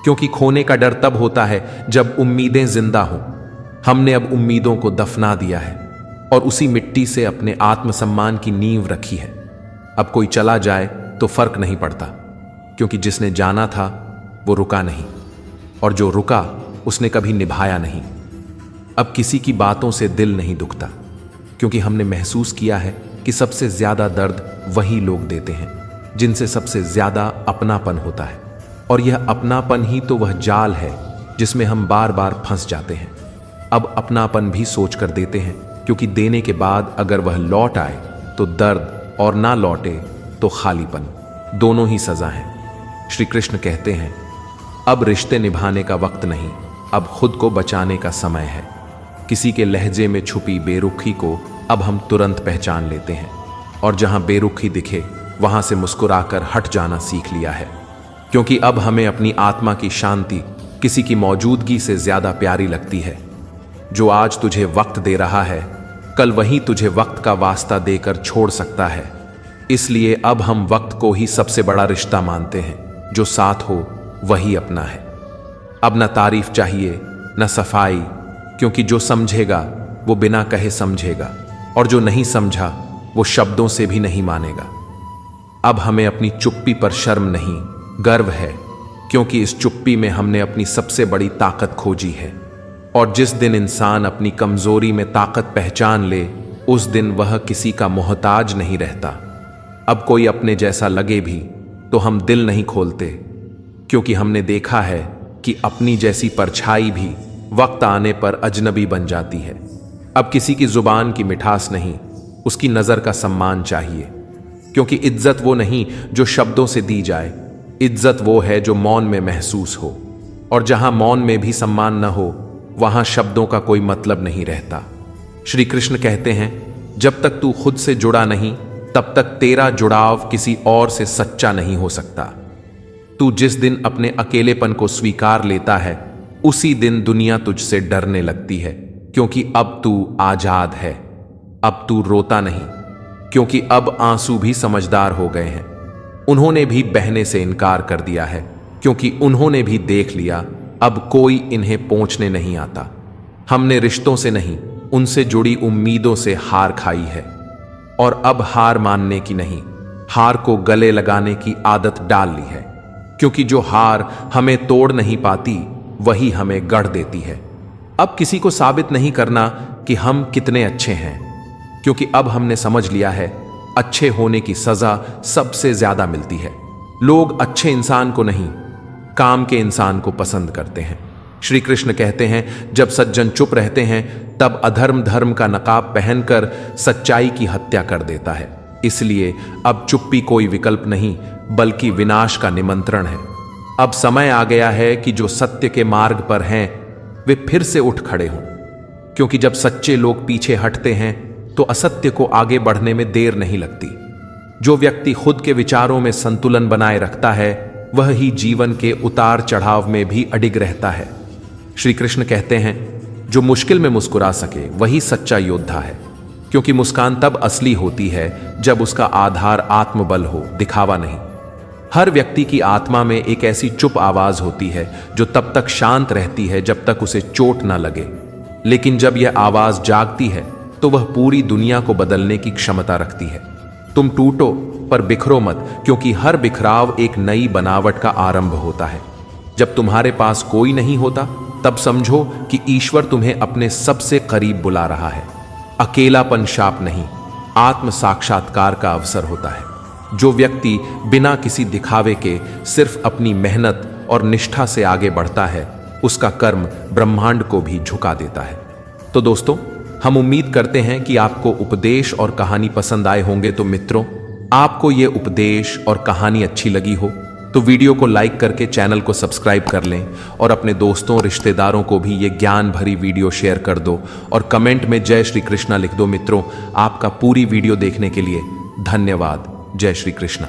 क्योंकि खोने का डर तब होता है जब उम्मीदें जिंदा हों। हमने अब उम्मीदों को दफना दिया है, और उसी मिट्टी से अपने आत्मसम्मान की नींव रखी है। अब कोई चला जाए तो फर्क नहीं पड़ता, क्योंकि जिसने जाना था वो रुका नहीं, और जो रुका उसने कभी निभाया नहीं। अब किसी की बातों से दिल नहीं दुखता, क्योंकि हमने महसूस किया है कि सबसे ज्यादा दर्द वही लोग देते हैं जिनसे सबसे ज्यादा अपनापन होता है। और यह अपनापन ही तो वह जाल है जिसमें हम बार बार फंस जाते हैं। अब अपनापन भी सोच कर देते हैं, क्योंकि देने के बाद अगर वह लौट आए तो दर्द, और ना लौटे तो खालीपन, दोनों ही सजा है। श्री कृष्ण कहते हैं, अब रिश्ते निभाने का वक्त नहीं, अब खुद को बचाने का समय है। किसी के लहजे में छुपी बेरुखी को अब हम तुरंत पहचान लेते हैं, और जहां बेरुखी दिखे वहां से मुस्कुराकर हट जाना सीख लिया है, क्योंकि अब हमें अपनी आत्मा की शांति किसी की मौजूदगी से ज्यादा प्यारी लगती है। जो आज तुझे वक्त दे रहा है, कल वही तुझे वक्त का वास्ता देकर छोड़ सकता है। इसलिए अब हम वक्त को ही सबसे बड़ा रिश्ता मानते हैं। जो साथ हो वही अपना है। अब न तारीफ चाहिए न सफाई, क्योंकि जो समझेगा वो बिना कहे समझेगा, और जो नहीं समझा वो शब्दों से भी नहीं मानेगा। अब हमें अपनी चुप्पी पर शर्म नहीं, गर्व है, क्योंकि इस चुप्पी में हमने अपनी सबसे बड़ी ताकत खोजी है। और जिस दिन इंसान अपनी कमजोरी में ताकत पहचान ले, उस दिन वह किसी का मोहताज नहीं रहता। अब कोई अपने जैसा लगे भी तो हम दिल नहीं खोलते, क्योंकि हमने देखा है कि अपनी जैसी परछाई भी वक्त आने पर अजनबी बन जाती है। अब किसी की जुबान की मिठास नहीं, उसकी नजर का सम्मान चाहिए, क्योंकि इज्जत वो नहीं जो शब्दों से दी जाए, इज्जत वो है जो मौन में महसूस हो। और जहां मौन में भी सम्मान न हो, वहां शब्दों का कोई मतलब नहीं रहता। श्री कृष्ण कहते हैं, जब तक तू खुद से जुड़ा नहीं, तब तक तेरा जुड़ाव किसी और से सच्चा नहीं हो सकता। तू जिस दिन अपने अकेलेपन को स्वीकार लेता है, उसी दिन दुनिया तुझसे डरने लगती है, क्योंकि अब तू आजाद है। अब तू रोता नहीं, क्योंकि अब आंसू भी समझदार हो गए हैं। उन्होंने भी बहने से इनकार कर दिया है, क्योंकि उन्होंने भी देख लिया अब कोई इन्हें पहुंचने नहीं आता। हमने रिश्तों से नहीं, उनसे जुड़ी उम्मीदों से हार खाई है, और अब हार मानने की नहीं, हार को गले लगाने की आदत डाल ली है, क्योंकि जो हार हमें तोड़ नहीं पाती वही हमें गढ़ देती है। अब किसी को साबित नहीं करना कि हम कितने अच्छे हैं, क्योंकि अब हमने समझ लिया है अच्छे होने की सजा सबसे ज्यादा मिलती है। लोग अच्छे इंसान को नहीं, काम के इंसान को पसंद करते हैं। श्री कृष्ण कहते हैं, जब सज्जन चुप रहते हैं तब अधर्म धर्म का नकाब पहनकर सच्चाई की हत्या कर देता है। इसलिए अब चुप्पी कोई विकल्प नहीं, बल्कि विनाश का निमंत्रण है। अब समय आ गया है कि जो सत्य के मार्ग पर हैं वे फिर से उठ खड़े हों, क्योंकि जब सच्चे लोग पीछे हटते हैं तो असत्य को आगे बढ़ने में देर नहीं लगती। जो व्यक्ति खुद के विचारों में संतुलन बनाए रखता है, वह ही जीवन के उतार चढ़ाव में भी अडिग रहता है। श्री कृष्ण कहते हैं, जो मुश्किल में मुस्कुरा सके वही सच्चा योद्धा है, क्योंकि मुस्कान तब असली होती है जब उसका आधार आत्मबल हो, दिखावा नहीं। हर व्यक्ति की आत्मा में एक ऐसी चुप आवाज होती है जो तब तक शांत रहती है जब तक उसे चोट ना लगे, लेकिन जब यह आवाज जागती है तो वह पूरी दुनिया को बदलने की क्षमता रखती है। तुम टूटो पर बिखरो मत, क्योंकि हर बिखराव एक नई बनावट का आरंभ होता है। जब तुम्हारे पास कोई नहीं होता, तब समझो कि ईश्वर तुम्हें अपने सबसे करीब बुला रहा है। अकेलापन शाप नहीं, आत्म साक्षात्कार का अवसर होता है। जो व्यक्ति बिना किसी दिखावे के सिर्फ अपनी मेहनत और निष्ठा से आगे बढ़ता है, उसका कर्म ब्रह्मांड को भी झुका देता है। तो दोस्तों, हम उम्मीद करते हैं कि आपको उपदेश और कहानी पसंद आए होंगे। तो मित्रों, आपको ये उपदेश और कहानी अच्छी लगी हो तो वीडियो को लाइक करके चैनल को सब्सक्राइब कर लें, और अपने दोस्तों रिश्तेदारों को भी ये ज्ञान भरी वीडियो शेयर कर दो, और कमेंट में जय श्री कृष्णा लिख दो। मित्रों, आपका पूरी वीडियो देखने के लिए धन्यवाद। जय श्री कृष्णा।